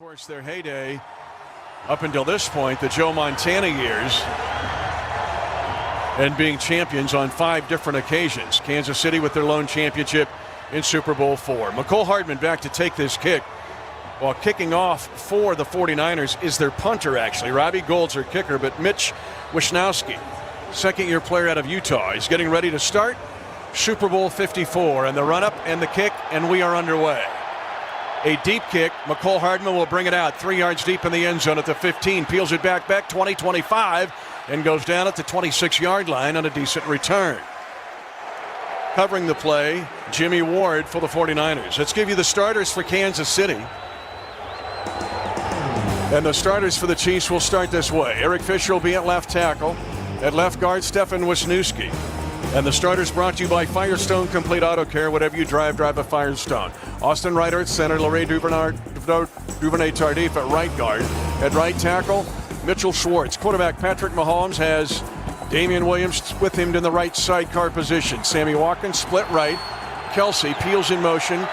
Of course, their heyday up until this point, the Joe Montana years, and being champions on 5 different occasions. Kansas City with their lone championship in Super Bowl IV. McCole Hardman back to take this kick. While kicking off for the 49ers is their punter, actually. Robbie Gould's their kicker, but Mitch Wisnowski, second-year player out of Utah. He's getting ready to start Super Bowl 54, and the run-up and the kick, and we are underway. A deep kick. McCole Hardman will bring it out 3 yards deep in the end zone at the 15. Peels it back 20, 25, and goes down at the 26-yard line on a decent return. Covering the play, Jimmy Ward for the 49ers. Let's give you the starters for Kansas City. And the starters for the Chiefs will start this way. Eric Fisher will be at left tackle. At left guard, Stefan Wisniewski. And the starters brought to you by Firestone Complete Auto Care. Whatever you drive a Firestone. Austin Ryder at center. Larry Duvernay-Tardif at right guard. At right tackle, Mitchell Schwartz. Quarterback Patrick Mahomes has Damian Williams with him in the right sidecar position. Sammy Watkins split right. Kelsey Peels in motion.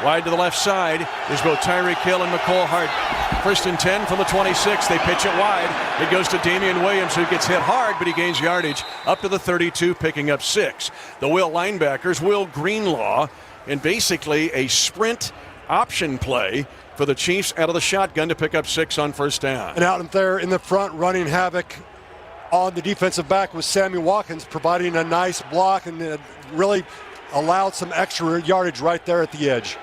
Wide to the left side is both Tyreek Hill and McCole Hardman. First and 10 from the 26. They pitch it wide. It goes to Damian Williams, who gets hit hard, but he gains yardage up to the 32, picking up 6. The Will linebackers, Will Greenlaw, and basically a sprint option play for the Chiefs out of the shotgun to pick up 6 on first down. And out there in the front running havoc on the defensive back was Sammy Watkins, providing a nice block and really allowed some extra yardage right there at the edge.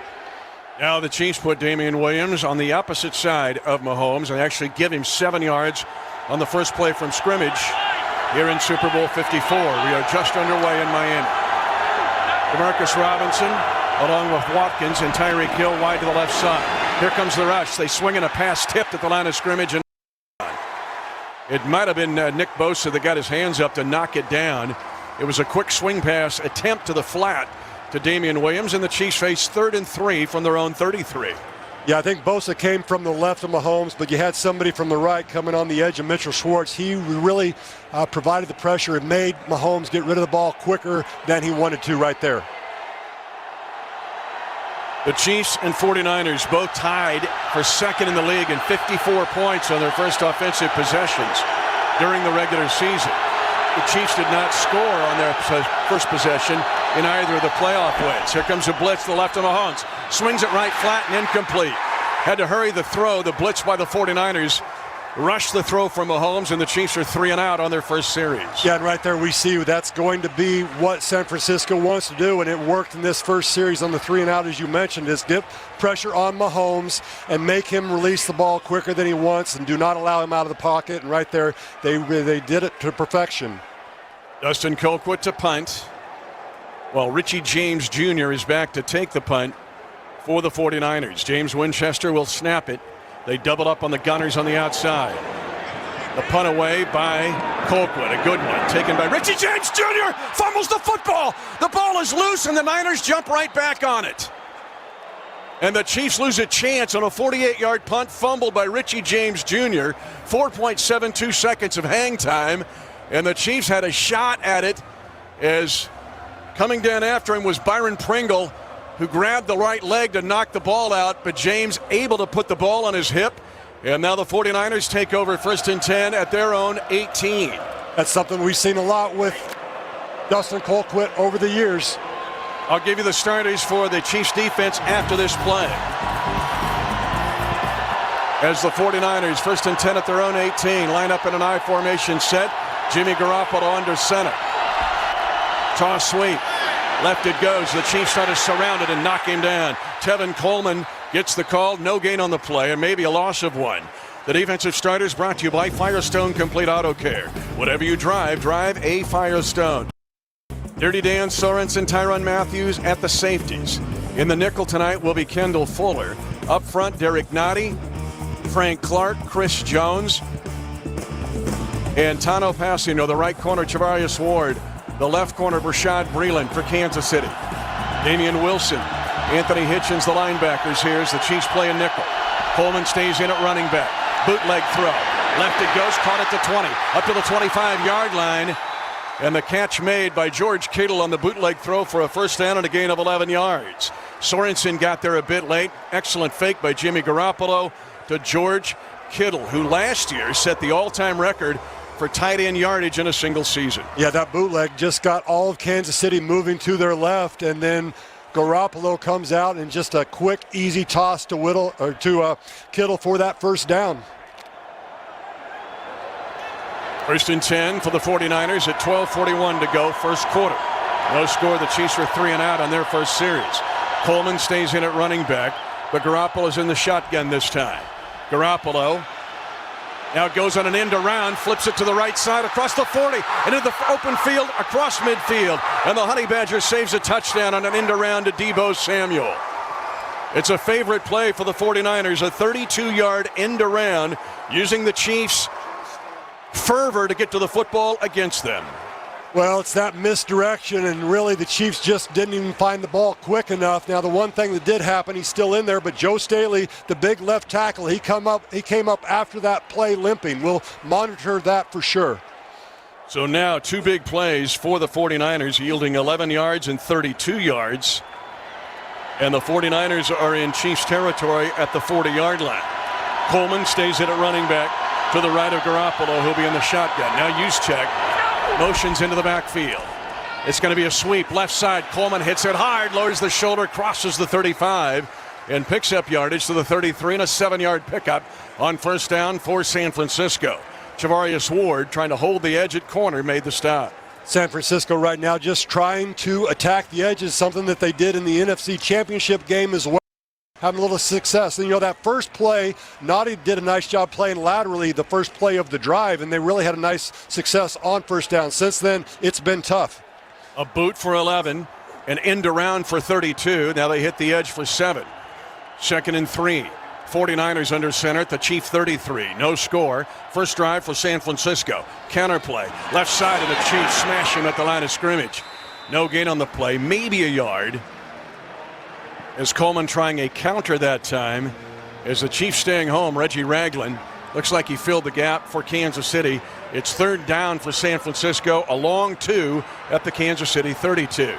Now the Chiefs put Damian Williams on the opposite side of Mahomes and actually give him 7 yards on the first play from scrimmage here in Super Bowl 54. We are just underway in Miami. DeMarcus Robinson along with Watkins and Tyreek Hill wide to the left side. Here comes the rush. They swing in a pass tipped at the line of scrimmage. And it might have been Nick Bosa that got his hands up to knock it down. It was a quick swing pass attempt to the flat to Damian Williams, and the Chiefs face 3rd and 3 from their own 33. Yeah, I think Bosa came from the left of Mahomes, but you had somebody from the right coming on the edge of Mitchell Schwartz. He really provided the pressure and made Mahomes get rid of the ball quicker than he wanted to right there. The Chiefs and 49ers both tied for second in the league and 54 points on their first offensive possessions during the regular season. The Chiefs did not score on their first possession in either of the playoff wins. Here comes a blitz to the left of Mahomes. Swings it right flat and incomplete. Had to hurry the throw. The blitz by the 49ers rushed the throw from Mahomes, and the Chiefs are 3 and out on their first series. Yeah, and right there we see that's going to be what San Francisco wants to do, and it worked in this first series on the 3 and out, as you mentioned, is get pressure on Mahomes and make him release the ball quicker than he wants and do not allow him out of the pocket. And right there, they did it to perfection. Dustin Colquitt to punt, while Richie James Jr. is back to take the punt for the 49ers. James Winchester will snap it. They double up on the Gunners on the outside. The punt away by Colquitt, a good one, taken by Richie James Jr. Fumbles the football. The ball is loose, and the Niners jump right back on it. And the Chiefs lose a chance on a 48-yard punt fumbled by Richie James Jr. 4.72 seconds of hang time, and the Chiefs had a shot at it as coming down after him was Byron Pringle, who grabbed the right leg to knock the ball out, but James able to put the ball on his hip. And now the 49ers take over 1st and 10 at their own 18. That's something we've seen a lot with Dustin Colquitt over the years. I'll give you the starters for the Chiefs defense after this play. As the 49ers, 1st and 10 at their own 18, line up in an I formation set. Jimmy Garoppolo under center. Toss sweep. Left it goes. The Chiefs try to surround it and knock him down. Tevin Coleman gets the call. No gain on the play, and maybe a loss of 1. The defensive starters brought to you by Firestone Complete Auto Care. Whatever you drive a Firestone. Dirty Dan Sorensen, Tyrann Mathieu at the safeties. In the nickel tonight will be Kendall Fuller. Up front, Derek Nottie, Frank Clark, Chris Jones, and Tano Passino. The right corner, Charvarius Ward. The left corner, Rashad Breeland for Kansas City. Damian Wilson, Anthony Hitchens, the linebackers here as the Chiefs play a nickel. Coleman stays in at running back. Bootleg throw. Left it goes, caught at the 20, up to the 25-yard line. And the catch made by George Kittle on the bootleg throw for a first down and a gain of 11 yards. Sorensen got there a bit late. Excellent fake by Jimmy Garoppolo. to George Kittle, who last year set the all-time record for tight end yardage in a single season. Yeah, that bootleg just got all of Kansas City moving to their left, and then Garoppolo comes out and just a quick, easy toss to Kittle for that first down. 1st and 10 for the 49ers at 12:41 to go, first quarter. No score. The Chiefs were 3 and out on their first series. Coleman stays in at running back, but Garoppolo's in the shotgun this time. Garoppolo now goes on an end around, flips it to the right side across the 40, into the open field, across midfield, and the Honey Badger saves a touchdown on an end around to Deebo Samuel. It's a favorite play for the 49ers, a 32-yard end around, using the Chiefs' fervor to get to the football against them. Well, it's that misdirection, and really the Chiefs just didn't even find the ball quick enough. Now, the one thing that did happen, he's still in there, but Joe Staley, the big left tackle, he came up after that play limping. We'll monitor that for sure. So now 2 big plays for the 49ers, yielding 11 yards and 32 yards. And the 49ers are in Chiefs territory at the 40-yard line. Coleman stays in at running back to the right of Garoppolo, who'll be in the shotgun. Now Juszczyk motions into the backfield. It's going to be a sweep left side. Coleman hits it hard, lowers the shoulder, crosses the 35, and picks up yardage to the 33, and a 7-yard pickup on first down for San Francisco. Javarius Ward, trying to hold the edge at corner, made the stop. San Francisco right now just trying to attack the edges, something that they did in the NFC Championship game as well. Having a little success. And, that first play, Noddy did a nice job playing laterally the first play of the drive, and they really had a nice success on first down. Since then, it's been tough. A boot for 11, an end around for 32. Now they hit the edge for 7. 2nd and 3. 49ers under center at the Chief 33. No score. First drive for San Francisco. Counterplay. Left side of the Chiefs smash him at the line of scrimmage. No gain on the play. Maybe a yard. As Coleman trying a counter that time. As the Chiefs staying home, Reggie Ragland looks like he filled the gap for Kansas City. It's 3rd down for San Francisco, a long 2 at the Kansas City 32.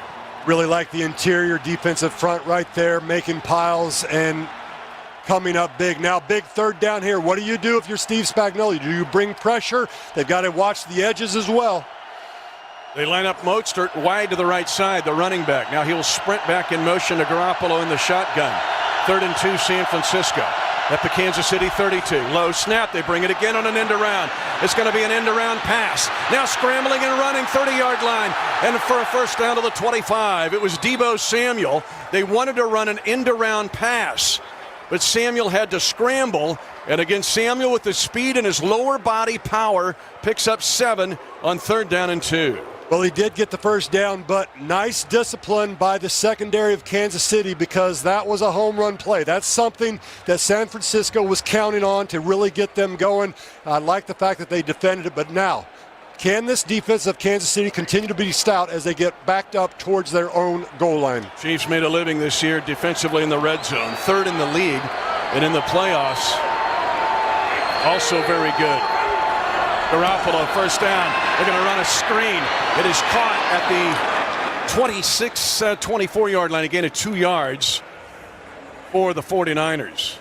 Really like the interior defensive front right there, making piles and coming up big. Now, big 3rd down here. What do you do if you're Steve Spagnuolo? Do you bring pressure? They've got to watch the edges as well. They line up Mostert wide to the right side, the running back. Now he'll sprint back in motion to Garoppolo in the shotgun. 3rd and 2, San Francisco at the Kansas City 32. Low snap. They bring it again on an end around. It's going to be an end around pass. Now scrambling and running 30-yard line. And for a first down to the 25. It was Deebo Samuel. They wanted to run an end around pass, but Samuel had to scramble. And again, Samuel with the speed and his lower body power picks up 7 on 3rd down and 2. Well, he did get the first down, but nice discipline by the secondary of Kansas City, because that was a home run play. That's something that San Francisco was counting on to really get them going. I like the fact that they defended it, but now, can this defense of Kansas City continue to be stout as they get backed up towards their own goal line? Chiefs made a living this year defensively in the red zone, 3rd in the league, and in the playoffs, also very good. Garoppolo, first down. They're going to run a screen. It is caught at the 24-yard line, again at 2 yards for the 49ers.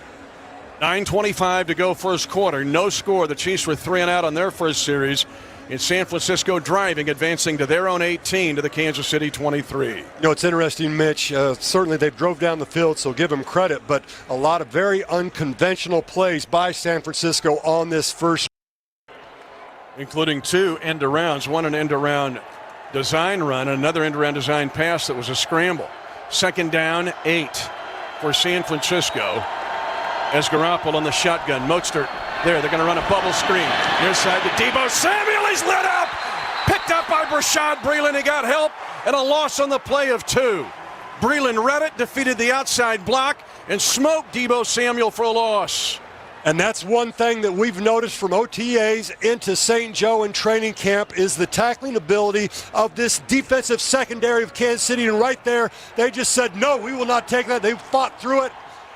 9:25 to go first quarter. No score. The Chiefs were 3 and out on their first series. In San Francisco driving, advancing to their own 18 to the Kansas City 23. It's interesting, Mitch. Certainly they drove down the field, so give them credit, but a lot of very unconventional plays by San Francisco on this first, including 2 end arounds, one an end around design run, another end around design pass that was a scramble. 2nd down, 8 for San Francisco as Garoppolo on the shotgun. Mostert there. They're going to run a bubble screen. Near side to Deebo Samuel. He's lit up. Picked up by Breeland. He got help and a loss on the play of 2. Breeland read it, defeated the outside block, and smoked Deebo Samuel for a loss. And that's one thing that we've noticed from OTAs into St. Joe in training camp is the tackling ability of this defensive secondary of Kansas City. And right there, they just said, no, we will not take that. They fought through it.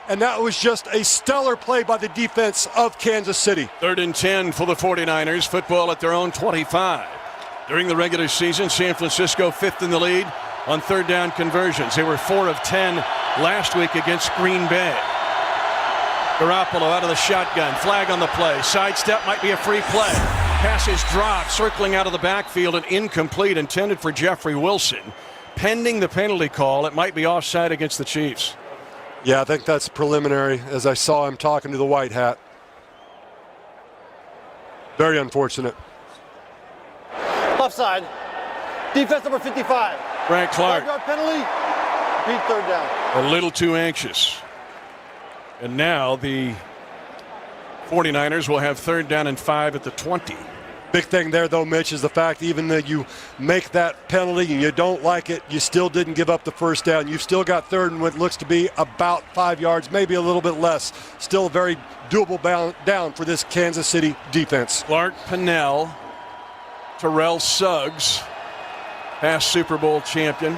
And that was just a stellar play by the defense of Kansas City. 3rd and 10 for the 49ers. Football at their own 25. During the regular season, San Francisco 5th in the lead on 3rd down conversions. They were 4 of 10 last week against Green Bay. Garoppolo out of the shotgun. Flag on the play. Sidestep might be a free play. Pass is dropped, circling out of the backfield and incomplete, intended for Jeffrey Wilson. Pending the penalty call, it might be offside against the Chiefs. Yeah, I think that's preliminary, as I saw him talking to the white hat. Very unfortunate. Offside. Defense number 55. Frank Clark. 5-yard penalty. Repeat third down. A little too anxious. And now the 49ers will have 3rd down and 5 at the 20. Big thing there, though, Mitch, is the fact even though you make that penalty and you don't like it, you still didn't give up the first down. You've still got 3rd and what looks to be about 5 yards, maybe a little bit less. Still a very doable down for this Kansas City defense. Clark, Pennell, Terrell Suggs, past Super Bowl champion,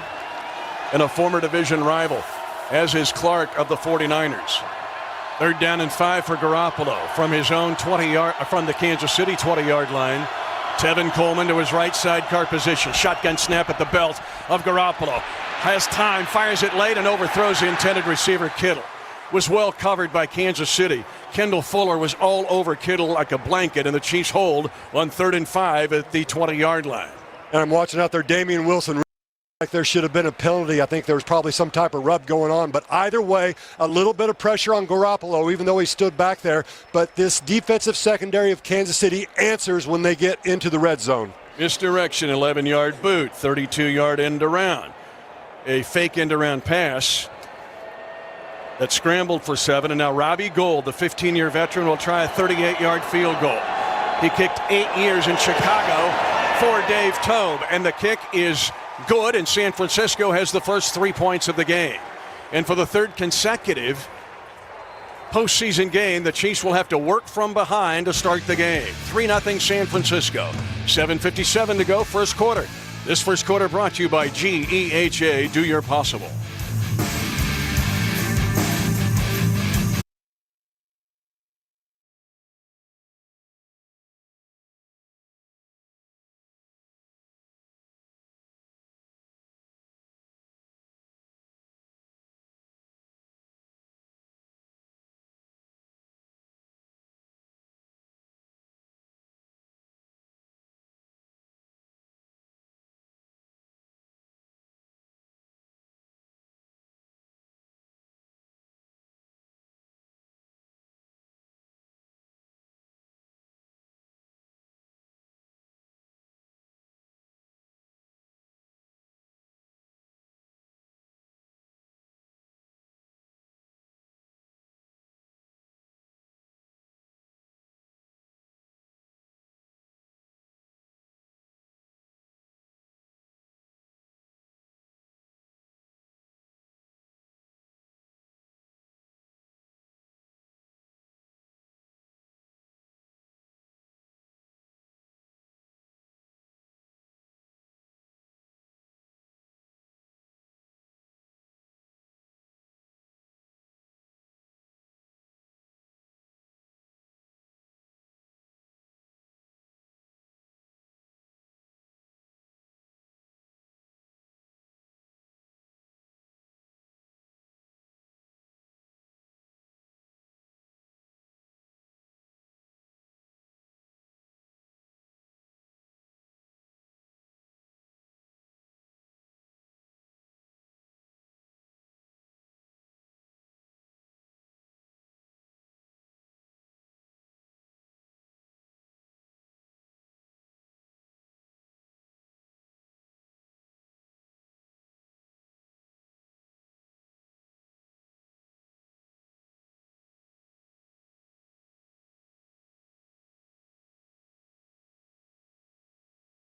and a former division rival, as is Clark of the 49ers. 3rd down and 5 for Garoppolo from his own 20-yard, from the Kansas City 20-yard line. Tevin Coleman to his right sidecar position. Shotgun snap at the belt of Garoppolo. Has time, fires it late, and overthrows the intended receiver, Kittle. Was well covered by Kansas City. Kendall Fuller was all over Kittle like a blanket, and the Chiefs hold on 3rd and 5 at the 20-yard line. And I'm watching out there, Damian Wilson. Like there should have been a penalty. I think there was probably some type of rub going on. But either way, a little bit of pressure on Garoppolo, even though he stood back there. But this defensive secondary of Kansas City answers when they get into the red zone. Misdirection, 11-yard boot, 32-yard end around. A fake end around pass that scrambled for 7. And now Robbie Gould, the 15-year veteran, will try a 38-yard field goal. He kicked 8 years in Chicago for Dave Tobe. And the kick is good, and San Francisco has the first 3 points of the game. And for the 3rd consecutive postseason game, the Chiefs will have to work from behind to start the game. 3-0 San Francisco. 7:57 to go, first quarter. This first quarter brought to you by GEHA. Do your possible.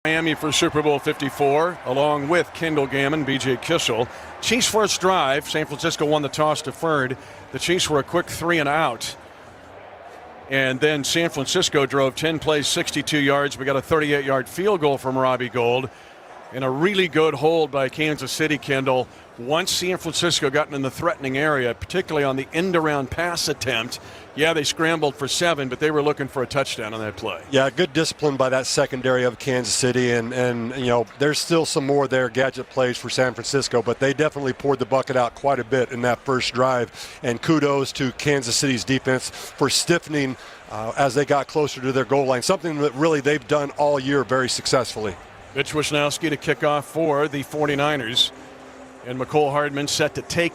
Miami for Super Bowl 54, along with Kendall Gammon, B.J. Kissel. Chiefs first drive. San Francisco won the toss, deferred. The Chiefs were a quick 3 and out. And then San Francisco drove 10 plays, 62 yards. We got a 38-yard field goal from Robbie Gould. And a really good hold by Kansas City, Kendall. Once San Francisco got in the threatening area, particularly on the end-around pass attempt, yeah, they scrambled for 7, but they were looking for a touchdown on that play. Yeah, good discipline by that secondary of Kansas City, and you know, there's still some more there, gadget plays for San Francisco, but they definitely poured the bucket out quite a bit in that first drive, and kudos to Kansas City's defense for stiffening as they got closer to their goal line, something that really they've done all year very successfully. Mitch Wisnowski to kick off for the 49ers. And McCole Hardman set to take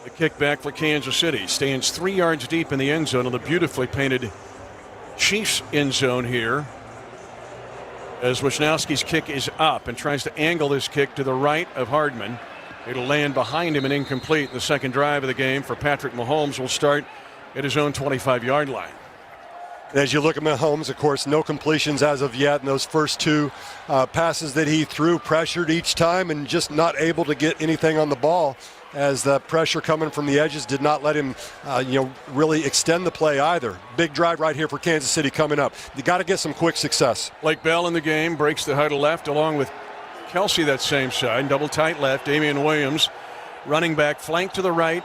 the kickback for Kansas City. Stands 3 yards deep in the end zone on the beautifully painted Chiefs end zone here. As Wisnowski's kick is up and tries to angle this kick to the right of Hardman. It'll land behind him and incomplete. The second drive of the game for Patrick Mahomes will start at his own 25-yard line. As you look at Mahomes, of course, no completions as of yet. And those first 2 passes that he threw, pressured each time and just not able to get anything on the ball, as the pressure coming from the edges did not let him really extend the play either. Big drive right here for Kansas City coming up. You got to get some quick success. Blake Bell in the game, breaks the huddle left along with Kelsey that same side. Double tight left. Damian Williams, running back, flank to the right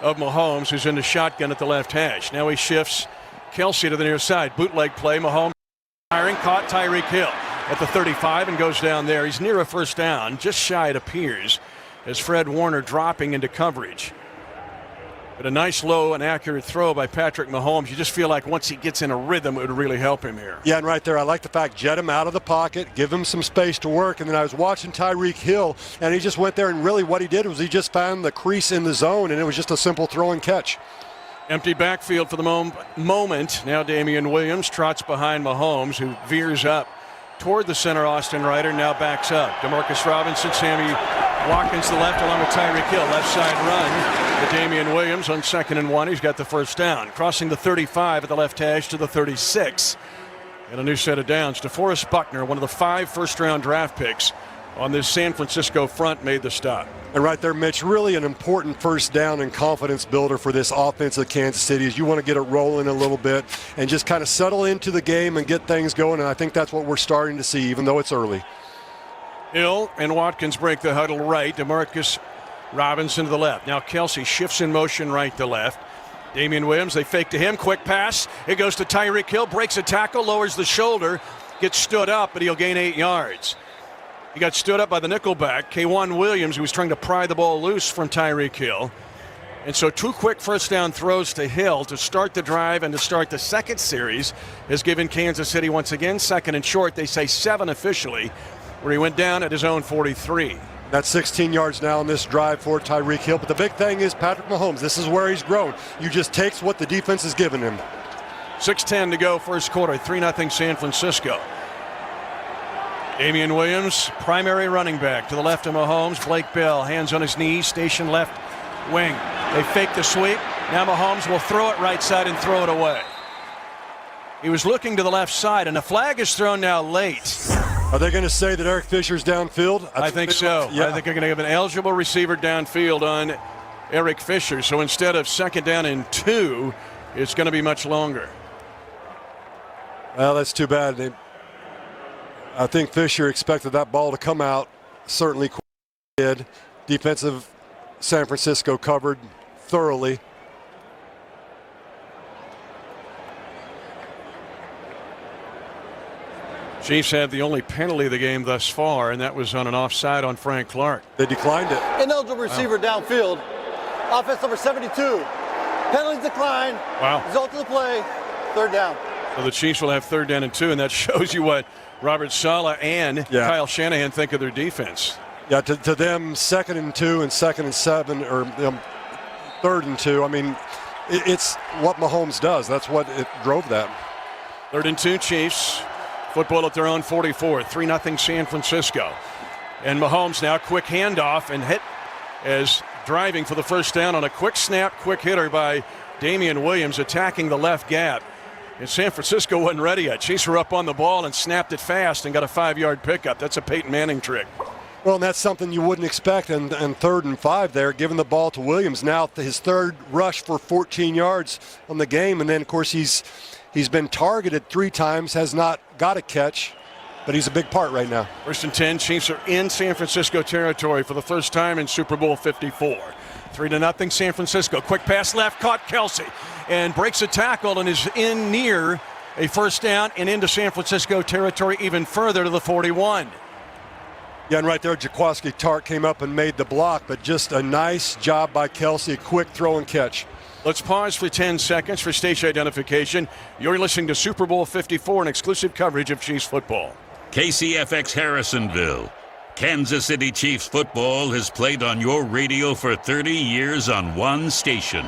of Mahomes, who's in the shotgun at the left hash. Now he shifts Kelsey to the near side. Bootleg play. Mahomes firing, caught Tyreek Hill at the 35 and goes down there. He's near a first down, just shy it appears, as Fred Warner dropping into coverage. But a nice low and accurate throw by Patrick Mahomes. You just feel like once he gets in a rhythm, it would really help him here. Yeah, and right there, I like the fact, jet him out of the pocket, give him some space to work. And then I was watching Tyreek Hill, and he just went there, and really what he did was he just found the crease in the zone, and it was just a simple throw and catch. Empty backfield for the moment. Now Damian Williams trots behind Mahomes, who veers up toward the center. Austin Ryder now backs up. Demarcus Robinson, Sammy Watkins to the left along with Tyreek Hill. Left side run to Damian Williams on 2nd and 1. He's got the first down. Crossing the 35 at the left hash to the 36. And a new set of downs. DeForest Buckner, one of the 5 first-round draft picks on this San Francisco front, made the stop. And right there, Mitch, really an important first down and confidence builder for this offense of Kansas City, as you want to get it rolling a little bit and just kind of settle into the game and get things going. And I think that's what we're starting to see, even though it's early. Hill and Watkins break the huddle right. DeMarcus Robinson to the left. Now Kelsey shifts in motion right to left. Damian Williams, they fake to him. Quick pass. It goes to Tyreek Hill. Breaks a tackle, lowers the shoulder, gets stood up, but he'll gain 8 yards. He got stood up by the nickelback, K'Wan Williams, who was trying to pry the ball loose from Tyreek Hill. And so 2 quick first down throws to Hill to start the drive and to start the second series has given Kansas City once again 2nd and short. They say 7 officially, where he went down at his own 43. That's 16 yards now on this drive for Tyreek Hill. But the big thing is Patrick Mahomes. This is where he's grown. You just takes what the defense has given him. 6:10 to go first quarter. 3-0 San Francisco. Damian Williams, primary running back to the left of Mahomes. Blake Bell, hands on his knees, station left wing. They fake the sweep. Now Mahomes will throw it right side and throw it away. He was looking to the left side, and the flag is thrown now late. Are they going to say that Eric Fisher's downfield? I think so. Yeah. I think they're going to have an eligible receiver downfield on Eric Fisher. So instead of 2nd down and 2, it's going to be much longer. Well, that's too bad. I think Fisher expected that ball to come out. Certainly did. Defensive San Francisco covered thoroughly. Chiefs have the only penalty of the game thus far, and that was on an offside on Frank Clark. They declined it. Ineligible receiver downfield. Offense number 72. Penalty decline. Wow. Result of the play, 3rd down. So the Chiefs will have 3rd down and 2, and that shows you what Robert Saleh and Kyle Shanahan think of their defense. Yeah, to them, 2nd and 2 and 2nd and 7, or 3rd and 2. I mean, it's what Mahomes does. That's what it drove that. 3rd and 2 Chiefs. Football at their own 44. 3-0 San Francisco. And Mahomes now quick handoff and hit as driving for the first down on a quick snap, quick hitter by Damian Williams attacking the left gap. And San Francisco wasn't ready yet. Chiefs were up on the ball and snapped it fast and got a 5-yard pickup. That's a Peyton Manning trick. Well, and that's something you wouldn't expect. And 3rd and 5 there, giving the ball to Williams. Now his 3rd rush for 14 yards on the game. And then, of course, he's been targeted 3 times, has not got a catch. but he's a big part right now. 1st and 10, Chiefs are in San Francisco territory for the first time in Super Bowl 54. 3-0 San Francisco. Quick pass left, caught Kelsey, and breaks a tackle and is in near a first down and into San Francisco territory even further to the 41. Yeah, and right there, Jaquaski Tart came up and made the block, but just a nice job by Kelsey, a quick throw and catch. Let's pause for 10 seconds for station identification. You're listening to Super Bowl 54 and exclusive coverage of Chiefs football. KCFX Harrisonville. Kansas City Chiefs football has played on your radio for 30 years on one station.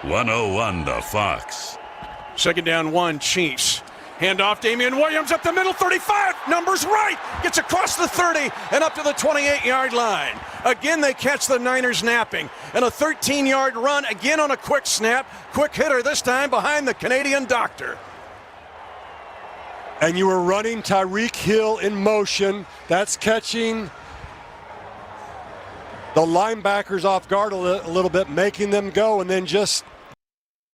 101 The Fox. 2nd down 1, Chiefs. Handoff, Damian Williams up the middle, 35, numbers right, gets across the 30 and up to the 28-yard line. Again, they catch the Niners napping, and a 13-yard run, again on a quick snap, quick hitter this time behind the Canadian doctor. And you were running Tyreek Hill in motion. That's catching the linebackers off guard a little bit, making them go, and then just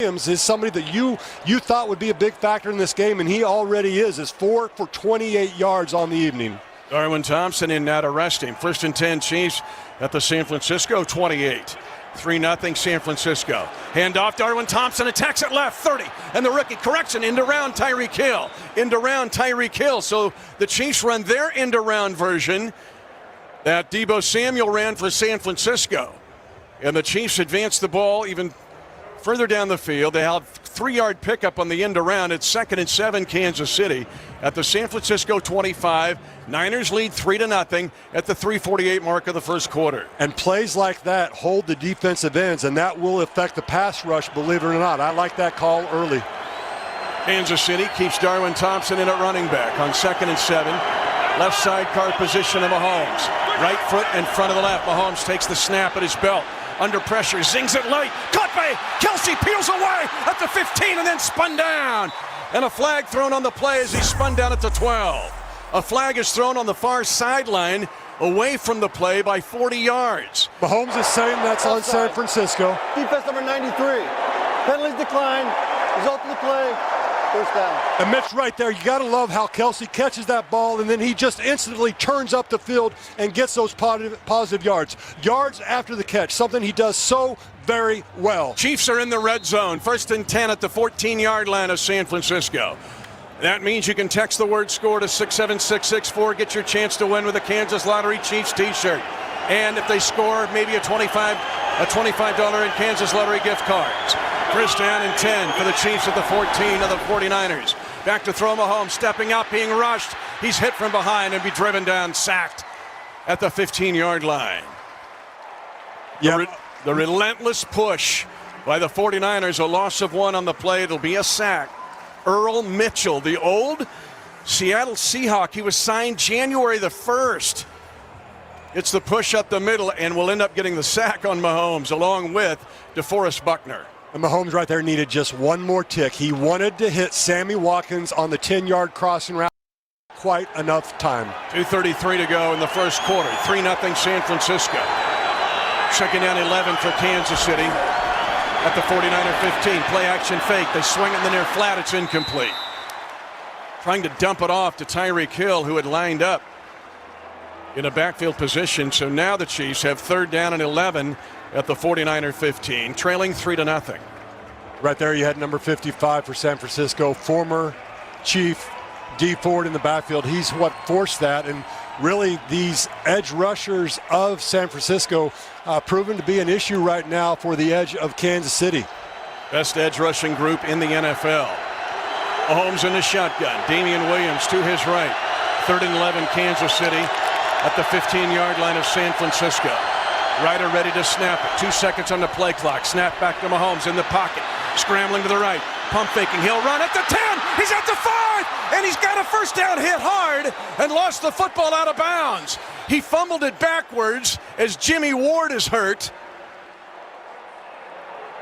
Williams is somebody that you thought would be a big factor in this game, and he already is 4 for 28 yards on the evening. Darwin Thompson in now to arrest him. 1st and 10, Chiefs at the San Francisco 28. 3-0 San Francisco. Handoff, Darwin Thompson attacks it left, 30. And the rookie correction, end around Tyreek Hill. End around Tyreek Hill. So the Chiefs run their end around version that Deebo Samuel ran for San Francisco. And the Chiefs advance the ball even further down the field. They have 3-yard pickup on the end around. It's 2nd and 7, Kansas City at the San Francisco 25. Niners lead 3-0 at the 3:48 mark of the first quarter. And plays like that hold the defensive ends, and that will affect the pass rush, believe it or not. I like that call early. Kansas City keeps Darwin Thompson in at running back on 2nd and 7. Left side card position of Mahomes. Right foot in front of the left. Mahomes takes the snap at his belt. Under pressure, zings it late. Caught by Kelsey, peels away at the 15 and then spun down. And a flag thrown on the play as he spun down at the 12. A flag is thrown on the far sideline away from the play by 40 yards. Mahomes is saying that's on San Francisco. Defense number 93. Penalties decline. Result of the play. First down. And Mitch, right there, you got to love how Kelsey catches that ball, and then he just instantly turns up the field and gets those positive yards. Yards after the catch, something he does so very well. Chiefs are in the red zone. 1st and 10 at the 14-yard line of San Francisco. That means you can text the word SCORE to 67664. Get your chance to win with a Kansas Lottery Chiefs t-shirt. And if they score, maybe a $25 in Kansas Lottery gift cards. First down and 10 for the Chiefs at the 14 of the 49ers. Back to throw, Mahomes stepping up, being rushed. He's hit from behind and be driven down, sacked at the 15-yard line. Yeah. The relentless push by the 49ers, a loss of 1 on the play. It'll be a sack. Earl Mitchell, the old Seattle Seahawk. He was signed January the 1st. It's the push up the middle, and we'll end up getting the sack on Mahomes along with DeForest Buckner. And Mahomes right there needed just one more tick. He wanted to hit Sammy Watkins on the 10-yard crossing route. Quite enough time. 2:33 to go in the first quarter. 3-0 San Francisco. 2nd down 11 for Kansas City at the 49er 15. Play action fake. They swing it in the near flat. It's incomplete. Trying to dump it off to Tyreek Hill, who had lined up in a backfield position. So now the Chiefs have 3rd down and 11 at the 49er 15, trailing 3-0. Right there you had number 55 for San Francisco, former Chief D. Ford in the backfield. He's what forced that, and really these edge rushers of San Francisco proven to be an issue right now for the edge of Kansas City. Best edge rushing group in the NFL. Mahomes in the shotgun. Damian Williams to his right. 3rd and 11 Kansas City at the 15-yard line of San Francisco. Ryder ready to snap it. 2 seconds on the play clock. Snap back to Mahomes in the pocket. Scrambling to the right. Pump faking. He'll run at the 10. He's at the 5. And he's got a first down, hit hard and lost the football out of bounds. He fumbled it backwards as Jimmy Ward is hurt.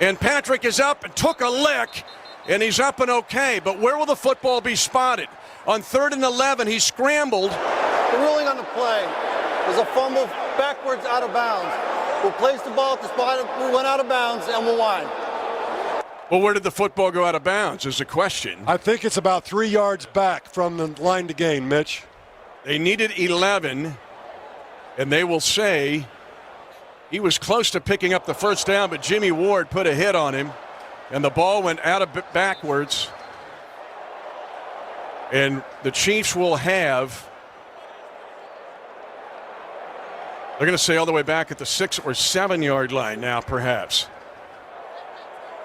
And Patrick is up and took a lick. And he's up and okay. But where will the football be spotted? On 3rd and 11, he scrambled. The ruling on the play is a fumble backwards out of bounds. We'll place the ball at the spot we went out of bounds, and we'll wind. Well, where did the football go out of bounds is the question. I think it's about 3 yards back from the line to gain, Mitch. They needed 11, and they will say he was close to picking up the first down, but Jimmy Ward put a hit on him, and the ball went out of backwards. And the Chiefs will have, they're going to say all the way back at the 6 or 7 yard line now, perhaps.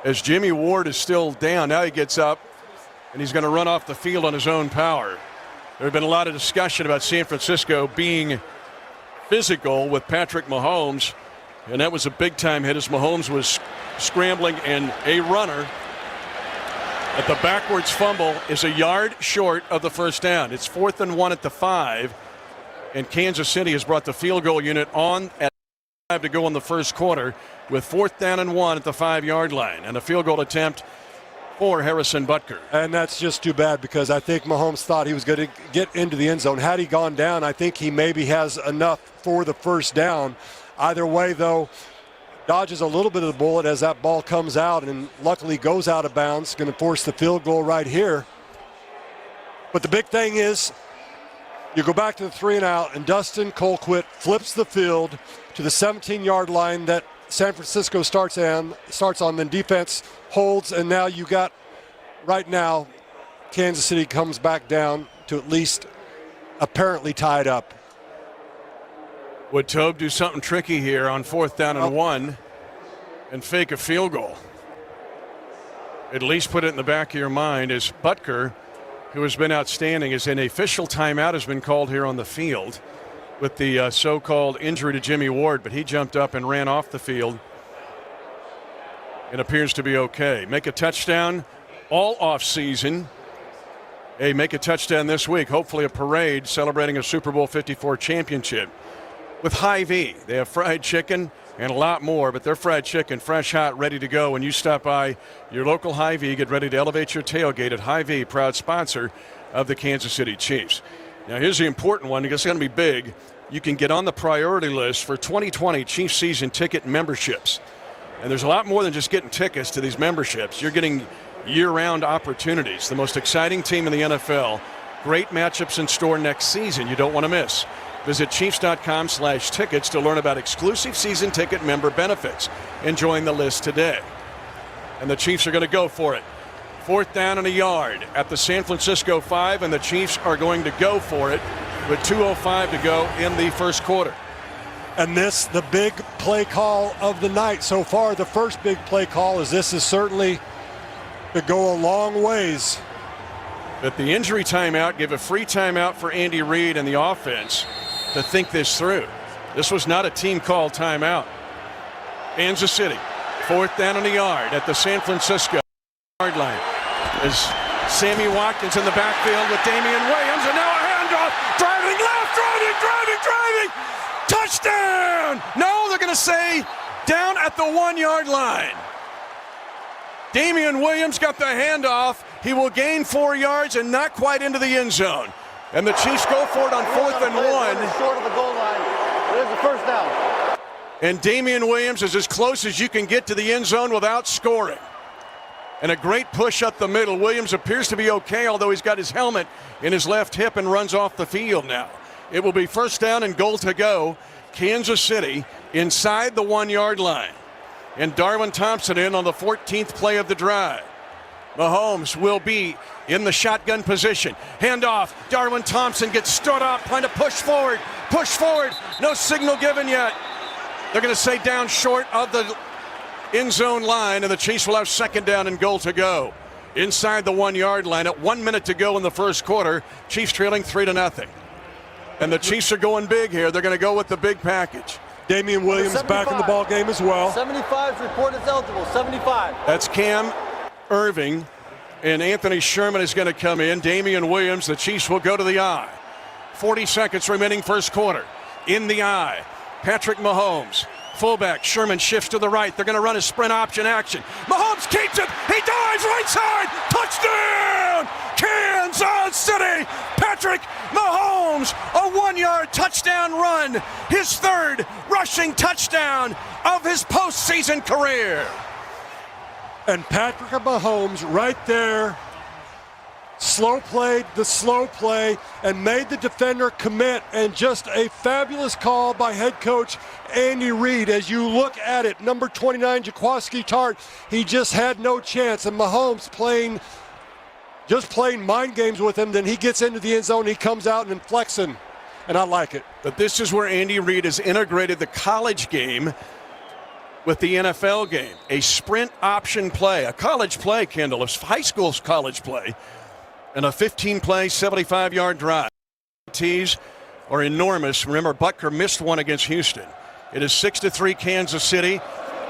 As Jimmy Ward is still down, now he gets up, and he's going to run off the field on his own power. There have been a lot of discussion about San Francisco being physical with Patrick Mahomes, and that was a big-time hit as Mahomes was scrambling, and a runner at the backwards fumble is a yard short of the first down. It's 4th and 1 at the 5, and Kansas City has brought the field goal unit on at 5 to go in the first quarter with 4th down and 1 at the 5 yard line, and a field goal attempt for Harrison Butker. And that's just too bad because I think Mahomes thought he was going to get into the end zone. Had he gone down, I think he maybe has enough for the first down. Either way, though, dodges a little bit of the bullet as that ball comes out and luckily goes out of bounds. Going to force the field goal right here. But the big thing is you go back to the 3 and out, and Dustin Colquitt flips the field to the 17-yard line that San Francisco starts on, then defense holds, and now you got, right now, Kansas City comes back down to at least apparently tied up. Would Tobe do something tricky here on 4th down and 1 and fake a field goal? At least put it in the back of your mind as Butker, who has been outstanding, as an official timeout has been called here on the field with the so-called injury to Jimmy Ward, but he jumped up and ran off the field and appears to be okay. Make a touchdown all off season. Hey, make a touchdown this week. Hopefully a parade celebrating a Super Bowl 54 championship. With Hy-Vee, they have fried chicken and a lot more, but they're fried chicken, fresh, hot, ready to go. When you stop by your local Hy-Vee, get ready to elevate your tailgate at Hy-Vee, proud sponsor of the Kansas City Chiefs. Now, here's the important one, because it's going to be big. You can get on the priority list for 2020 Chiefs season ticket memberships. And there's a lot more than just getting tickets to these memberships. You're getting year-round opportunities. The most exciting team in the NFL. Great matchups in store next season you don't want to miss. Visit Chiefs.com/tickets to learn about exclusive season ticket member benefits. And join the list today. And the Chiefs are going to go for it. 4th down and a yard at the San Francisco 5, and the Chiefs are going to go for it with 2:05 to go in the first quarter. And this, the big play call of the night so far, the first big play call, is this is certainly to go a long ways. But the injury timeout gave a free timeout for Andy Reid and the offense to think this through. This was not a team call timeout. Kansas City, 4th down and a yard at the San Francisco yard line. As Sammy Watkins in the backfield with Damian Williams, and now a handoff, driving left, driving, touchdown! No, they're going to say down at the 1 yard line. Damian Williams got the handoff. He will gain 4 yards and not quite into the end zone. And the Chiefs go for it on 4th and 1. Short of the goal line. There's the first down. And Damian Williams is as close as you can get to the end zone without scoring. And a great push up the middle. Williams appears to be okay, although he's got his helmet in his left hip and runs off the field now. It will be 1st down and goal to go. Kansas City inside the 1 yard line. And Darwin Thompson in on the 14th play of the drive. Mahomes will be in the shotgun position. Handoff. Darwin Thompson gets stood up, trying to push forward. No signal given yet. They're going to say down short of the end zone line, and the Chiefs will have 2nd down and goal to go. Inside the 1 yard line at 1 minute to go in the first quarter. Chiefs trailing 3-0. And the Chiefs are going big here. They're going to go with the big package. Damian Williams back in the ball game as well. 75 is reported eligible. 75. That's Cam Irving, and Anthony Sherman is going to come in. Damian Williams, the Chiefs will go to the eye. 40 seconds remaining first quarter. In the eye, Patrick Mahomes. Fullback, Sherman shifts to the right. They're going to run a sprint option action. Mahomes keeps it. He dives right side. Touchdown! Kansas City! Patrick Mahomes, a 1 yard touchdown run. His 3rd rushing touchdown of his postseason career. And Patrick Mahomes right there played the slow play and made the defender commit, and just a fabulous call by head coach Andy Reid. As you look at it, number 29, Jaquiski Tartt, he just had no chance, and Mahomes playing mind games with him. Then he gets into the end zone, he comes out and flexing, and I like it. But this is where Andy Reid has integrated the college game with the NFL game. A sprint option play, a college play, Kendall, a high school's college play, and a 15-play, 75-yard drive. Tees are enormous. Remember, Butker missed one against Houston. It is 6-3 Kansas City.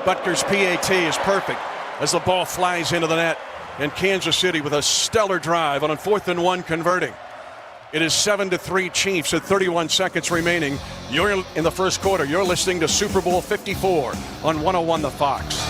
Butker's PAT is perfect as the ball flies into the net. And Kansas City with a stellar drive on a 4th and 1 converting. It is 7-3 Chiefs at 31 seconds remaining. You're in the first quarter. You're listening to Super Bowl 54 on 101 The Fox.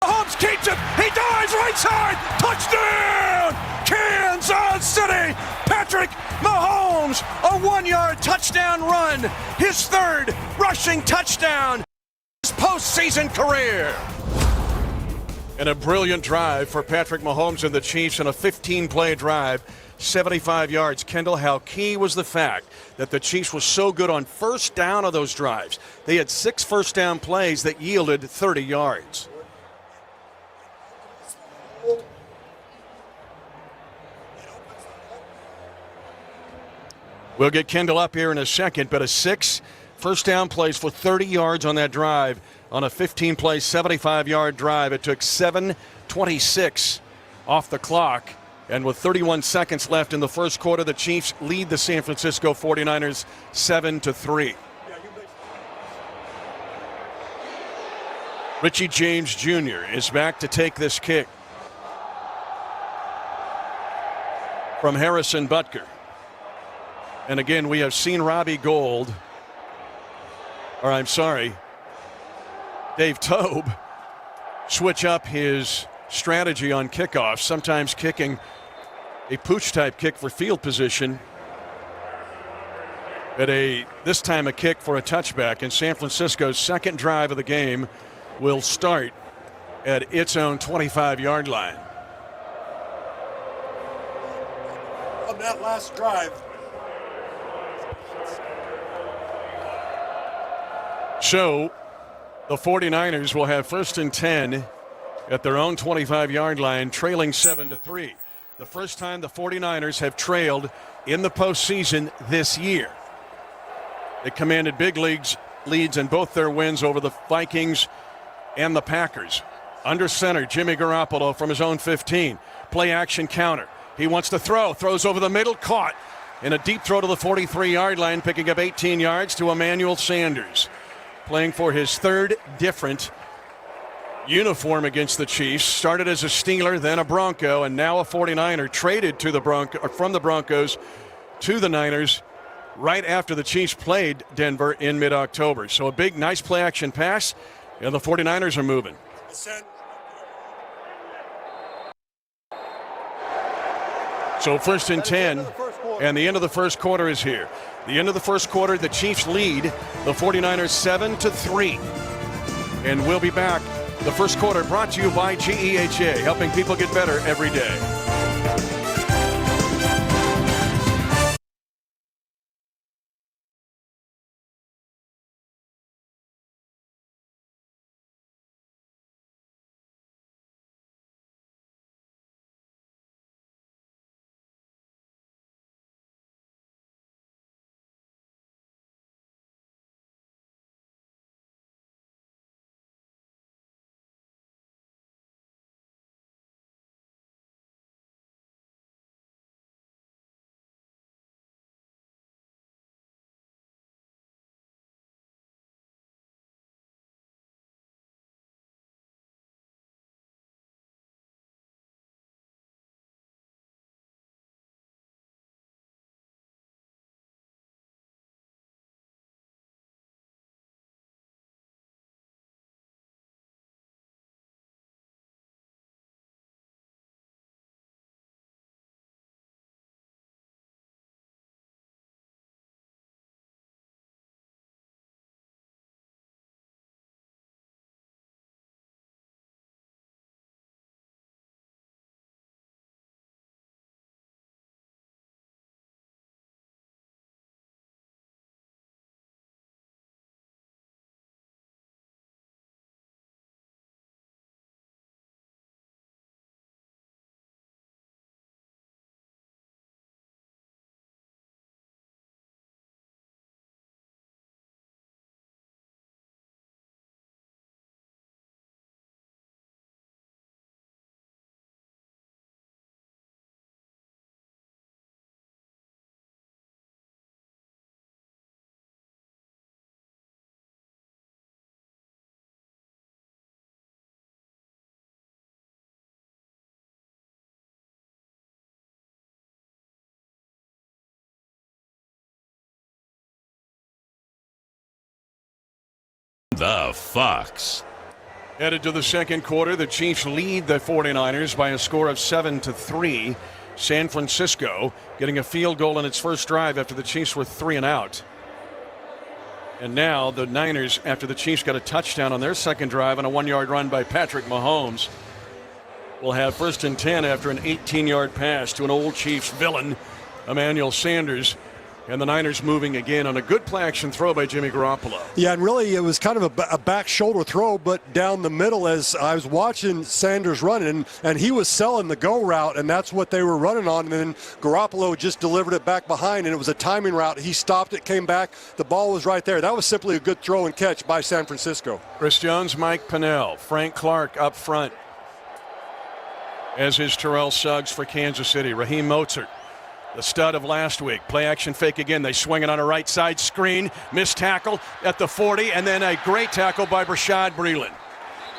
Mahomes keeps it. He dives right side. Touchdown, Kansas City. Patrick Mahomes, a 1-yard touchdown run. His 3rd rushing touchdown. His postseason career. And a brilliant drive for Patrick Mahomes and the Chiefs in a 15-play drive, 75 yards. Kendall, how key was the fact that the Chiefs was so good on first down of those drives? They had 6 first down plays that yielded 30 yards. We'll get Kendall up here in a second, but 6 first down plays for 30 yards on that drive on a 15-play, 75-yard drive. It took 7:26 off the clock, and with 31 seconds left in the first quarter, the Chiefs lead the San Francisco 49ers 7-3. Richie James Jr. is back to take this kick from Harrison Butker. And again, we have seen Dave Toub switch up his strategy on kickoffs, sometimes kicking a pooch-type kick for field position, but this time a kick for a touchback. And San Francisco's second drive of the game will start at its own 25-yard line. On that last drive, so the 49ers will have 1st and 10 at their own 25-yard line, trailing 7-3. The first time the 49ers have trailed in the postseason this year. They commanded big leads in both their wins over the Vikings and the Packers. Under center, Jimmy Garoppolo from his own 15. Play action counter. He wants to throws over the middle, caught in a deep throw to the 43-yard line, picking up 18 yards to Emmanuel Sanders, playing for his 3rd different uniform against the Chiefs. Started as a Steeler, then a Bronco, and now a 49er. Traded to the from the Broncos to the Niners right after the Chiefs played Denver in mid-October. So a big, nice play-action pass, and the 49ers are moving. So 1st and 10, and the end of the first quarter is here. The end of the first quarter, the Chiefs lead the 49ers 7-3. And we'll be back. The first quarter brought to you by GEHA, helping people get better every day. The Fox. Headed to the second quarter, the Chiefs lead the 49ers by a score of 7-3. San Francisco getting a field goal in its first drive after the Chiefs were 3 and out. And now the Niners, after the Chiefs got a touchdown on their second drive and a 1-yard run by Patrick Mahomes, will have 1st and 10 after an 18-yard pass to an old Chiefs villain, Emmanuel Sanders. And the Niners moving again on a good play-action throw by Jimmy Garoppolo. Yeah, and really it was kind of a back shoulder throw, but down the middle as I was watching Sanders running, and he was selling the go route, and that's what they were running on. And then Garoppolo just delivered it back behind, and it was a timing route. He stopped it, came back. The ball was right there. That was simply a good throw and catch by San Francisco. Chris Jones, Mike Pennell, Frank Clark up front, as is Terrell Suggs for Kansas City. Raheem Mostert, the stud of last week. Play action fake again. They swing it on a right side screen. Missed tackle at the 40, and then a great tackle by Breeland.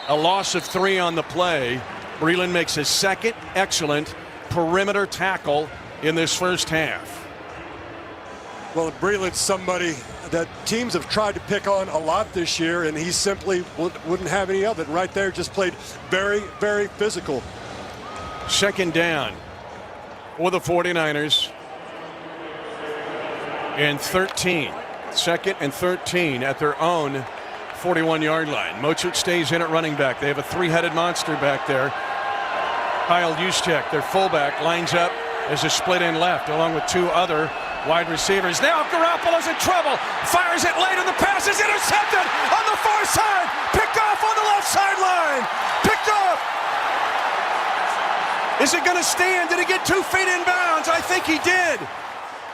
A loss of 3 on the play. Breeland makes his second excellent perimeter tackle in this first half. Well, Breeland's somebody that teams have tried to pick on a lot this year, and he simply wouldn't have any of it. Right there, just played very, very physical. Second down for the 49ers and 13. 2nd and 13 at their own 41-yard line. Mostert stays in at running back. They have a 3-headed monster back there. Kyle Juszczyk, their fullback, lines up as a split end left along with 2 other wide receivers. Now Garoppolo's in trouble. Fires it late, and the pass is intercepted on the far side. Picked off on the left sideline. Picked off. Is it going to stand? Did he get 2 feet in bounds? I think he did.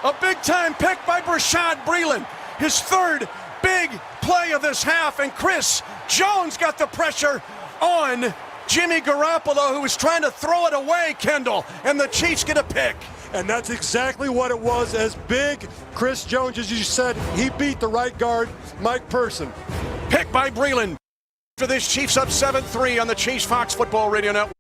A big-time pick by Breeland. His 3rd big play of this half, and Chris Jones got the pressure on Jimmy Garoppolo, who was trying to throw it away, Kendall, and the Chiefs get a pick. And that's exactly what it was. As big Chris Jones, as you said, he beat the right guard, Mike Person. Pick by Breeland. For this, Chiefs up 7-3 on the Chiefs Fox Football Radio Network.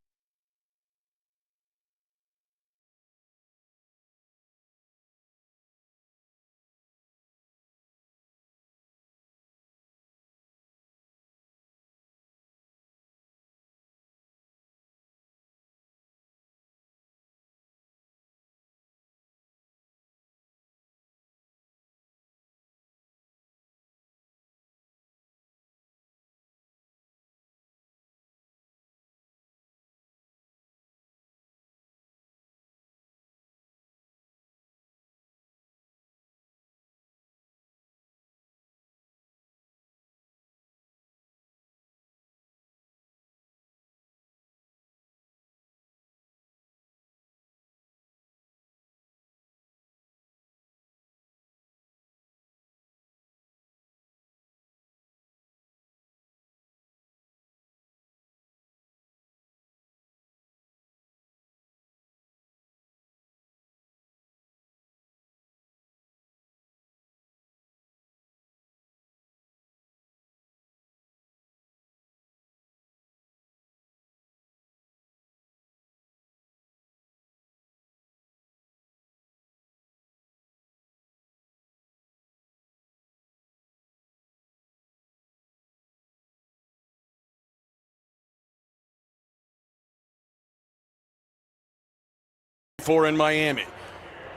For in Miami.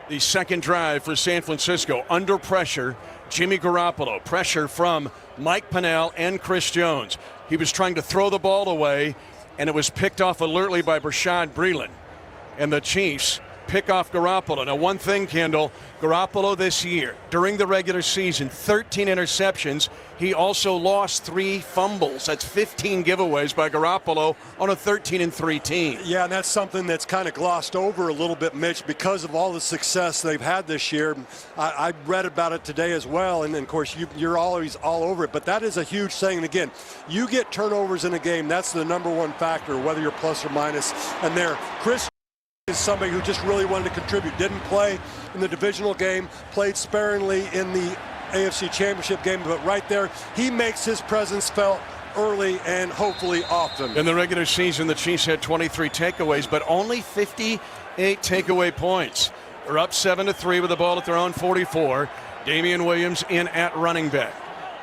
The second drive for San Francisco. Under pressure, Jimmy Garoppolo. Pressure from Mike Pennell and Chris Jones. He was trying to throw the ball away, and it was picked off alertly by Breeland. And the Chiefs pick off Garoppolo. Now, one thing, Kendall, Garoppolo this year, during the regular season, 13 interceptions. He also lost 3 fumbles. That's 15 giveaways by Garoppolo on a 13-3 team. Yeah, and that's something that's kind of glossed over a little bit, Mitch, because of all the success they've had this year. I read about it today as well, and of course, you're always all over it. But that is a huge thing. And again, you get turnovers in a game. That's the number one factor, whether you're plus or minus. And there, Chris is somebody who just really wanted to contribute. Didn't play in the divisional game, played sparingly in the AFC Championship game, but right there, he makes his presence felt early and hopefully often. In the regular season, the Chiefs had 23 takeaways, but only 58 takeaway points. They're up 7-3 with the ball at their own 44. Damian Williams in at running back.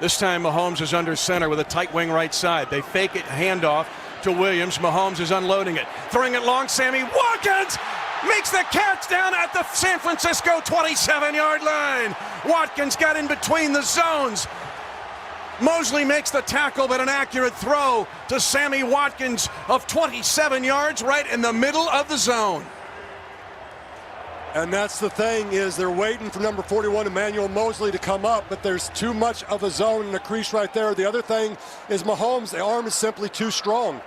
This time, Mahomes is under center with a tight wing right side. They fake it, handoff to Williams. Mahomes is unloading it. Throwing it long, Sammy Watkins makes the catch down at the San Francisco 27-yard line. Watkins got in between the zones. Mosley makes the tackle, but an accurate throw to Sammy Watkins of 27 yards right in the middle of the zone. And that's the thing, is they're waiting for number 41, Emmanuel Mosley, to come up, but there's too much of a zone and a crease right there. The other thing is Mahomes, the arm is simply too strong.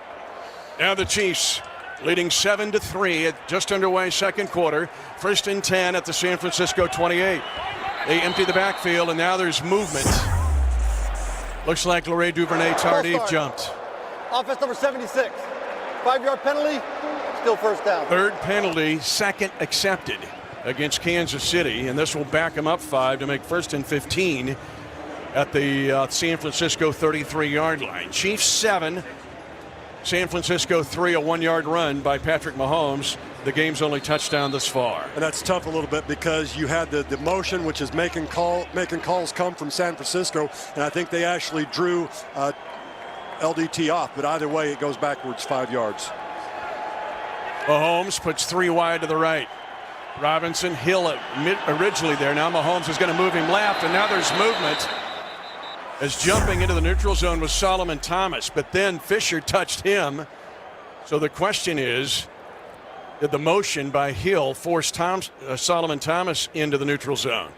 Now the Chiefs leading 7-3 at just underway second quarter. 1st and 10 at the San Francisco 28. They empty the backfield, and now there's movement. Looks like Laurent Duvernay-Tardif jumped. Offense number 76. 5-yard penalty, still first down. Third penalty, second accepted against Kansas City, and this will back them up 5 to make 1st and 15 at the San Francisco 33-yard line. Chiefs 7, San Francisco 3, a 1-yard run by Patrick Mahomes. The game's only touchdown this far. And that's tough a little bit because you had the motion, which is making calls come from San Francisco, and I think they actually drew LDT off, but either way, it goes backwards 5 yards. Mahomes puts 3 wide to the right. Robinson, Hill originally there. Now Mahomes is going to move him left, and now there's movement. As jumping into the neutral zone was Solomon Thomas, but then Fisher touched him. So the question is, did the motion by Hill force Solomon Thomas into the neutral zone?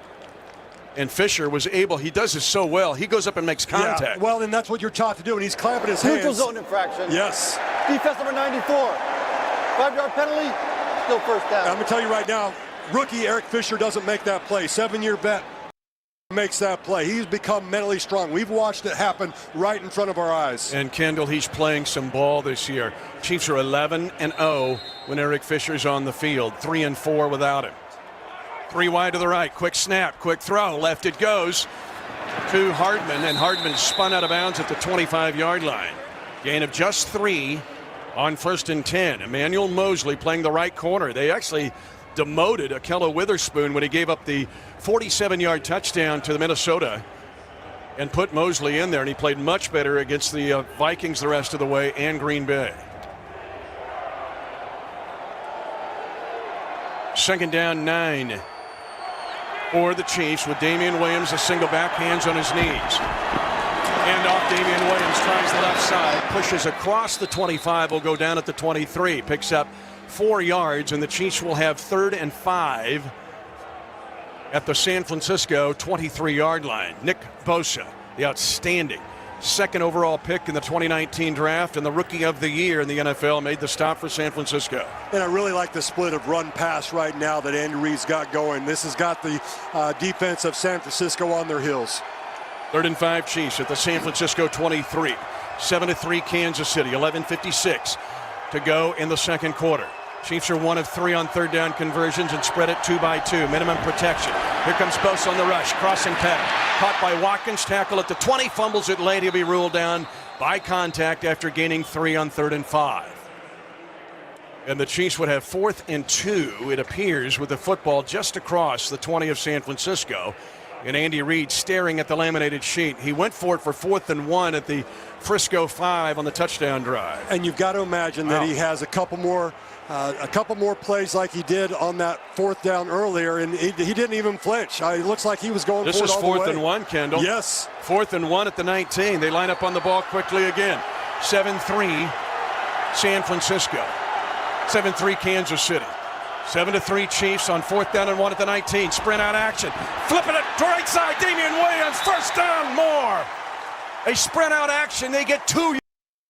And Fisher was able, he does this so well, he goes up and makes contact. Yeah, well, and that's what you're taught to do, and he's clapping his hands. Neutral zone infraction. Yes. Defense number 94. 5-yard penalty, still first down. I'm going to tell you right now, rookie Eric Fisher doesn't make that play. 7-year vet makes that play. He's become mentally strong. We've watched it happen right in front of our eyes. And Kendall, he's playing some ball this year. Chiefs are 11-0 when Eric Fisher's on the field. 3-4 without him. 3 wide to the right. Quick snap, quick throw. Left it goes to Hardman, and Hardman spun out of bounds at the 25-yard line. Gain of just 3 on 1st and 10. Emmanuel Mosley playing the right corner. They actually demoted Akello Witherspoon when he gave up the 47-yard touchdown to the Minnesota and put Mosley in there, and he played much better against the Vikings the rest of the way and Green Bay. 2nd down 9 for the Chiefs with Damian Williams, a single back, hands on his knees. And off, Damian Williams tries the left side, pushes across the 25, will go down at the 23, picks up 4 yards, and the Chiefs will have 3rd and 5 at the San Francisco 23-yard line. Nick Bosa, the outstanding 2nd overall pick in the 2019 draft and the rookie of the year in the NFL, made the stop for San Francisco. And I really like the split of run-pass right now that Andy Reid's got going. This has got the defense of San Francisco on their heels. 3rd and 5 Chiefs at the San Francisco 23. 7-3 Kansas City. 11:56 to go in the 2nd quarter. Chiefs are 1 of 3 on 3rd down conversions and spread it 2 by 2. Minimum protection. Here comes Bosa on the rush. Crossing pattern. Caught by Watkins. Tackle at the 20. Fumbles it late. He'll be ruled down by contact after gaining 3 on 3rd and 5. And the Chiefs would have 4th and 2, it appears, with the football just across the 20 of San Francisco. And Andy Reid staring at the laminated sheet. He went for it for 4th and 1 at the Frisco 5 on the touchdown drive. And you've got to imagine that he has a couple more plays like he did on that 4th down earlier, and he didn't even flinch. It looks like he was going this for it all the way. This is 4th and 1, Kendall. Yes. 4th and 1 at the 19. They line up on the ball quickly again. 7-3 San Francisco. 7-3 Kansas City. 7-3 Chiefs on 4th down and 1 at the 19. Sprint out action. Flipping it to right side. Damian Williams. 1st down, more. A sprint out action. They get 2.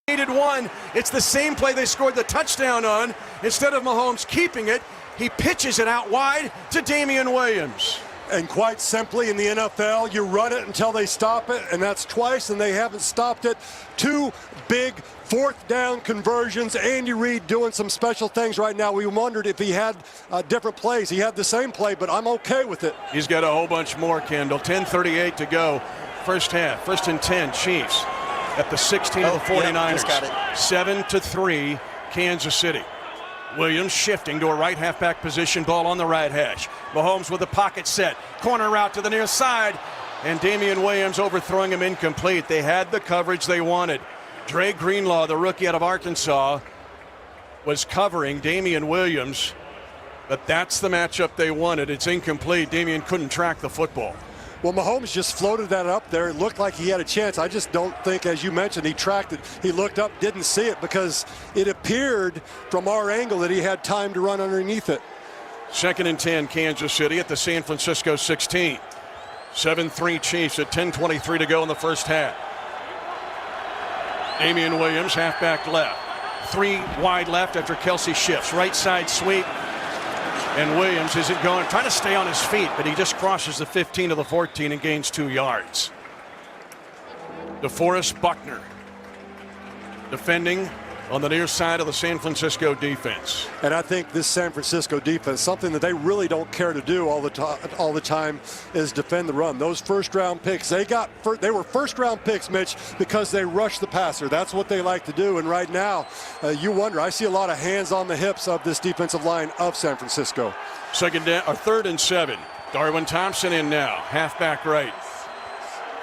Needed 1. It's the same play they scored the touchdown on. Instead of Mahomes keeping it, he pitches it out wide to Damian Williams. And quite simply, in the NFL, you run it until they stop it, and that's twice, and they haven't stopped it. 2 big 4th down conversions. Andy Reid doing some special things right now. We wondered if he had different plays. He had the same play, but I'm okay with it. He's got a whole bunch more, Kendall. 10:38 to go, 1st half. 1st and 10, Chiefs at the 16 of the 49ers. Yeah, 7-3 Kansas City. Williams shifting to a right halfback position, ball on the right hash. Mahomes with the pocket set, corner route to the near side, and Damian Williams overthrowing him incomplete. They had the coverage they wanted. Dre Greenlaw, the rookie out of Arkansas, was covering Damian Williams, but that's the matchup they wanted. It's incomplete. Damian couldn't track the football. Well, Mahomes just floated that up there. It looked like he had a chance. I just don't think, as you mentioned, he tracked it. He looked up, didn't see it, because it appeared from our angle that he had time to run underneath it. 2nd and 10 Kansas City at the San Francisco 16. 7-3 Chiefs at 10:23 to go in the 1st half. Damian Williams, halfback left. 3 wide left after Kelsey shifts. Right side sweep. And Williams isn't going, trying to stay on his feet, but he just crosses the 15 to the 14 and gains 2 yards. DeForest Buckner defending on the near side of the San Francisco defense. And I think this San Francisco defense, something that they really don't care to do all the time, is defend the run. Those 1st-round picks, they were 1st-round picks, Mitch, because they rushed the passer. That's what they like to do. And right now, you wonder. I see a lot of hands on the hips of this defensive line of San Francisco. 3rd and 7. Darwin Thompson in now, halfback right.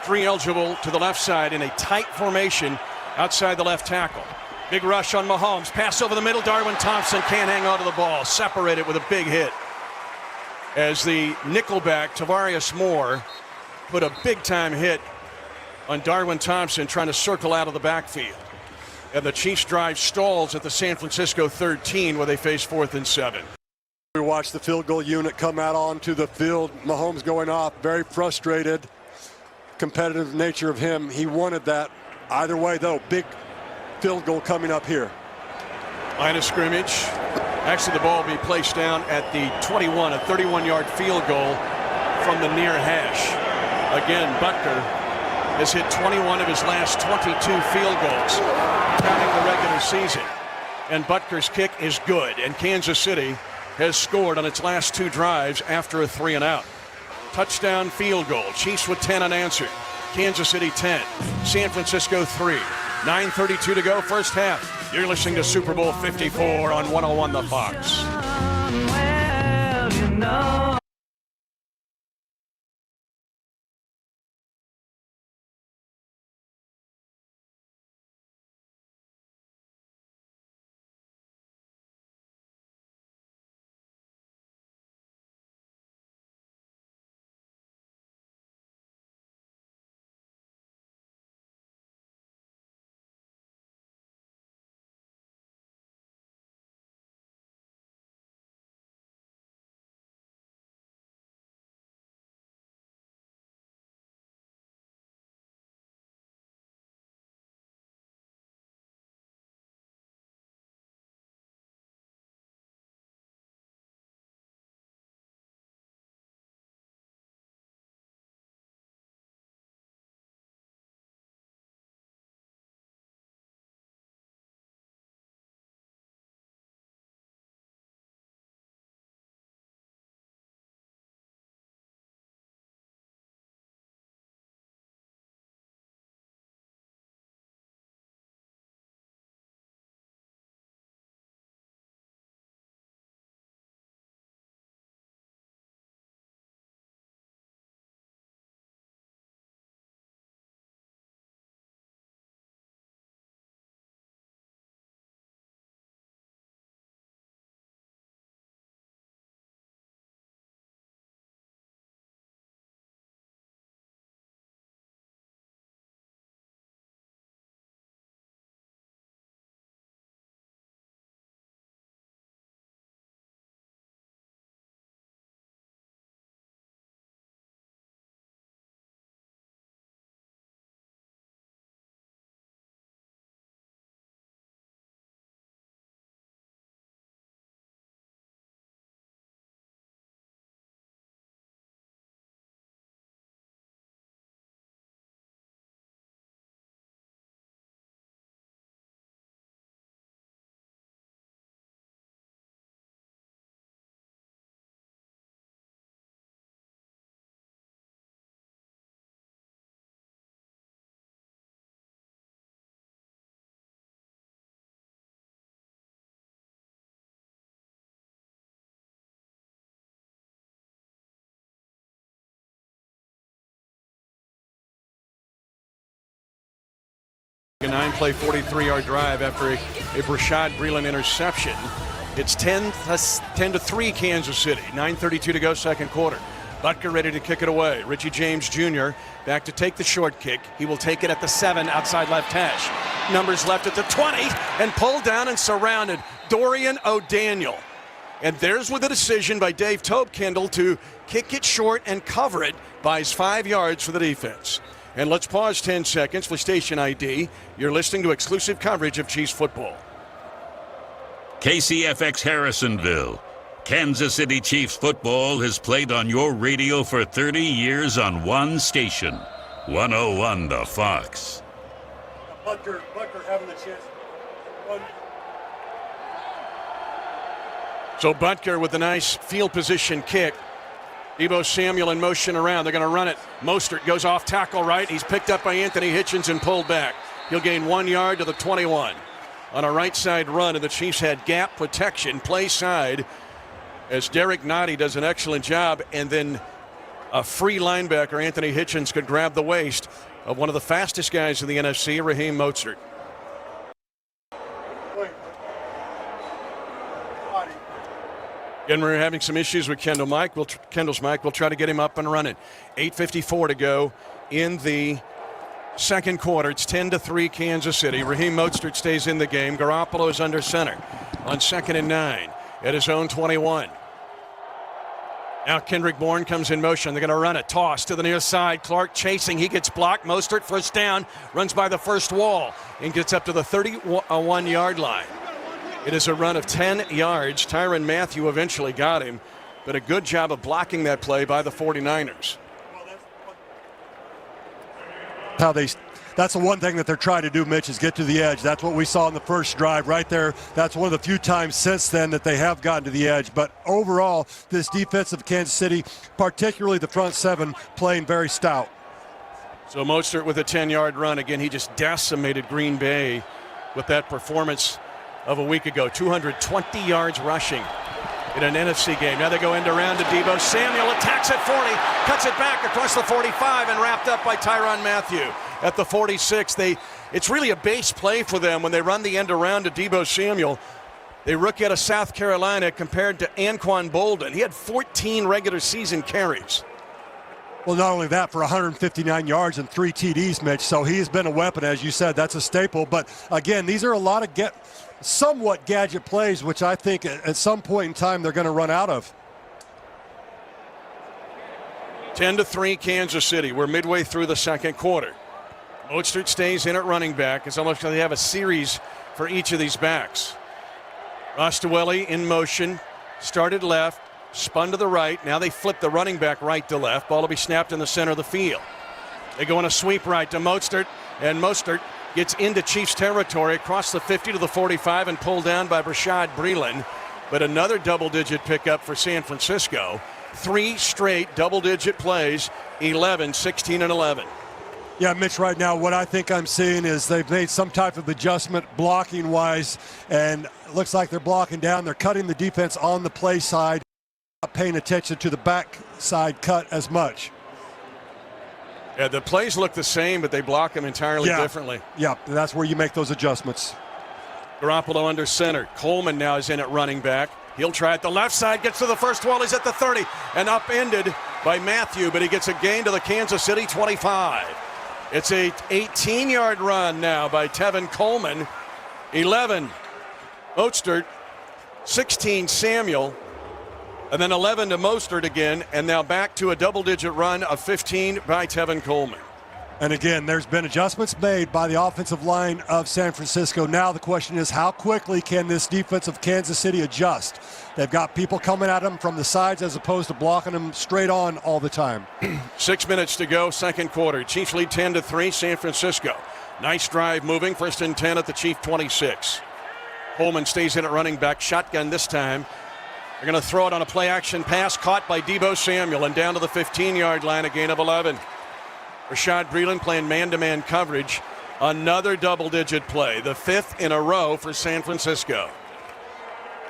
3 eligible to the left side in a tight formation outside the left tackle. Big rush on Mahomes. Pass over the middle. Darwin Thompson can't hang on to the ball. Separated with a big hit. As the nickelback, Tavarius Moore, put a big-time hit on Darwin Thompson trying to circle out of the backfield. And the Chiefs drive stalls at the San Francisco 13 where they face 4th and 7. We watched the field goal unit come out onto the field. Mahomes going off, very frustrated. Competitive nature of him. He wanted that. Either way, though, big field goal coming up here. Line of scrimmage. Actually, the ball will be placed down at the 21, a 31-yard field goal from the near hash. Again, Butker has hit 21 of his last 22 field goals, counting the regular season. And Butker's kick is good, and Kansas City has scored on its last 2 drives after a 3-and-out. Touchdown field goal. Chiefs with 10 unanswered. Kansas City 10. San Francisco 3. 9:32 to go, first half. You're listening to Super Bowl 54 on 101 The Fox. Well, you know. A 9-play, 43-yard drive after a Rashad Breeland interception. It's 10-3 Kansas City. 9:32 to go, second quarter. Butker ready to kick it away. Richie James Jr. back to take the short kick. He will take it at the 7, outside left hash. Numbers left at the 20, and pulled down and surrounded. Dorian O'Daniel. And there's with a decision by Dave Tobekindle to kick it short and cover it. Buys 5 yards for the defense. And let's pause 10 seconds for station ID. You're listening to exclusive coverage of Chiefs football. KCFX Harrisonville. Kansas City Chiefs football has played on your radio for 30 years on one station. 101 The Fox. Butker having the chance. So Butker with a nice field position kick. Deebo Samuel in motion around. They're going to run it. Mostert goes off tackle right. He's picked up by Anthony Hitchens and pulled back. He'll gain 1 yard to the 21. On a right side run, and the Chiefs had gap protection, play side, as Derek Nottie does an excellent job, and then a free linebacker, Anthony Hitchens, could grab the waist of one of the fastest guys in the NFC, Raheem Mostert. And we're having some issues with Kendall's mic. We'll try to get him up and running. 8:54 to go in the second quarter. It's 10-3 Kansas City. Raheem Mostert stays in the game. Garoppolo's under center on 2nd and 9 at his own 21. Now Kendrick Bourne comes in motion. They're going to run a toss to the near side. Clark chasing. He gets blocked. Mostert first down. Runs by the first wall and gets up to the 31-yard line. It is a run of 10 yards. Tyrann Mathieu eventually got him, but a good job of blocking that play by the 49ers. That's the one thing that they're trying to do, Mitch, is get to the edge. That's what we saw in the first drive right there. That's one of the few times since then that they have gotten to the edge. But overall, this defense of Kansas City, particularly the front seven, playing very stout. So Mostert with a 10-yard run. Again, he just decimated Green Bay with that performance of a week ago. 220 yards rushing in an NFC game. Now they go end around to Deebo Samuel, attacks at 40, cuts it back across the 45, and wrapped up by Tyrann Mathieu at the 46. It's really a base play for them when they run the end around to Deebo Samuel. They rookie out of South Carolina compared to Anquan Bolden. He had 14 regular season carries. Well, not only that, for 159 yards and 3 TDs, Mitch, so he's been a weapon, as you said. That's a staple. But, again, these are a lot of somewhat gadget plays, which I think at some point in time they're going to run out of. 10-3 Kansas City. We're midway through the second quarter. Mostert stays in at running back. It's almost like they have a series for each of these backs. Rostowelli in motion, started left, spun to the right. Now they flip the running back right to left. Ball will be snapped in the center of the field. They go on a sweep right to Mostert, and Mostert gets into Chiefs territory across the 50 to the 45 and pulled down by Rashad Breeland. But another double-digit pickup for San Francisco. 3 straight double-digit plays, 11, 16, and 11. Yeah, Mitch, right now what I think I'm seeing is they've made some type of adjustment blocking-wise, and it looks like they're blocking down. They're cutting the defense on the play side, not paying attention to the back side cut as much. Yeah, the plays look the same, but they block them entirely differently. Yeah, that's where you make those adjustments. Garoppolo under center. Coleman now is in at running back. He'll try at the left side, gets to the first wall. He's at the 30 and upended by Mathieu, but he gets a gain to the Kansas City 25. It's a 18-yard run now by Tevin Coleman. 11 Mostert, 16 Samuel, and then 11 to Mostert again, and now back to a double-digit run of 15 by Tevin Coleman. And again, there's been adjustments made by the offensive line of San Francisco. Now the question is, how quickly can this defense of Kansas City adjust? They've got people coming at them from the sides as opposed to blocking them straight on all the time. 6 minutes to go, second quarter. Chiefs lead 10-3, San Francisco. Nice drive moving, 1st and 10 at the Chief 26. Coleman stays in at running back, shotgun this time. They're going to throw it on a play-action pass, caught by Deebo Samuel, and down to the 15-yard line, a gain of 11. Rashad Breeland playing man-to-man coverage. Another double-digit play, the 5th in a row for San Francisco.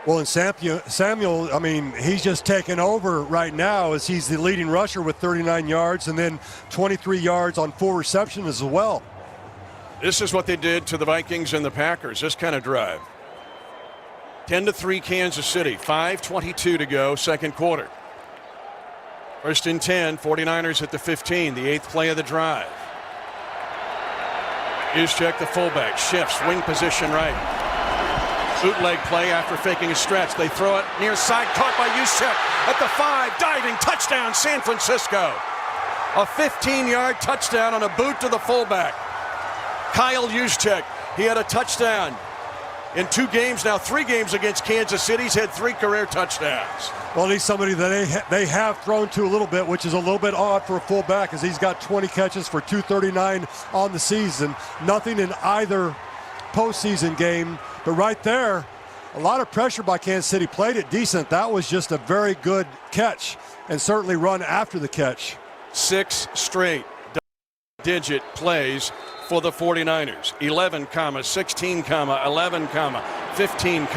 Well, and Samuel, I mean, he's just taken over right now as he's the leading rusher with 39 yards and then 23 yards on 4 receptions as well. This is what they did to the Vikings and the Packers, this kind of drive. 10-3 Kansas City, 5:22 to go, second quarter. 1st and 10, 49ers at the 15, the 8th play of the drive. Juszczyk, the fullback, shifts, wing position right. Bootleg play after faking a stretch. They throw it near side, caught by Juszczyk at the 5, diving, touchdown, San Francisco. A 15-yard touchdown on a boot to the fullback. Kyle Juszczyk, he had a touchdown in 2 games now, 3 games against Kansas City. He's had 3 career touchdowns. Well, he's somebody that they have thrown to a little bit, which is a little bit odd for a fullback, as he's got 20 catches for 239 on the season. Nothing in either postseason game, but right there, a lot of pressure by Kansas City. Played it decent. That was just a very good catch, and certainly run after the catch. 6 straight digit plays for the 49ers. 11, 16, 11, 15,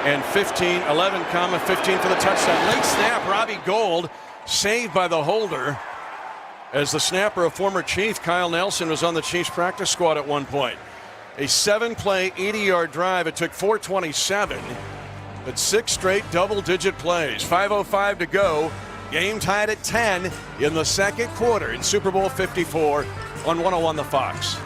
and 15, 11, 15 for the touchdown. Late snap, Robbie Gould saved by the holder. As the snapper, a former Chief, Kyle Nelson, was on the Chiefs practice squad at one point. A 7-play, 80-yard drive. It took 4:27, but 6 straight double-digit plays. 5:05 to go. Game tied at 10 in the second quarter in Super Bowl 54 on 101 The Fox.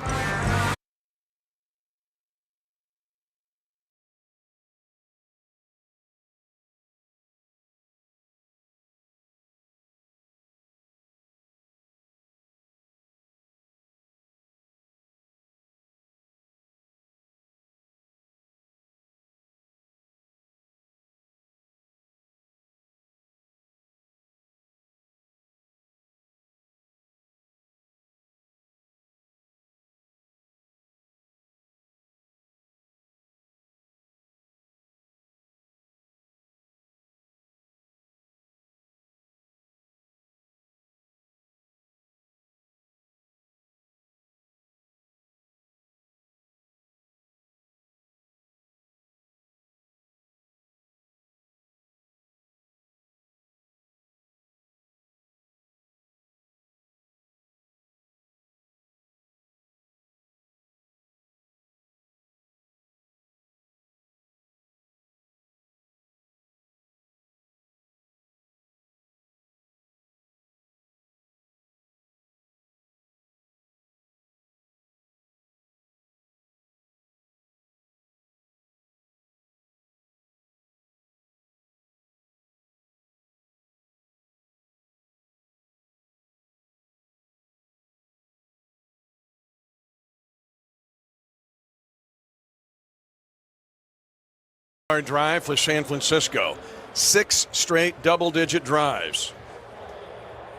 drive for San Francisco. 6 straight double-digit drives.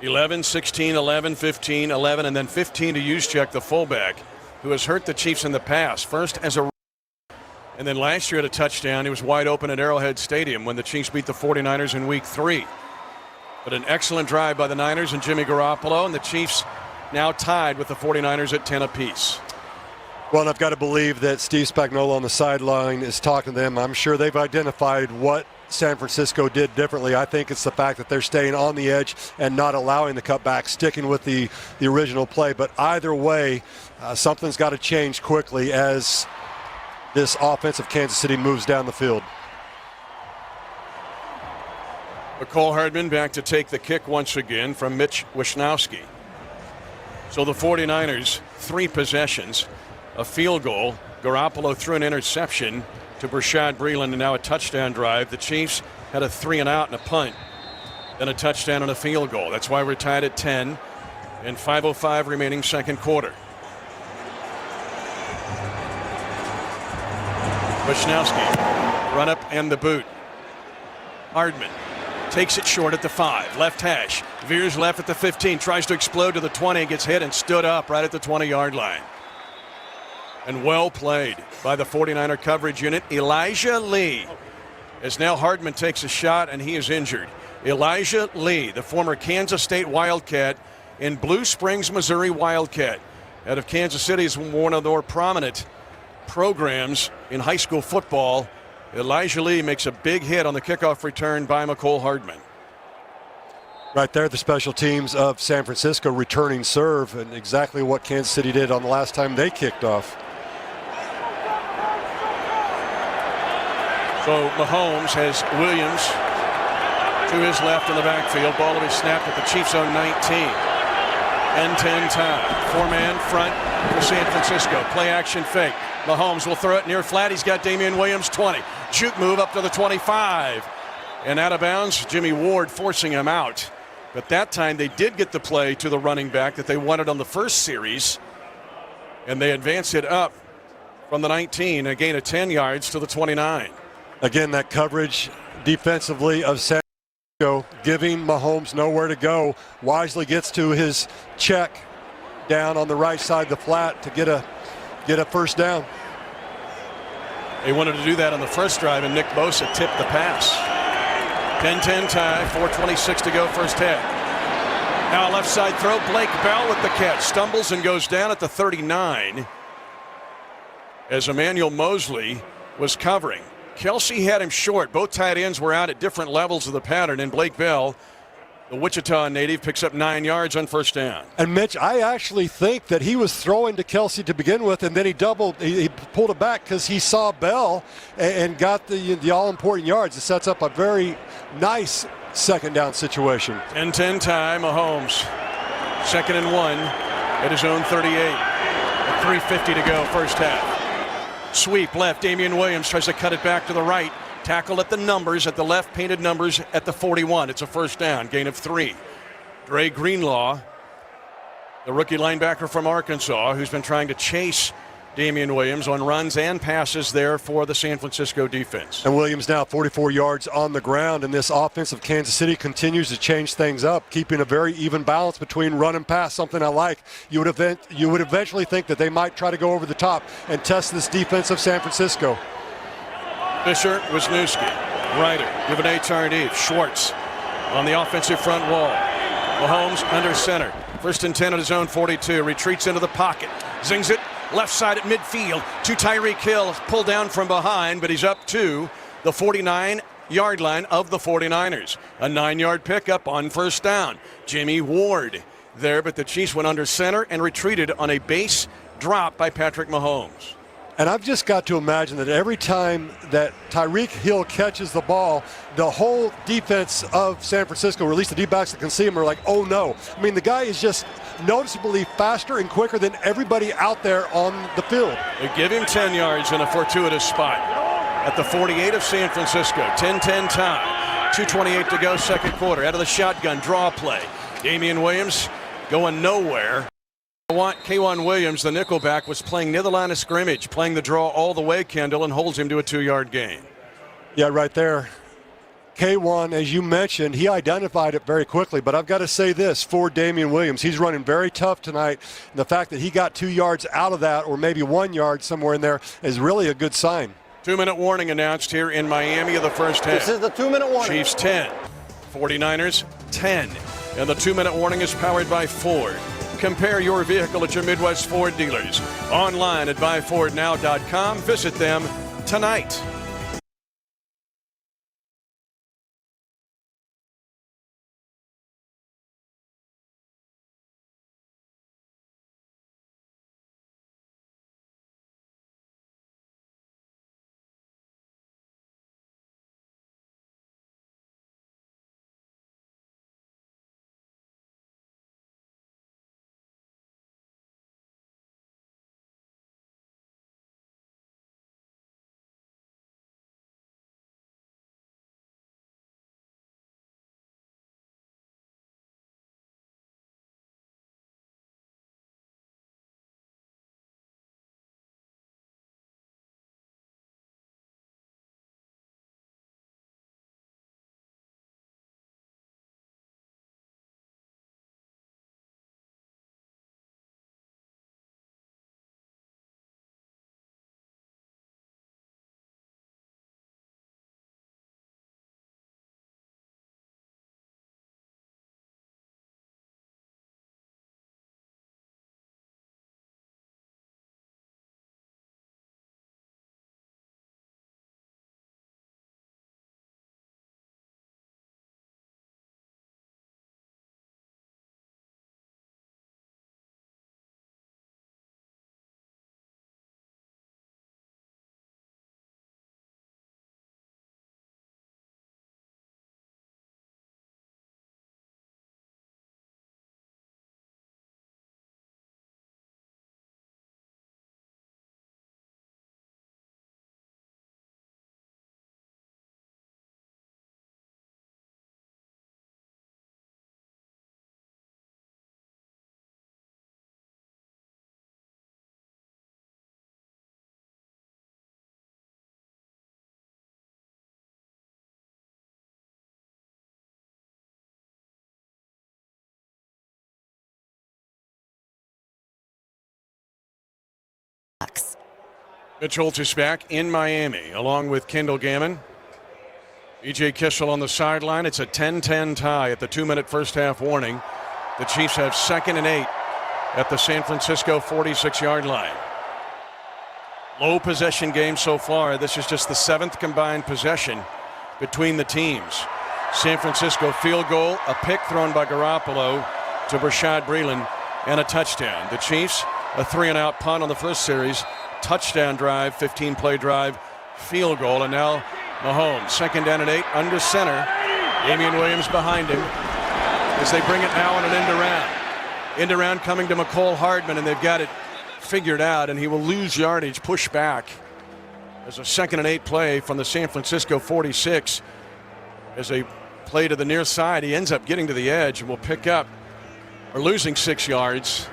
11, 16, 11, 15, 11, and then 15 to Juszczyk, the fullback, who has hurt the Chiefs in the past. First as a and then last year at a touchdown. He was wide open at Arrowhead Stadium when the Chiefs beat the 49ers in Week 3. But an excellent drive by the Niners and Jimmy Garoppolo, and the Chiefs now tied with the 49ers at 10 apiece. Well, I've got to believe that Steve Spagnuolo on the sideline is talking to them. I'm sure they've identified what San Francisco did differently. I think it's the fact that they're staying on the edge and not allowing the cutback, sticking with the original play. But either way, something's got to change quickly as this offense of Kansas City moves down the field. McCole Hardman back to take the kick once again from Mitch Wisnowski. So the 49ers, 3 possessions, a field goal. Garoppolo threw an interception to Breeland, and now a touchdown drive. The Chiefs had a 3-and-out and a punt, then a touchdown and a field goal. That's why we're tied at 10 and 5:05 remaining second quarter. Wisnowski, run up and the boot. Hardman takes it short at the 5, left hash, veers left at the 15, tries to explode to the 20, gets hit and stood up right at the 20-yard line. And well played by the 49er coverage unit. Elijah Lee, as now Hardman takes a shot and he is injured. Elijah Lee, the former Kansas State Wildcat and Blue Springs, Missouri Wildcat, out of Kansas City, is one of the more prominent programs in high school football. Elijah Lee makes a big hit on the kickoff return by McCole Hardman. Right there, the special teams of San Francisco returning serve, and exactly what Kansas City did on the last time they kicked off. So Mahomes has Williams to his left in the backfield. Ball will be snapped at the Chiefs' own 19. And 10 time. 4-man front for San Francisco. Play action fake. Mahomes will throw it near flat. He's got Damian Williams 20. Juke move up to the 25. And out of bounds, Jimmy Ward forcing him out. But that time they did get the play to the running back that they wanted on the first series. And they advance it up from the 19, a gain of 10 yards to the 29. Again, that coverage defensively of San Francisco, giving Mahomes nowhere to go. Wisely gets to his check down on the right side of the flat to get a first down. They wanted to do that on the first drive, and Nick Bosa tipped the pass. 10-10 tie, 4:26 to go first half. Now a left side throw, Blake Bell with the catch. Stumbles and goes down at the 39 as Emmanuel Mosley was covering. Kelsey had him short. Both tight ends were out at different levels of the pattern, and Blake Bell, the Wichita native, picks up 9 yards on first down. And Mitch, I actually think that he was throwing to Kelsey to begin with, and then he pulled it back because he saw Bell and got the all-important yards. It sets up a very nice second down situation. 10-10 tie, Mahomes. 2nd and 1 at his own 38. At 3:50 to go first half. Sweep left, Damian Williams tries to cut it back to the right. Tackled at the numbers, at the left painted numbers at the 41. It's a first down, gain of 3. Dre Greenlaw, the rookie linebacker from Arkansas, who's been trying to chase Damian Williams on runs and passes there for the San Francisco defense. And Williams now 44 yards on the ground, and this offense of Kansas City continues to change things up, keeping a very even balance between run and pass, something I like. You would eventually think that they might try to go over the top and test this defense of San Francisco. Fisher, Wisniewski, Ryder, give an HRD. Schwartz on the offensive front wall. Mahomes under center. 1st and 10 at his own 42. Retreats into the pocket. Zings it left side at midfield to Tyreek Hill. Pulled down from behind, but he's up to the 49-yard line of the 49ers. A 9-yard pickup on first down. Jimmy Ward there, but the Chiefs went under center and retreated on a base drop by Patrick Mahomes. And I've just got to imagine that every time that Tyreek Hill catches the ball, the whole defense of San Francisco, or at least the D-backs that can see him, are like, oh no. I mean, the guy is just noticeably faster and quicker than everybody out there on the field. They give him 10 yards in a fortuitous spot at the 48 of San Francisco. 10-10 tie. 2:28 to go second quarter. Out of the shotgun, draw play. Damian Williams going nowhere. K'Wan Williams, the nickelback, was playing near the line of scrimmage, playing the draw all the way, Kendall, and holds him to a 2-yard gain. Yeah, right there. K1, as you mentioned, he identified it very quickly, but I've got to say this for Damian Williams. He's running very tough tonight, and the fact that he got 2 yards out of that, or maybe 1 yard somewhere in there, is really a good sign. 2-minute warning announced here in Miami of the first half. This is the 2-minute warning. Chiefs 10, 49ers 10. And the 2-minute warning is powered by Ford. Compare your vehicle at your Midwest Ford dealers. Online at buyfordnow.com. Visit them tonight. Mitch Holthus back in Miami, along with Kendall Gammon. E.J. Kissel on the sideline. It's a 10-10 tie at the 2-minute first half warning. The Chiefs have 2nd and 8 at the San Francisco 46-yard line. Low possession game so far. This is just the 7th combined possession between the teams. San Francisco field goal, a pick thrown by Garoppolo to Breeland, and a touchdown. The Chiefs, a 3-and-out punt on the first series, touchdown drive, 15-play drive, field goal, and now Mahomes, 2nd down and 8, under center. Damian Williams behind him as they bring it now on an end around. End around coming to McCole Hardman, and they've got it figured out, and he will lose yardage, push back. There's a 2nd and 8 play from the San Francisco 46. As they play to the near side, he ends up getting to the edge and will pick up, or losing 6 yards.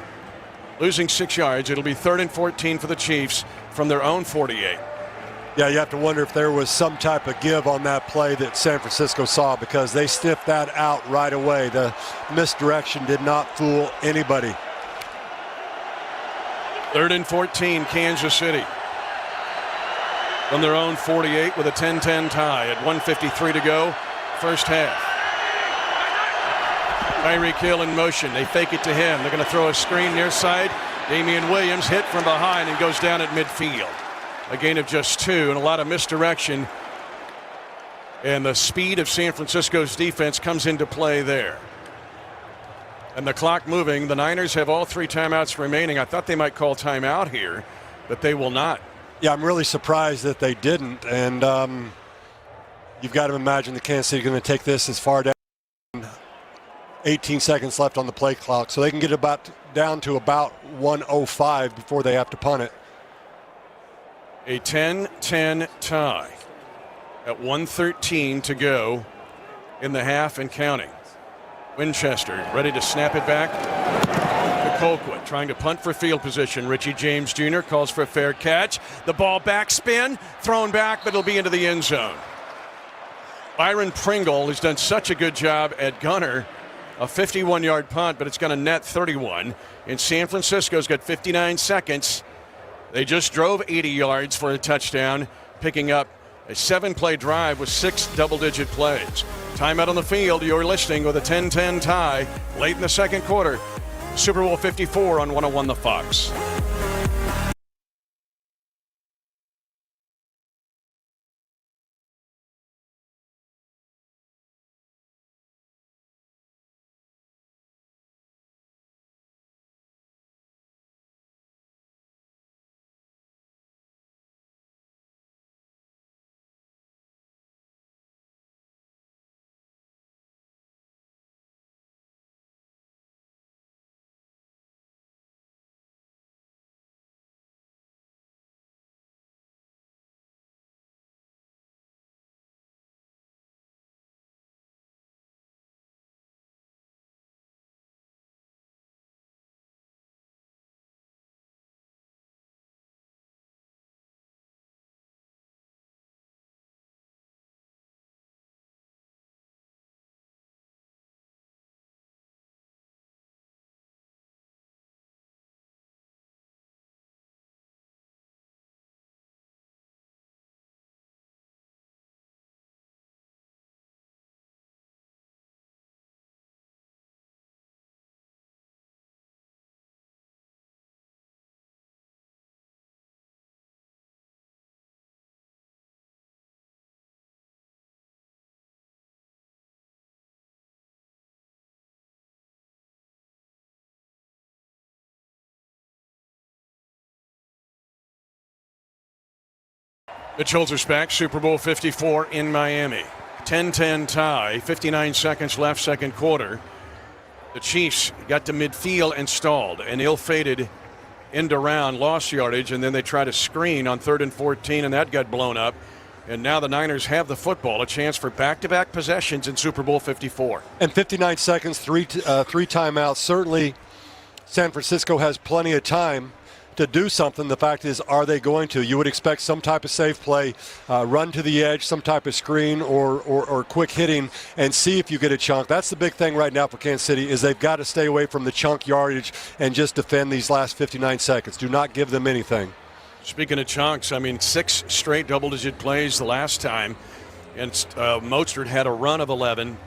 Losing 6 yards. It'll be 3rd and 14 for the Chiefs from their own 48. Yeah, you have to wonder if there was some type of give on that play that San Francisco saw, because they sniffed that out right away. The misdirection did not fool anybody. 3rd and 14, Kansas City. From their own 48 with a 10-10 tie at 1:53 to go, first half. Tyreek Hill in motion. They fake it to him. They're going to throw a screen near side. Damian Williams hit from behind and goes down at midfield. A gain of just 2 and a lot of misdirection. And the speed of San Francisco's defense comes into play there. And the clock moving. The Niners have all 3 timeouts remaining. I thought they might call timeout here, but they will not. Yeah, I'm really surprised that they didn't. And you've got to imagine the Kansas City going to take this as far down. 18 seconds left on the play clock, so they can get down to about 1:05 before they have to punt it. A 10-10 tie at 1:13 to go in the half and counting. Winchester ready to snap it back to Colquitt, trying to punt for field position. Richie James Jr. calls for a fair catch. The ball backspin, thrown back, but it'll be into the end zone. Byron Pringle has done such a good job at gunner. A 51-yard punt, but it's going to net 31. And San Francisco's got 59 seconds. They just drove 80 yards for a touchdown, picking up a 7-play drive with 6 double-digit plays. Timeout on the field. You're listening with a 10-10 tie late in the second quarter. Super Bowl 54 on 101 The Fox. Mitch Holthus back, Super Bowl 54 in Miami. 10-10 tie, 59 seconds left, second quarter. The Chiefs got to midfield and stalled, and ill-fated end around, lost yardage, and then they tried to screen on 3rd and 14, and that got blown up. And now the Niners have the football, a chance for back-to-back possessions in Super Bowl 54. And 59 seconds, three timeouts. Certainly, San Francisco has plenty of time to do something. The fact is, are they going to? You would expect some type of safe play, run to the edge, some type of screen or quick hitting, and see if you get a chunk. That's the big thing right now for Kansas City, is they've got to stay away from the chunk yardage and just defend these last 59 seconds. Do not give them anything. Speaking of chunks, I mean, 6 straight double-digit plays the last time, and Mostert had a run of 11,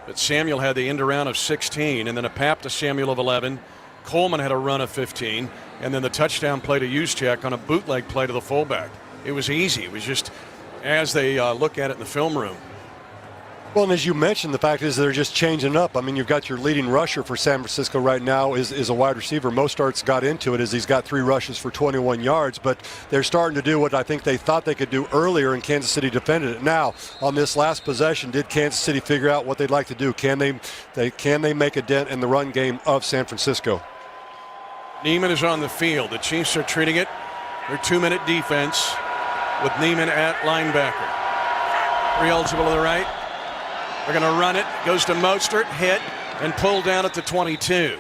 but Samuel had the end around of 16, and then a pap to Samuel of 11. Coleman had a run of 15, and then the touchdown play to Juszczyk on a bootleg play to the fullback. It was easy. It was just as they look at it in the film room. Well, and as you mentioned, the fact is they're just changing up. I mean, you've got your leading rusher for San Francisco right now is a wide receiver. Mostert's got into it as he's got 3 rushes for 21 yards, but they're starting to do what I think they thought they could do earlier, and Kansas City defended it. Now, on this last possession, did Kansas City figure out what they'd like to do? Can they make a dent in the run game of San Francisco? Neiman is on the field. The Chiefs are treating it their 2-minute defense with Neiman at linebacker. 3 eligible to the right. They're going to run it. Goes to Mostert, hit, and pulled down at the 22.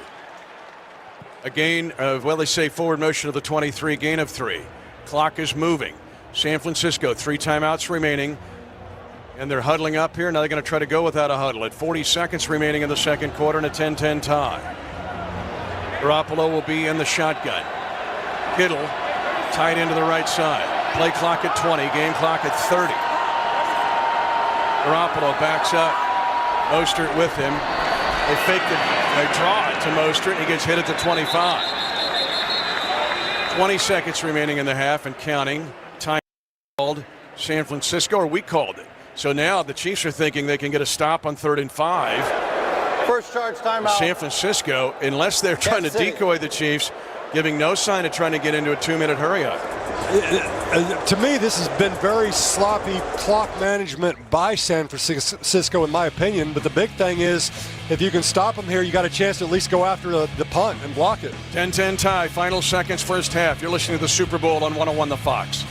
A gain of, well, they say forward motion of the 23, gain of 3. Clock is moving. San Francisco, 3 timeouts remaining, and they're huddling up here. Now they're going to try to go without a huddle at 40 seconds remaining in the second quarter and a 10-10 tie. Garoppolo will be in the shotgun. Kittle tied into the right side. Play clock at 20, game clock at 30. Garoppolo backs up. Mostert with him. They fake it. They draw it to Mostert. He gets hit at the 25. 20 seconds remaining in the half and counting. Time called San Francisco, or we called it. So now the Chiefs are thinking they can get a stop on 3rd and 5. First charge timeout. San Francisco, unless they're trying to decoy the Chiefs, giving no sign of trying to get into a 2-minute hurry-up. To me, this has been very sloppy clock management by San Francisco, in my opinion. But the big thing is, if you can stop them here, you got a chance to at least go after the punt and block it. 10-10 tie, final seconds, first half. You're listening to the Super Bowl on 101 The Fox.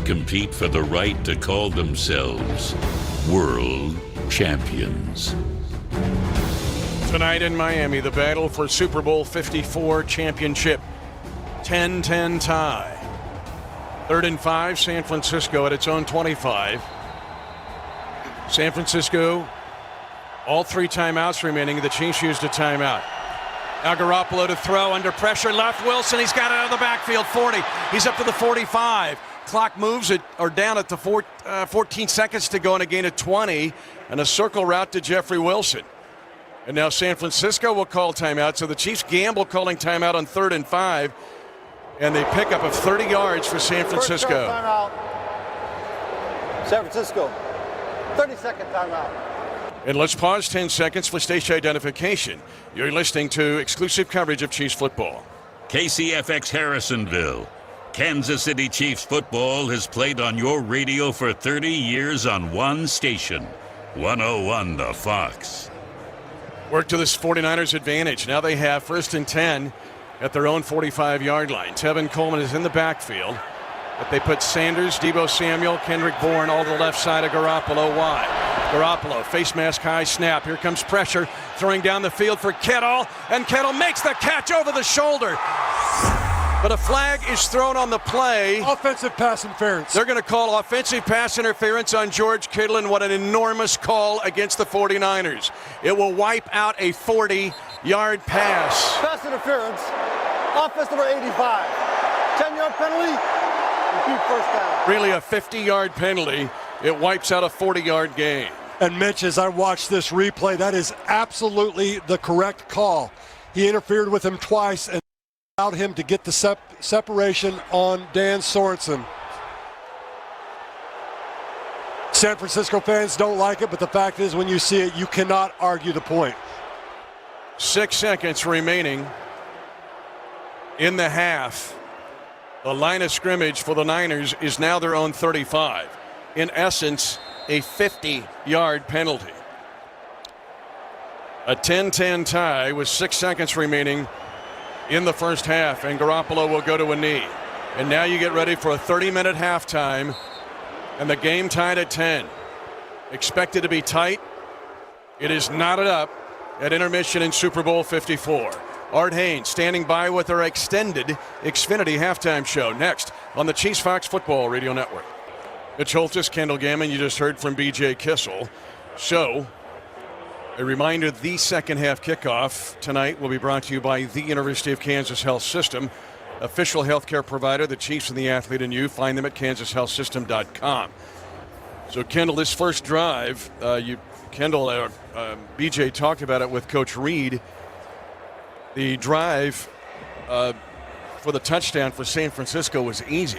compete for the right to call themselves world champions. Tonight in Miami, the battle for Super Bowl 54 championship. 10-10 tie. 3rd and 5, San Francisco at its own 25. San Francisco, all 3 timeouts remaining. The Chiefs used a timeout. Now Garoppolo to throw under pressure. Left Wilson. He's got it out of the backfield. 40. He's up to the 45. Clock moves it or down at the 14 seconds to go and a gain of 20. And a circle route to Jeffrey Wilson. And now San Francisco will call timeout. So the Chiefs gamble calling timeout on 3rd and 5. And they pick up of 30 yards for San Francisco. First timeout. San Francisco. 30-second timeout. And let's pause 10 seconds for station identification. You're listening to exclusive coverage of Chiefs football. KCFX Harrisonville. Kansas City Chiefs football has played on your radio for 30 years on one station. 101 The Fox. Work to this 49ers advantage. Now they have 1st and 10 at their own 45-yard line. Tevin Coleman is in the backfield. But they put Sanders, Deebo Samuel, Kendrick Bourne all to the left side of Garoppolo wide. Garoppolo, face mask high, snap. Here comes pressure, throwing down the field for Kittle, and Kittle makes the catch over the shoulder. But a flag is thrown on the play. Offensive pass interference. They're going to call offensive pass interference on George Kittle, and what an enormous call against the 49ers. It will wipe out a 40-yard pass. Pass interference. Offense number 85. 10-yard penalty. Repeat first down. Really a 50-yard penalty. It wipes out a 40-yard gain. And Mitch, as I watch this replay, that is absolutely the correct call. He interfered with him twice and allowed him to get the separation on Dan Sorensen. San Francisco fans don't like it, but the fact is when you see it, you cannot argue the point. 6 seconds remaining in the half. The line of scrimmage for the Niners is now their own 35. In essence, a 50-yard penalty. A 10-10 tie with 6 seconds remaining in the first half, and Garoppolo will go to a knee. And now you get ready for a 30-minute halftime, and the game tied at 10. Expected to be tight. It is knotted up at intermission in Super Bowl 54. Art Haynes standing by with our extended Xfinity halftime show next on the Chiefs Fox Football Radio Network. Mitch Holthus, Kendall Gammon, you just heard from B.J. Kissel. So, a reminder, the second half kickoff tonight will be brought to you by the University of Kansas Health System, official healthcare provider, the Chiefs and the athlete and you. Find them at kansashealthsystem.com. So, Kendall, this first drive, B.J. talked about it with Coach Reed. The drive for the touchdown for San Francisco was easy.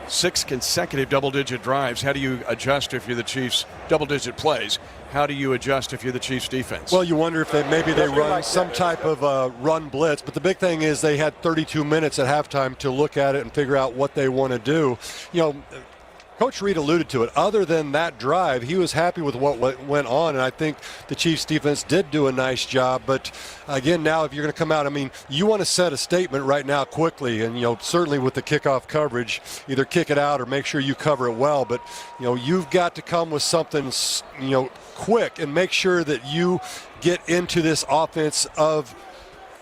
6 consecutive double-digit drives. How do you adjust if you're the Chiefs? Double-digit plays. How do you adjust if you're the Chiefs defense? Well, you wonder if maybe they run some type of run blitz. But the big thing is they had 32 minutes at halftime to look at it and figure out what they want to do. You know, Coach Reed alluded to it. Other than that drive, he was happy with what went on, and I think the Chiefs defense did do a nice job. But again, now if you're going to come out, I mean, you want to set a statement right now quickly, and certainly with the kickoff coverage, either kick it out or make sure you cover it well. But you've got to come with something quick and make sure that you get into this offense of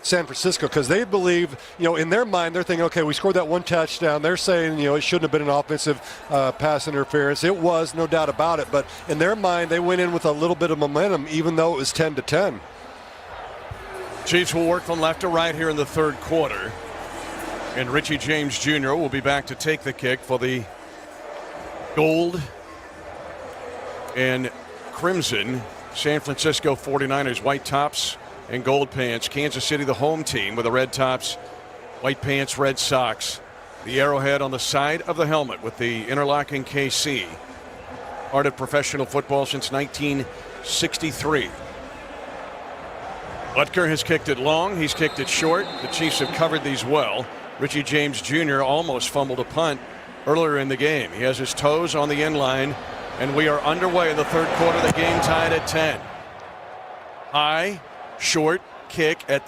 San Francisco, because they believe, in their mind, they're thinking, okay, we scored that one touchdown. They're saying, it shouldn't have been an offensive pass interference. It was, no doubt about it. But in their mind, they went in with a little bit of momentum, even though it was 10-10. Chiefs will work from left to right here in the third quarter. And Richie James Jr. will be back to take the kick for the gold and crimson San Francisco 49ers. White tops and gold pants. Kansas City, the home team, with the red tops, white pants, red socks. The arrowhead on the side of the helmet with the interlocking KC. Part of professional football since 1963. Butker has kicked it long. He's kicked it short. The Chiefs have covered these well. Richie James Jr. almost fumbled a punt earlier in the game. He has his toes on the end line, and we are underway in the third quarter. The game tied at 10. High, short kick at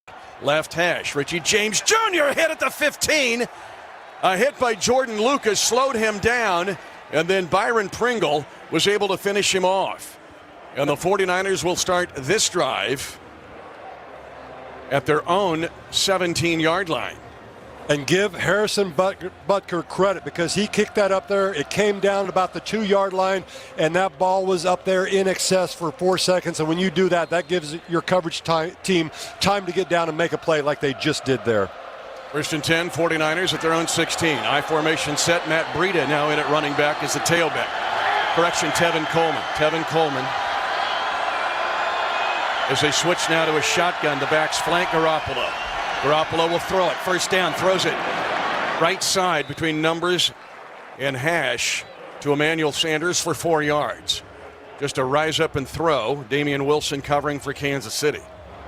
the left hash. Richie James Jr. hit at the 15. A hit by Jordan Lucas slowed him down, and then Byron Pringle was able to finish him off. And the 49ers will start this drive at their own 17-yard line. And give Harrison Butker credit, because he kicked that up there. It came down about the 2-yard line, and that ball was up there in excess for 4 seconds. And when you do that, that gives your coverage team time to get down and make a play like they just did there. First and 10, 49ers at their own 16. I formation set. Matt Breida now in at running back as the tailback. Correction, Tevin Coleman. Tevin Coleman, as they switch now to a shotgun, the backs flank Garoppolo. Garoppolo will throw it. First down, throws it right side between numbers and hash to Emmanuel Sanders for 4 yards. Just a rise up and throw. Damian Wilson covering for Kansas City.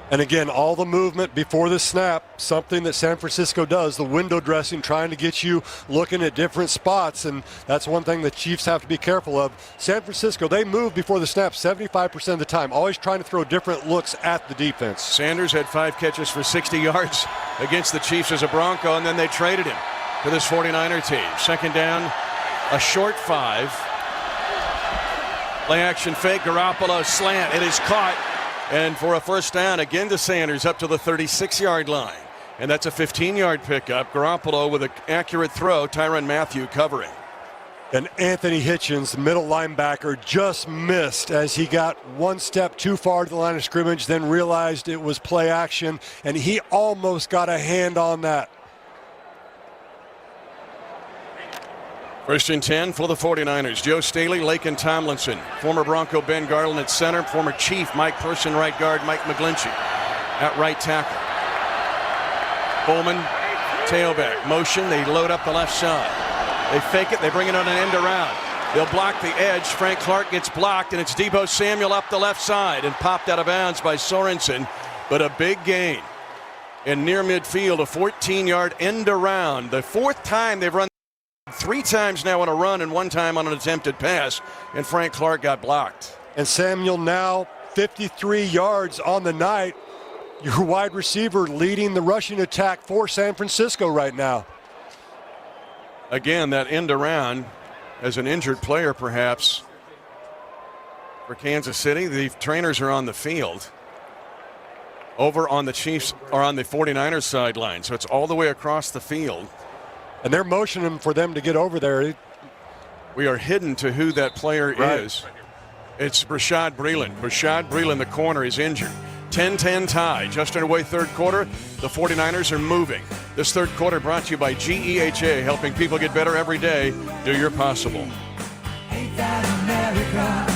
And again, all the movement before the snap, something that San Francisco does, the window dressing, trying to get you looking at different spots, and that's one thing the Chiefs have to be careful of. San Francisco, they move before the snap 75% of the time, always trying to throw different looks at the defense. Sanders had 5 catches for 60 yards against the Chiefs as a Bronco, and then they traded him to this 49er team. Second down, a short 5. Play action fake, Garoppolo slant, it is caught. And for a first down, again to Sanders up to the 36-yard line. And that's a 15-yard pickup. Garoppolo with an accurate throw. Tyrann Mathieu covering. And Anthony Hitchens, the middle linebacker, just missed as he got one step too far to the line of scrimmage, then realized it was play action, and he almost got a hand on that. First and 10 for the 49ers. Joe Staley, Laken Tomlinson. Former Bronco Ben Garland at center. Former Chief Mike Person, right guard. Mike McGlinchey at right tackle. Coleman, tailback. Motion, they load up the left side. They fake it, they bring it on an end around. They'll block the edge. Frank Clark gets blocked, and it's Deebo Samuel up the left side and popped out of bounds by Sorensen. But a big gain. And near midfield, a 14-yard end around. The 4th time they've run 3 times now on a run and 1 time on an attempted pass, and Frank Clark got blocked. And Samuel now 53 yards on the night. Your wide receiver leading the rushing attack for San Francisco right now. Again, that end around as an injured player perhaps for Kansas City. The trainers are on the field. Over on the Chiefs or on the 49ers sideline, so it's all the way across the field. And they're motioning for them to get over there. We are hidden to who that player is. It's Breeland. Rashad Breeland, the corner, is injured. 10-10 tie, just underway third quarter. The 49ers are moving. This third quarter brought to you by GEHA, helping people get better every day. Do your possible. Ain't that America?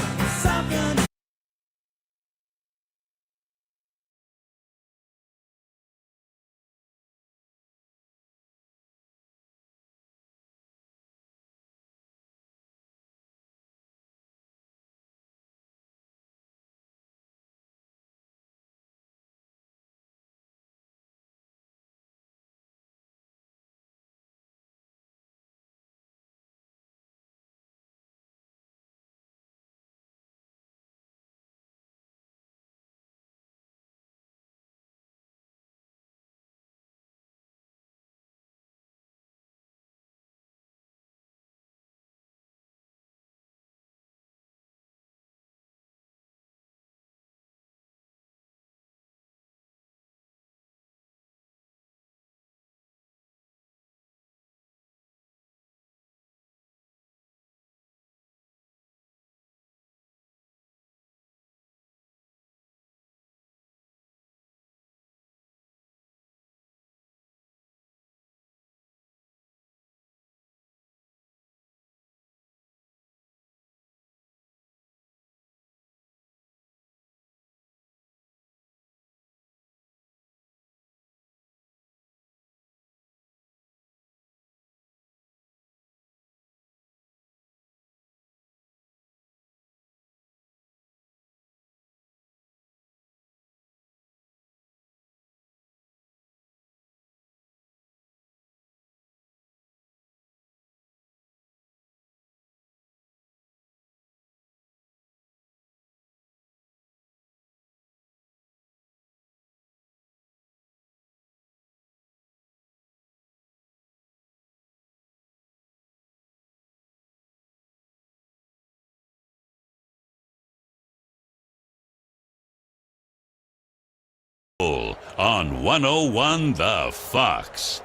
on 101 The Fox.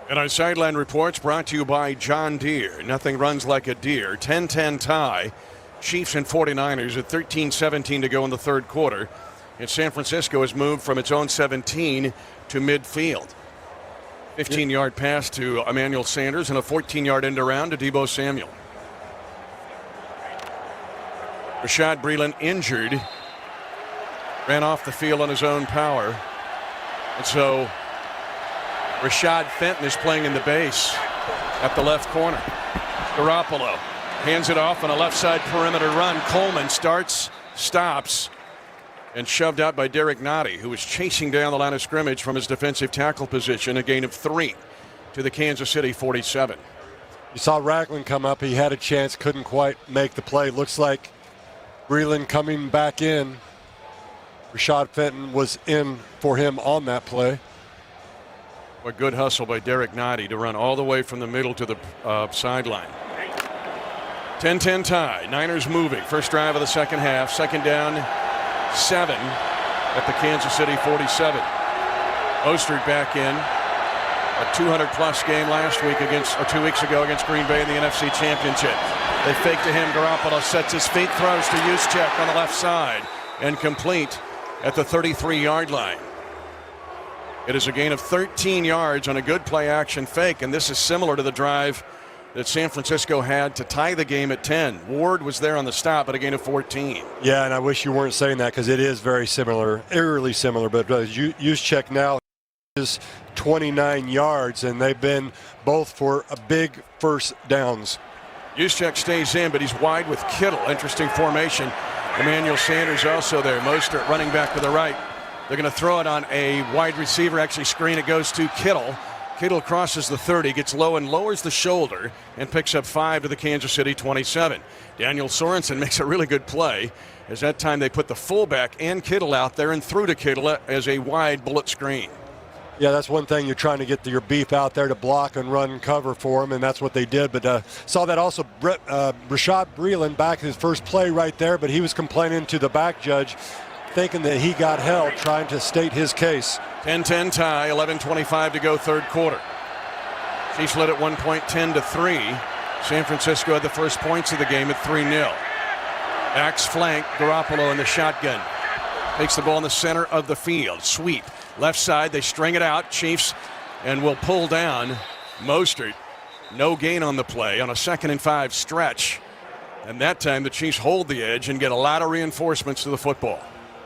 And our sideline reports brought to you by John Deere. Nothing runs like a deer. 10-10 tie. Chiefs and 49ers at 13-17 to go in the third quarter. And San Francisco has moved from its own 17 to midfield. 15-yard pass to Emmanuel Sanders and a 14-yard end around to Deebo Samuel. Rashad Breeland injured. Ran off the field on his own power. And so Rashad Fenton is playing in the base at the left corner. Garoppolo hands it off on a left side perimeter run. Coleman starts, stops, and shoved out by Derek Nottie, who was chasing down the line of scrimmage from his defensive tackle position. A gain of 3 to the Kansas City 47. You saw Ragland come up. He had a chance, couldn't quite make the play. Looks like Breeland coming back in. Rashad Fenton was in for him on that play. A good hustle by Derek Nottie to run all the way from the middle to the sideline. 10-10 tie. Niners moving. First drive of the second half. Second down, 7 at the Kansas City 47. Mostert back in. A 200-plus game last week or 2 weeks ago against Green Bay in the NFC Championship. They fake to him. Garoppolo sets his feet, throws to Juszczyk on the left side, and complete at the 33-yard line. It is a gain of 13 yards on a good play-action fake, and this is similar to the drive that San Francisco had to tie the game at 10. Ward was there on the stop, but a gain of 14. Yeah, and I wish you weren't saying that because it is very similar, eerily similar. But Juszczyk now is 29 yards, and they've been both for a big first downs. Juszczyk stays in, but he's wide with Kittle. Interesting formation. Emmanuel Sanders also there. Mostert running back to the right. They're going to throw it on a wide receiver. Actually, screen it goes to Kittle. Kittle crosses the 30, gets low and lowers the shoulder, and picks up 5 to the Kansas City 27. Daniel Sorensen makes a really good play, as that time they put the fullback and Kittle out there and threw to Kittle as a wide bullet screen. Yeah, that's one thing. You're trying to get your beef out there to block and run cover for him, and that's what they did. But saw that also Rashad Breeland back his first play right there, but he was complaining to the back judge, thinking that he got held, trying to state his case. 10-10 tie, 11:25 to go third quarter. Chiefs led at one point 10-3. San Francisco had the first points of the game at 3-0. Backs flank, Garoppolo in the shotgun. Takes the ball in the center of the field. Sweep. Left side, they string it out. Chiefs and will pull down Mostert. No gain on the play on a 2nd and 5 stretch. And that time the Chiefs hold the edge and get a lot of reinforcements to the football.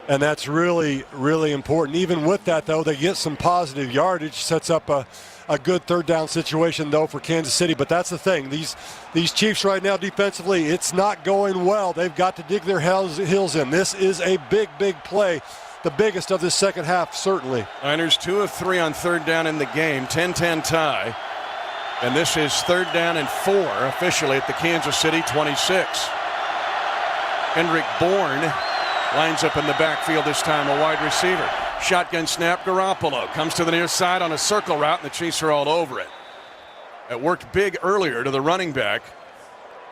And that's really, really important. Even with that, though, they get some positive yardage. Sets up a good third down situation, though, for Kansas City. But that's the thing. These Chiefs right now defensively, it's not going well. They've got to dig their heels in. This is a big, big play. The biggest of this second half, certainly. Niners 2 of 3 on third down in the game. 10-10 tie. And this is third down and 4 officially at the Kansas City 26. Kendrick Bourne lines up in the backfield this time, a wide receiver. Shotgun snap, Garoppolo comes to the near side on a circle route, and the Chiefs are all over it. It worked big earlier to the running back,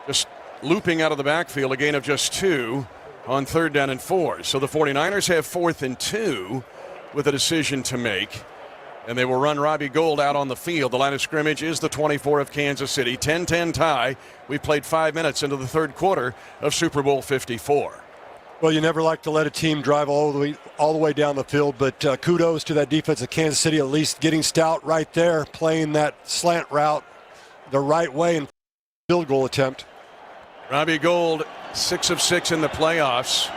just looping out of the backfield, a gain of just 2 on third down and 4. So the 49ers have 4th and 2 with a decision to make, and they will run Robbie Gould out on the field. The line of scrimmage is the 24 of Kansas City. 10-10 tie. We've played 5 minutes into the third quarter of Super Bowl 54. Well, you never like to let a team drive all the way down the field, but kudos to that defense of Kansas City, at least getting stout right there, playing that slant route the right way and field goal attempt. Robbie Gould, 6 of 6 in the playoffs.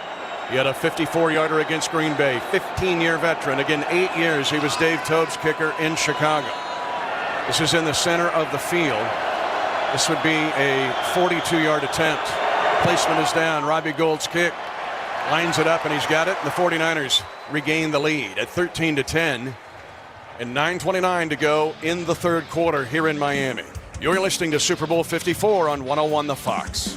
He had a 54-yarder against Green Bay, 15-year veteran. Again, 8 years he was Dave Toeb's kicker in Chicago. This is in the center of the field. This would be a 42-yard attempt. Placement is down. Robbie Gould's kick lines it up, and he's got it. And the 49ers regain the lead at 13-10. And 9:29 to go in the third quarter here in Miami. You're listening to Super Bowl 54 on 101 The Fox.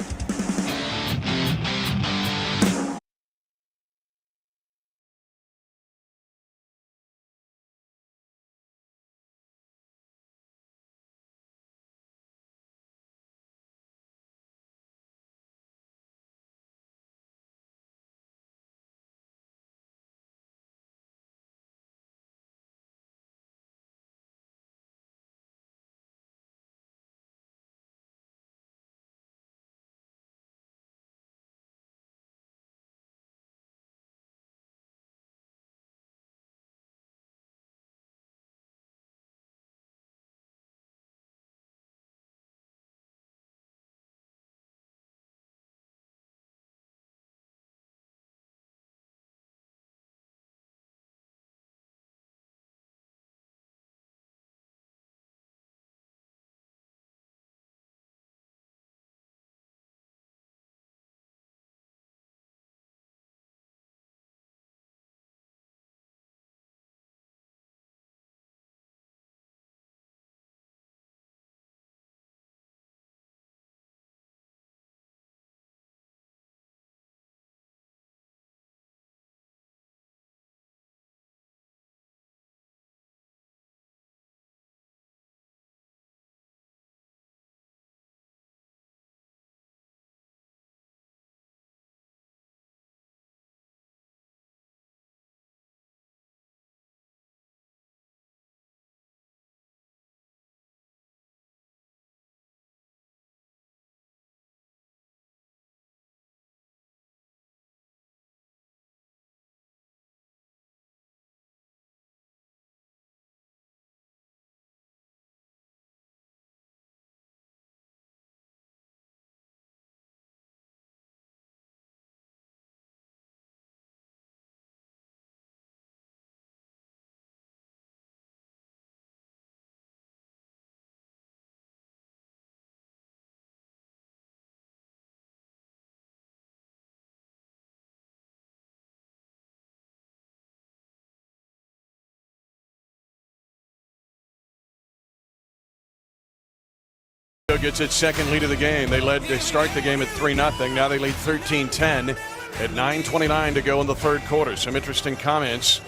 Gets its second lead of the game. They start the game at 3-0. Now they lead 13-10 at 9:29 to go in the third quarter. Some interesting comments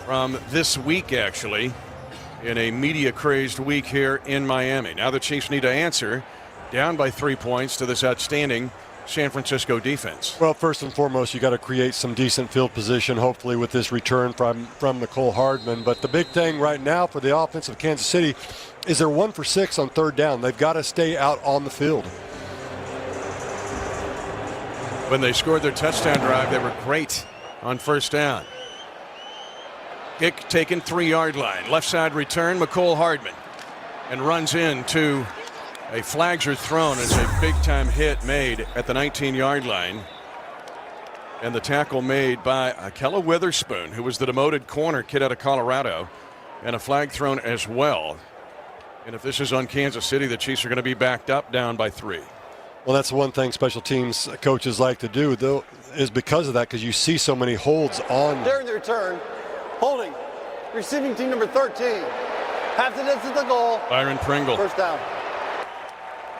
from this week, actually, in a media-crazed week here in Miami. Now the Chiefs need to answer, down by 3 points to this outstanding San Francisco defense. Well, first and foremost, you got to create some decent field position, hopefully with this return from Nicole Hardman. But the big thing right now for the offense of Kansas City is they're 1 for 6 on third down. They've got to stay out on the field. When they scored their touchdown drive, they were great on first down. Kick taken 3-yard line. Left side return, Nicole Hardman. And runs into a flags are thrown as a big-time hit made at the 19-yard line. And the tackle made by Akella Witherspoon, who was the demoted corner kid out of Colorado. And a flag thrown as well. And if this is on Kansas City, the Chiefs are going to be backed up down by 3. Well, that's one thing special teams coaches like to do, though, is because of that, because you see so many holds on. During the return, holding, receiving team number 13. Half the distance to the goal. Byron Pringle. First down.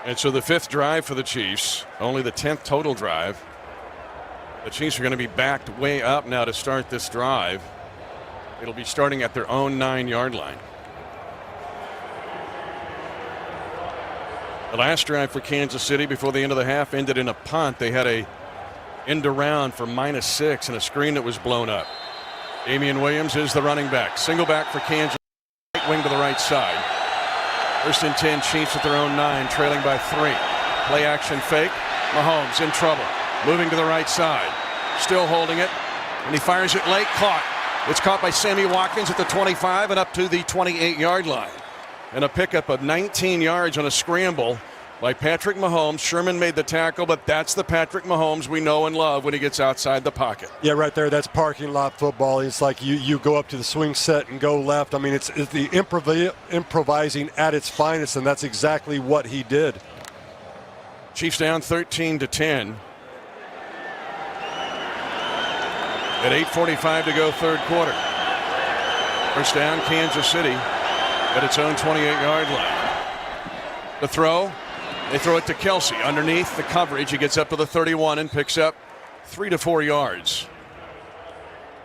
And so the 5th drive for the Chiefs, only the 10th total drive. The Chiefs are going to be backed way up now to start this drive. It'll be starting at their own 9-yard line. The last drive for Kansas City before the end of the half ended in a punt. They had a end around for -6 and a screen that was blown up. Damian Williams is the running back. Single back for Kansas. Right wing to the right side. 1st and 10, Chiefs at their own 9, trailing by 3. Play action fake. Mahomes in trouble. Moving to the right side. Still holding it. And he fires it late. Caught. It's caught by Sammy Watkins at the 25 and up to the 28-yard line. And a pickup of 19 yards on a scramble by Patrick Mahomes. Sherman made the tackle, but that's the Patrick Mahomes we know and love when he gets outside the pocket. Yeah, right there. That's parking lot football. It's like you go up to the swing set and go left. I mean, it's the improvising at its finest, and that's exactly what he did. Chiefs down 13-10. At 8:45 to go, third quarter. First down, Kansas City at its own 28-yard line. The throw, they throw it to Kelsey underneath the coverage. He gets up to the 31 and picks up 3 to 4 yards.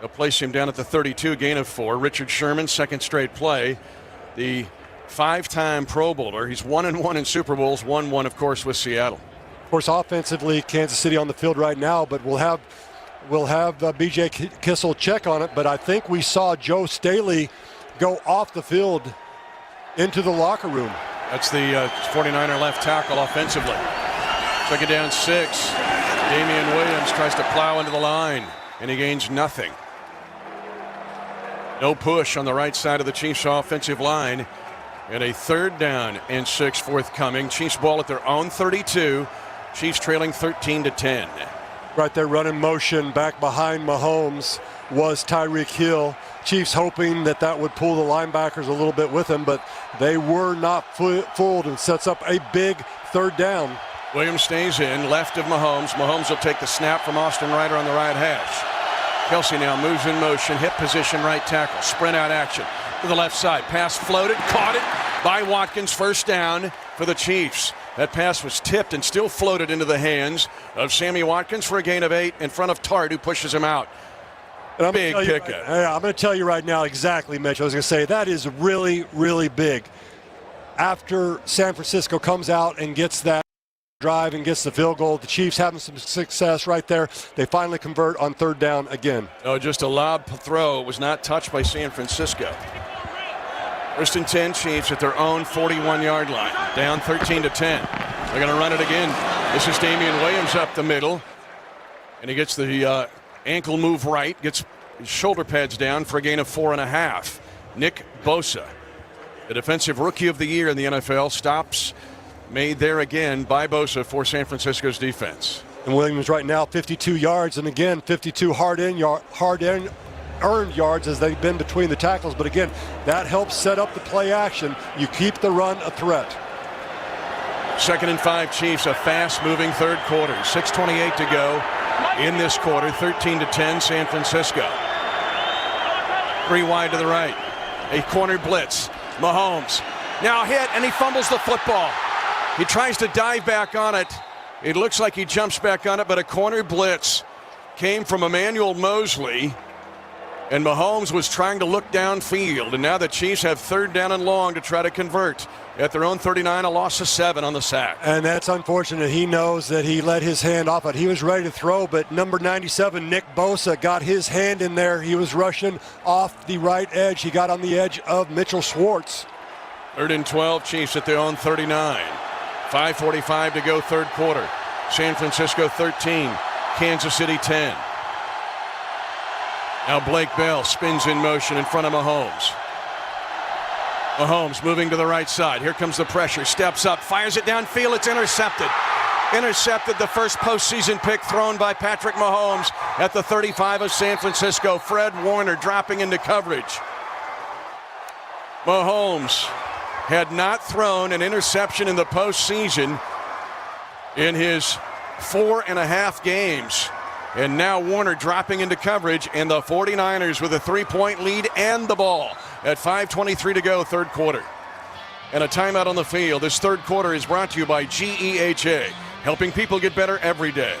They'll place him down at the 32, gain of 4. Richard Sherman, second straight play. The 5-time Pro Bowler. He's 1-1 in Super Bowls, 1-1, of course, with Seattle. Of course, offensively, Kansas City on the field right now, but we'll have B.J. Kissel check on it. But I think we saw Joe Staley go off the field into the locker room. That's the 49er left tackle offensively. Second down 6. Damian Williams tries to plow into the line, and he gains nothing. No push on the right side of the Chiefs offensive line. And a 3rd down and 6 forthcoming. Chiefs ball at their own 32. Chiefs trailing 13-10. Right there, running motion back behind Mahomes was Tyreek Hill. Chiefs hoping that would pull the linebackers a little bit with them, but they were not fooled, and sets up a big 3rd down. Williams stays in, left of Mahomes. Mahomes will take the snap from Austin Ryder on the right hash. Kelsey now moves in motion, hip position, right tackle, sprint out action to the left side. Pass floated, caught it by Watkins, first down for the Chiefs. That pass was tipped and still floated into the hands of Sammy Watkins for a gain of 8 in front of Tart, who pushes him out. Big pickup. I'm going to tell you right now exactly, Mitch. I was going to say that is really, really big. After San Francisco comes out and gets that drive and gets the field goal, the Chiefs having some success right there. They finally convert on 3rd down again. Oh, just a lob throw. It was not touched by San Francisco. 1st and 10, Chiefs at their own 41-yard line. Down 13-10. They're going to run it again. This is Damian Williams up the middle. And he gets the ankle move right, gets his shoulder pads down for a gain of 4.5. Nick Bosa, the defensive rookie of the year in the NFL, stops made there again by Bosa for San Francisco's defense. And Williams right now 52 yards, and again 52 hard-earned yards as they've been between the tackles. But again, that helps set up the play action. You keep the run a threat. 2nd and 5, Chiefs, a fast-moving third quarter. 6:28 to go in this quarter. 13-10, San Francisco. 3 wide to the right. A corner blitz. Mahomes now hit, and he fumbles the football. He tries to dive back on it. It looks like he jumps back on it, but a corner blitz came from Emmanuel Mosley, and Mahomes was trying to look downfield, and now the Chiefs have 3rd down and long to try to convert. At their own 39, a loss of 7 on the sack. And that's unfortunate. He knows that he let his hand off it. He was ready to throw, but number 97, Nick Bosa, got his hand in there. He was rushing off the right edge. He got on the edge of Mitchell Schwartz. 3rd and 12, Chiefs at their own 39. 5:45 to go, 3rd quarter. San Francisco 13, Kansas City 10. Now Blake Bell spins in motion in front of Mahomes. Mahomes moving to the right side. Here comes the pressure. Steps up, fires it downfield. It's intercepted. Intercepted, the first postseason pick thrown by Patrick Mahomes at the 35 of San Francisco. Fred Warner dropping into coverage. Mahomes had not thrown an interception in the postseason in his 4.5 games. And now Warner dropping into coverage, and the 49ers with a 3-point lead and the ball at 5:23 to go, 3rd quarter. And a timeout on the field. This 3rd quarter is brought to you by GEHA, helping people get better every day.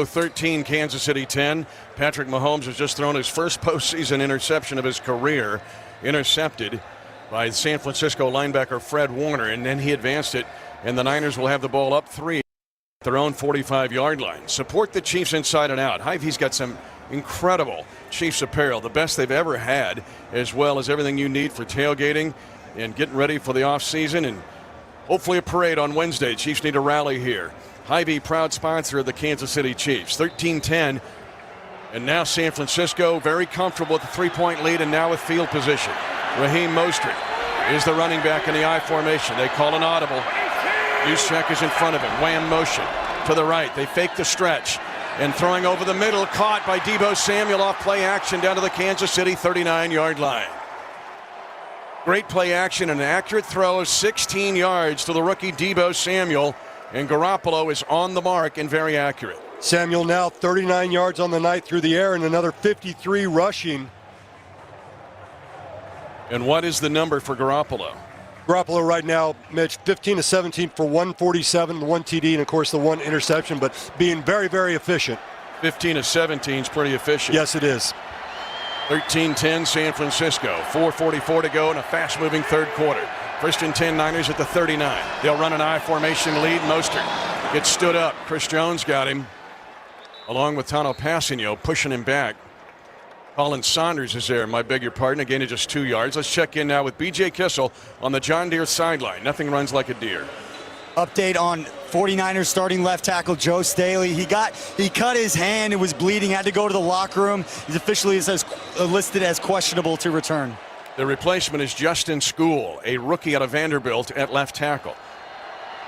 .13, Kansas City 10. Patrick Mahomes has just thrown his first postseason interception of his career, intercepted by San Francisco linebacker Fred Warner, and then he advanced it, and the Niners will have the ball up 3 at their own 45-yard line. Support the Chiefs inside and out. Hy-Vee's got some incredible Chiefs apparel, the best they've ever had, as well as everything you need for tailgating and getting ready for the offseason, and hopefully a parade on Wednesday. Chiefs need a rally here. Hy-Vee, proud sponsor of the Kansas City Chiefs. 13-10, and now San Francisco very comfortable with the 3-point lead, and now with field position. Raheem Mostert is the running back in the I formation. They call an audible. Juszczyk is in front of him. Wham motion to the right. They fake the stretch, and throwing over the middle, caught by Deebo Samuel off play action down to the Kansas City 39-yard line. Great play action, and an accurate throw of 16 yards to the rookie Deebo Samuel. And Garoppolo is on the mark and very accurate. Samuel now 39 yards on the night through the air and another 53 rushing. And what is the number for Garoppolo? Garoppolo right now, Mitch, 15 to 17 for 147, the 1 TD, and of course the 1 interception, but being very, very efficient. 15 to 17 is pretty efficient. Yes, it is. 13-10 San Francisco. 4:44 to go in a fast-moving 3rd quarter. 1st and 10 Niners at the 39. They'll run an I formation lead. Mostert gets stood up. Chris Jones got him along with Tano Passigno pushing him back. Colin Saunders is there, I beg your pardon, a gain of just 2 yards. Let's check in now with B.J. Kissel on the John Deere sideline. Nothing runs like a deer. Update on 49ers starting left tackle Joe Staley. He cut his hand, it was bleeding, had to go to the locker room. He's officially listed as questionable to return. The replacement is Justin School, a rookie out of Vanderbilt at left tackle.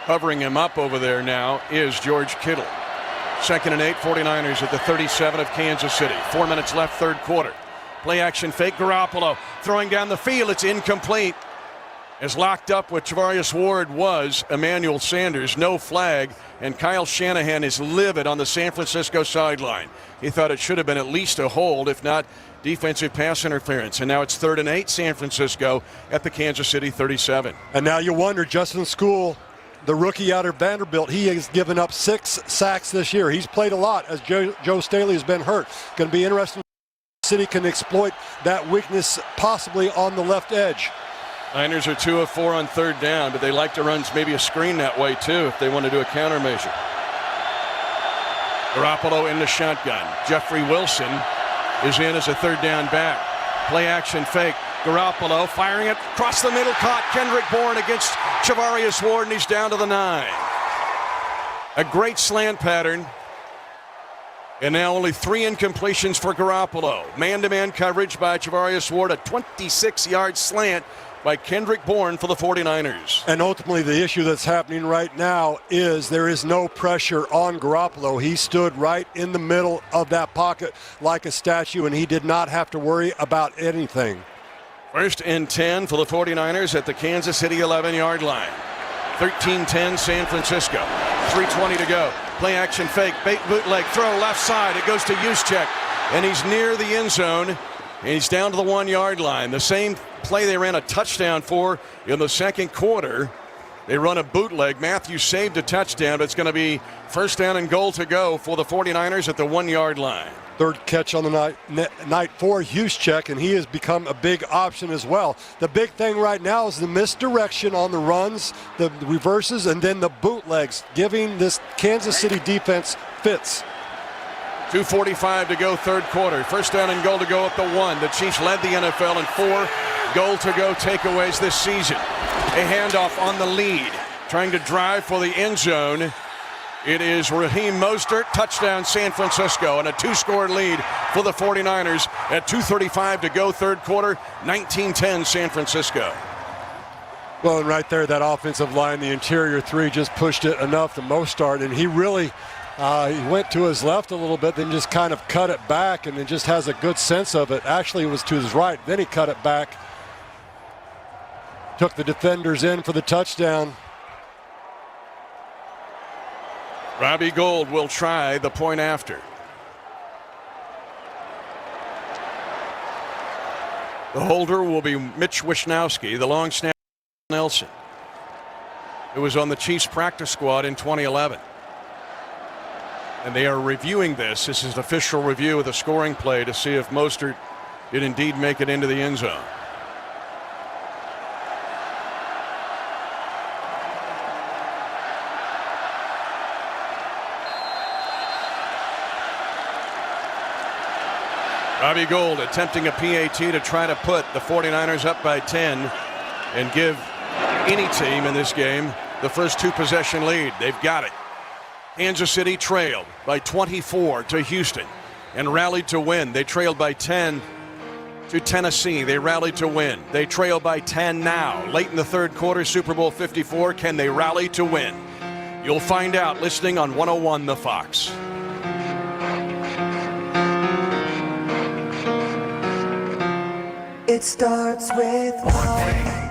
Covering him up over there now is George Kittle. 2nd and 8, 49ers at the 37 of Kansas City. 4 minutes left, third quarter. Play action fake, Garoppolo throwing down the field. It's incomplete. As locked up with Travarius Ward was Emmanuel Sanders. No flag, and Kyle Shanahan is livid on the San Francisco sideline. He thought it should have been at least a hold, if not defensive pass interference. And now it's 3rd and 8, San Francisco at the Kansas City 37. And now you wonder, Justin School, the rookie out of Vanderbilt, he has given up 6 sacks this year. He's played a lot as Joe Staley has been hurt. Going to be interesting. City can exploit that weakness possibly on the left edge. Niners are 2 of 4 on 3rd down, but they like to run maybe a screen that way too if they want to do a countermeasure. Garoppolo in the shotgun. Jeffrey Wilson is in as a 3rd down back. Play action fake. Garoppolo firing it across the middle, caught Kendrick Bourne against Travarius Ward, and he's down to the 9. A great slant pattern. And now only 3 incompletions for Garoppolo. Man-to-man coverage by Travarius Ward, a 26-yard slant by Kendrick Bourne for the 49ers. And ultimately the issue that's happening right now is there is no pressure on Garoppolo. He stood right in the middle of that pocket like a statue, and he did not have to worry about anything. 1st and 10 for the 49ers at the Kansas City 11-yard line. 13-10 San Francisco. 3:20 to go. Play action fake, bait bootleg, throw left side. It goes to Juszczyk, and he's near the end zone, and he's down to the 1-yard line. The same play they ran a touchdown for in the second quarter. They run a bootleg. Matthews saved a touchdown, but it's going to be 1st down and goal to go for the 49ers at the 1-yard line. 3rd catch on the night for Juszczyk, and he has become a big option as well. The big thing right now is the misdirection on the runs, the reverses, and then the bootlegs, giving this Kansas City defense fits. 2:45 to go, 3rd quarter. 1st down and goal to go at the 1. The Chiefs led the NFL in 4 goal-to-go takeaways this season. A handoff on the lead, trying to drive for the end zone. It is Raheem Mostert, touchdown San Francisco, and a 2-score lead for the 49ers at 2:35 to go, 3rd quarter, 19-10 San Francisco. Well, and right there, that offensive line, the interior 3 just pushed it enough to Mostert, and he really he went to his left a little bit, then just kind of cut it back, and it just has a good sense of it. Actually, it was to his right, then he cut it back. Took the defenders in for the touchdown. Robbie Gould will try the point after. The holder will be Mitch Wishnowsky, the long snapper Nelson, who was on the Chiefs practice squad in 2011. And they are reviewing this. This is an official review of the scoring play to see if Mostert did indeed make it into the end zone. Robbie Gould attempting a PAT to try to put the 49ers up by 10 and give any team in this game the first 2-possession lead. They've got it. Kansas City trailed by 24 to Houston and rallied to win. They trailed by 10 to Tennessee. They rallied to win. They trail by 10 now. Late in the 3rd quarter, Super Bowl 54. Can they rally to win? You'll find out listening on 101 The Fox. It starts with one.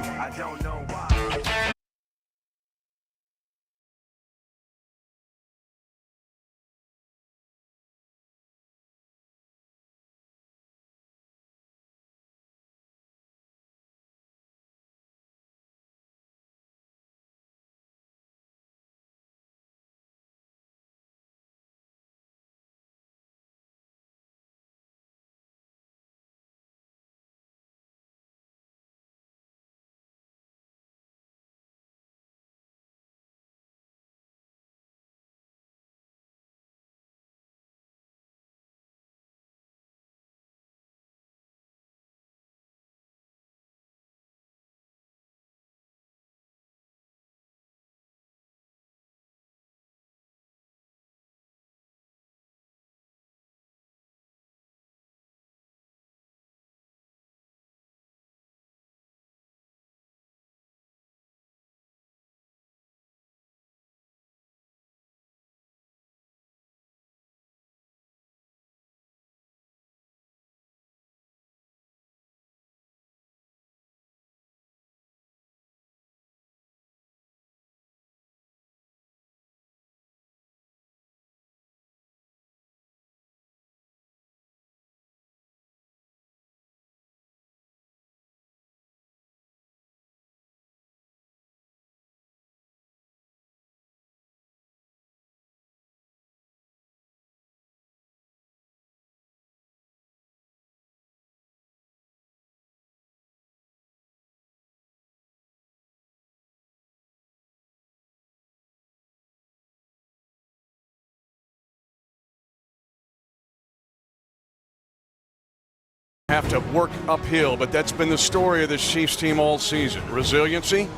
have to work uphill, but that's been the story of this Chiefs team all season. Resiliency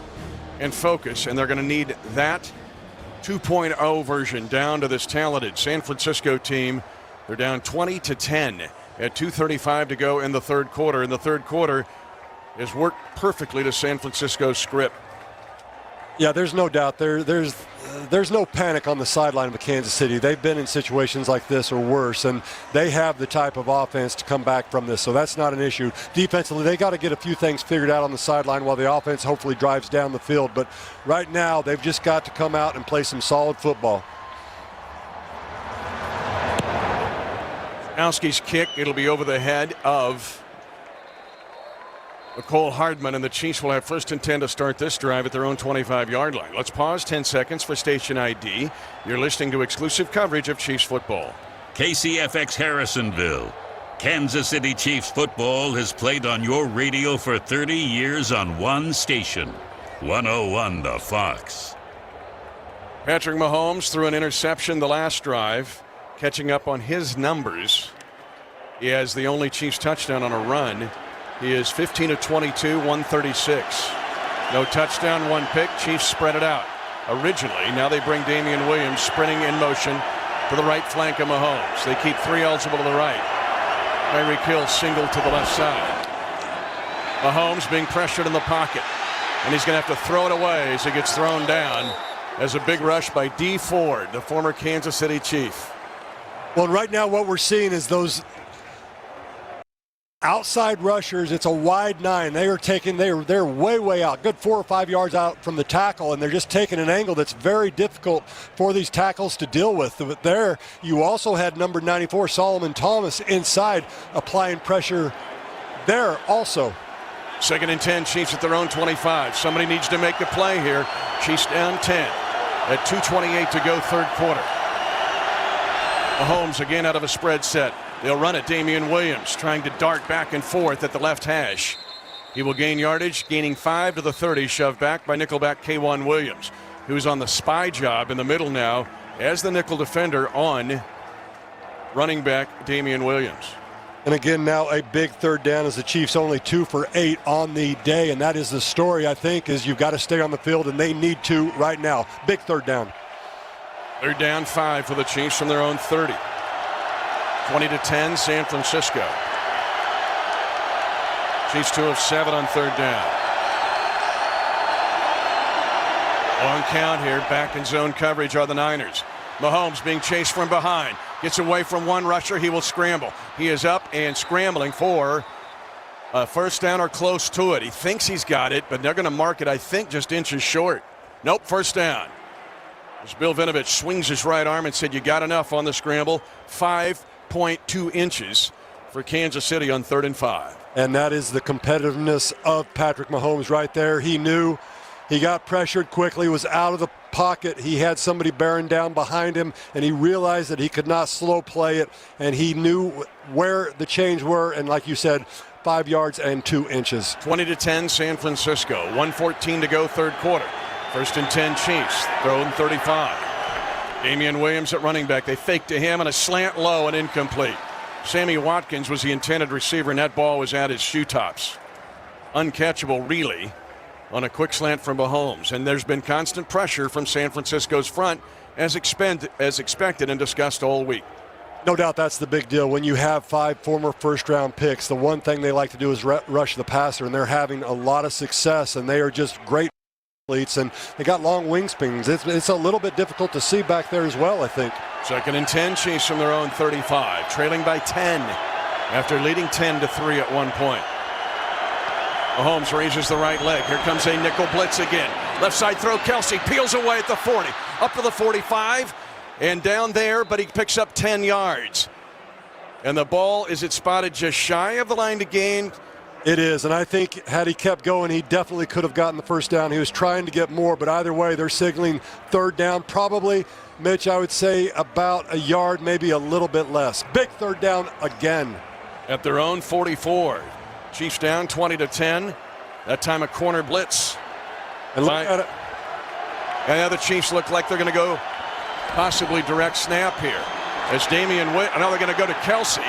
and focus, and they're going to need that 2.0 version down to this talented San Francisco team. They're down 20-10 at 2:35 to go in the third quarter. And the third quarter has worked perfectly to San Francisco's script. Yeah, there's no doubt. There's no panic on the sideline of Kansas City. They've been in situations like this or worse, and they have the type of offense to come back from this, so that's not an issue. Defensively, they got to get a few things figured out on the sideline while the offense hopefully drives down the field. But right now, they've just got to come out and play some solid football. Owski's kick, it'll be over the head of Nicole Hardman, and the Chiefs will have 1st and 10 to start this drive at their own 25-yard line. Let's pause 10 seconds for station ID. You're listening to exclusive coverage of Chiefs football. KCFX Harrisonville. Kansas City Chiefs football has played on your radio for 30 years on one station. 101 The Fox. Patrick Mahomes threw an interception the last drive, catching up on his numbers. He has the only Chiefs touchdown on a run. He is 15 of 22, 136. No touchdown, one pick. Chiefs spread it out. Originally, now they bring Damian Williams sprinting in motion to the right flank of Mahomes. They keep 3 eligible to the right. Tyreek Hill single to the left side. Mahomes being pressured in the pocket, and he's going to have to throw it away as it gets thrown down as a big rush by D. Ford, the former Kansas City Chief. Well, right now what we're seeing is those outside rushers. It's a wide 9. They're way out, good 4 or 5 yards out from the tackle, and they're just taking an angle that's very difficult for these tackles to deal with. But there, you also had number 94 Solomon Thomas inside, applying pressure there also. 2nd and 10, Chiefs at their own 25. Somebody needs to make a play here. Chiefs down 10 at 2:28 to go, third quarter. Mahomes again out of a spread set. They'll run it. Damian Williams trying to dart back and forth at the left hash. He will gain yardage, gaining 5 to the 30, shoved back by nickelback K'Wan Williams, who's on the spy job in the middle now as the nickel defender on running back Damian Williams. And again, now a big third down as the Chiefs only 2 for 8 on the day. And that is the story, I think, is you've got to stay on the field, and they need to right now. Big third down. They're down 5 for the Chiefs from their own 30. 20-10, San Francisco. Chiefs 2 of 7 on third down. Long count here. Back in zone coverage are the Niners. Mahomes being chased from behind. Gets away from one rusher. He will scramble. He is up and scrambling for a first down or close to it. He thinks he's got it, but they're going to mark it, I think, just inches short. Nope, first down. As Bill Vinovich swings his right arm and said, you got enough on the scramble. 5.2 inches for Kansas City on 3rd and 5. And that is the competitiveness of Patrick Mahomes right there. He knew he got pressured quickly, was out of the pocket. He had somebody bearing down behind him, and he realized that he could not slow play it, and he knew where the change were, and like you said, 5 yards and 2 inches. 20-10 San Francisco. 1:14 to go, third quarter. 1st and 10 Chiefs, throwing 35. Damian Williams at running back. They fake to him and a slant low and incomplete. Sammy Watkins was the intended receiver, and that ball was at his shoe tops. Uncatchable really on a quick slant from Mahomes. And there's been constant pressure from San Francisco's front as expected and discussed all week. No doubt that's the big deal. When you have 5 former first-round picks, the one thing they like to do is rush the passer, and they're having a lot of success, and they are just great athletes, and they got long wingspans. It's a little bit difficult to see back there as well, I think. 2nd and 10, Chiefs from their own 35, trailing by 10 after leading 10-3 at one point. Mahomes raises the right leg. Here comes a nickel blitz again. Left side throw, Kelsey peels away at the 40, up to the 45, and down there, but he picks up 10 yards. And the ball, is it spotted just shy of the line to gain? It is, and I think had he kept going, he definitely could have gotten the first down. He was trying to get more, but either way, they're signaling third down. Probably, Mitch, I would say about a yard, maybe a little bit less. Big third down again. At their own 44. Chiefs down 20-10. That time a corner blitz. And look at it. And now the Chiefs look like they're going to go possibly direct snap here. As now they're going to go to Kelsey.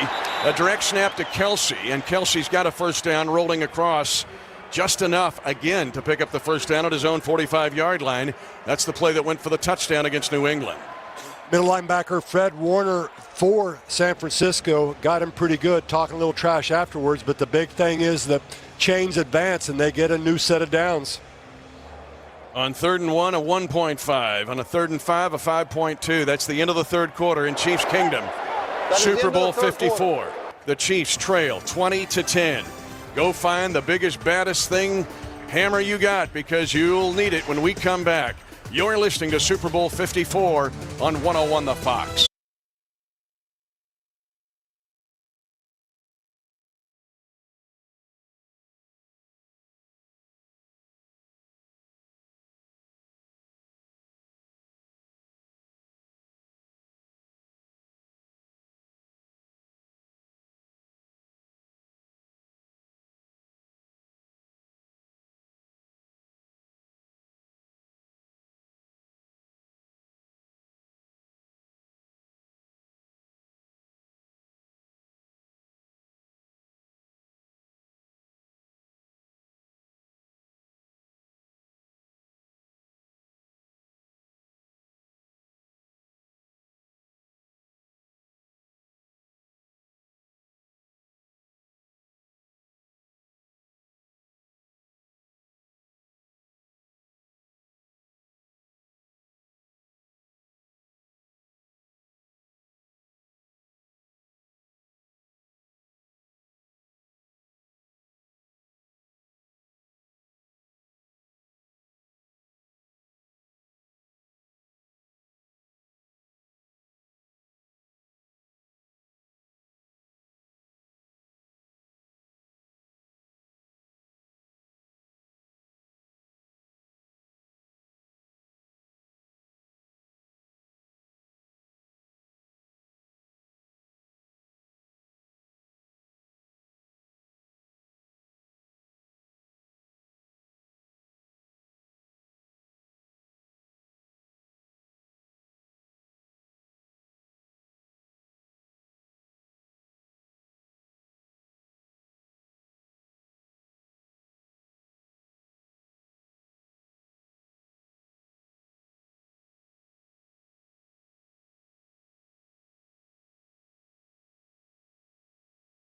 A direct snap to Kelsey, and Kelsey's got a first down rolling across just enough, again, to pick up the first down at his own 45-yard line. That's the play that went for the touchdown against New England. Middle linebacker Fred Warner for San Francisco got him pretty good, talking a little trash afterwards, but the big thing is the chains advance and they get a new set of downs. On 3rd and 1, a 1.5. On a 3rd and 5, a 5.2. That's the end of the third quarter in Chiefs Kingdom. Super Bowl 54. The Chiefs trail 20-10. Go find the biggest, baddest thing hammer you got, because you'll need it when we come back. You're listening to Super Bowl 54 on 101 The Fox.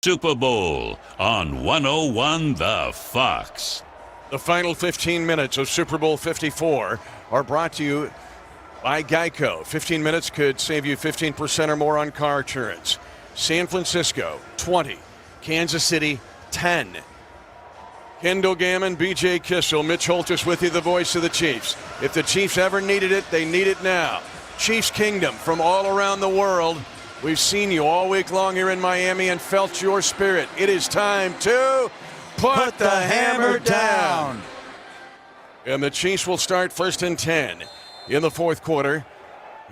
Super Bowl on 101 The Fox. The final 15 minutes of Super Bowl 54 are brought to you by Geico. 15 minutes could save you 15% or more on car insurance. San Francisco, 20. Kansas City, 10. Kendall Gammon, B.J. Kissel, Mitch Holthus with you, the voice of the Chiefs. If the Chiefs ever needed it, they need it now. Chiefs Kingdom from all around the world. We've seen you all week long here in Miami and felt your spirit. It is time to put the hammer down. And the Chiefs will start 1st and 10 in the fourth quarter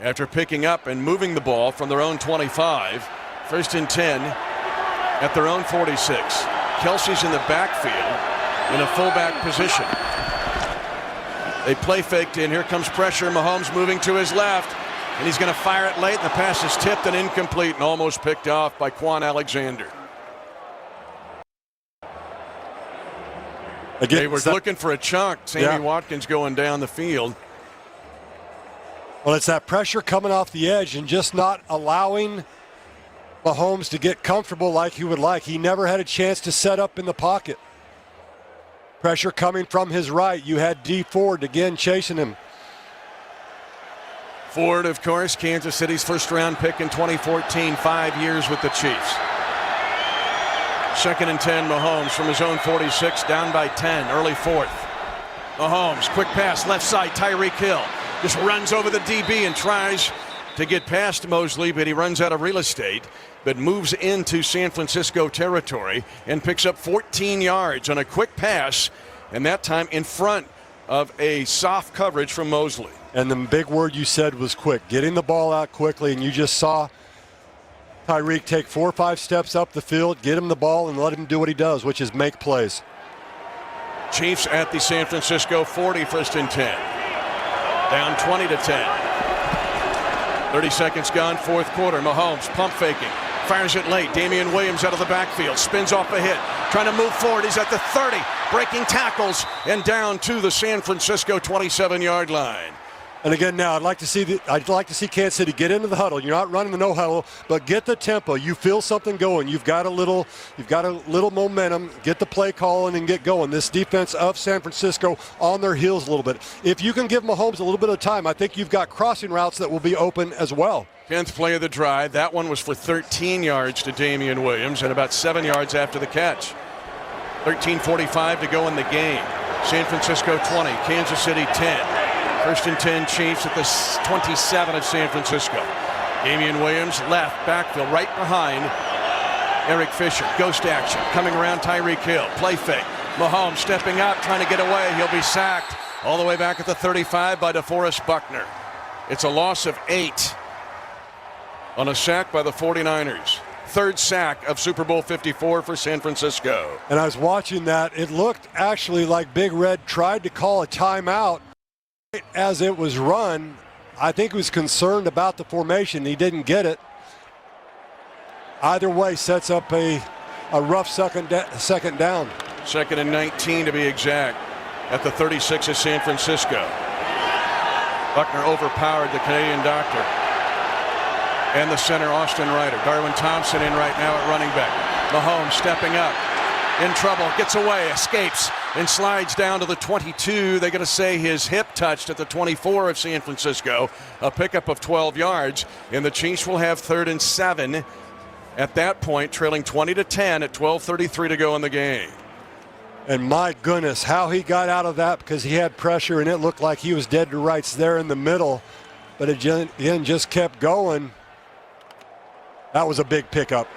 after picking up and moving the ball from their own 25. 1st and 10 at their own 46. Kelsey's in the backfield in a fullback position. They play faked in. Here comes pressure. Mahomes moving to his left. And he's going to fire it late. And the pass is tipped and incomplete and almost picked off by Quan Alexander. Again, they were looking for a chunk. Sammy Watkins going down the field. Well, it's that pressure coming off the edge and just not allowing Mahomes to get comfortable like he would like. He never had a chance to set up in the pocket. Pressure coming from his right. You had D Ford again chasing him. Ford, of course, Kansas City's first-round pick in 2014, 5 years with the Chiefs. 2nd and 10, Mahomes from his own 46, down by 10, early fourth. Mahomes, quick pass, left side, Tyreek Hill. Just runs over the DB and tries to get past Mosley, but he runs out of real estate, but moves into San Francisco territory and picks up 14 yards on a quick pass, and that time in front of a soft coverage from Mosley. And the big word you said was quick, getting the ball out quickly, and you just saw Tyreek take 4 or 5 steps up the field, get him the ball, and let him do what he does, which is make plays. Chiefs at the San Francisco 40, 1st and 10. Down 20-10. 30 seconds gone, fourth quarter. Mahomes pump faking. Fires it late. Damian Williams out of the backfield. Spins off a hit. Trying to move forward. He's at the 30. Breaking tackles and down to the San Francisco 27-yard line. And again, now I'd like to see Kansas City get into the huddle. You're not running the no huddle, but get the tempo. You feel something going. You've got a little momentum. Get the play calling and get going. This defense of San Francisco on their heels a little bit. If you can give Mahomes a little bit of time, I think you've got crossing routes that will be open as well. 10th play of the drive. That one was for 13 yards to Damian Williams and about 7 yards after the catch. 13:45 to go in the game. San Francisco 20, Kansas City 10. First and 10 Chiefs at the 27 of San Francisco. Damian Williams left backfield right behind Eric Fisher. Ghost action coming around Tyreek Hill. Play fake. Mahomes stepping up, trying to get away. He'll be sacked all the way back at the 35 by DeForest Buckner. It's a loss of 8 on a sack by the 49ers. Third sack of Super Bowl 54 for San Francisco. And I was watching that. It looked actually like Big Red tried to call a timeout as it was run. I think he was concerned about the formation. He didn't get it. Either way, sets up a rough second down. 2nd and 19 to be exact at the 36 of San Francisco. Buckner overpowered the Canadian doctor. And the center, Austin Ryder. Darwin Thompson in right now at running back. Mahomes stepping up. In trouble, gets away, escapes, and slides down to the 22. They're going to say his hip touched at the 24 of San Francisco. A pickup of 12 yards, and the Chiefs will have 3rd and 7 at that point, trailing 20-10 at 12:33 to go in the game. And my goodness, how he got out of that, because he had pressure, and it looked like he was dead to rights there in the middle. But it just kept going. That was a big pickup.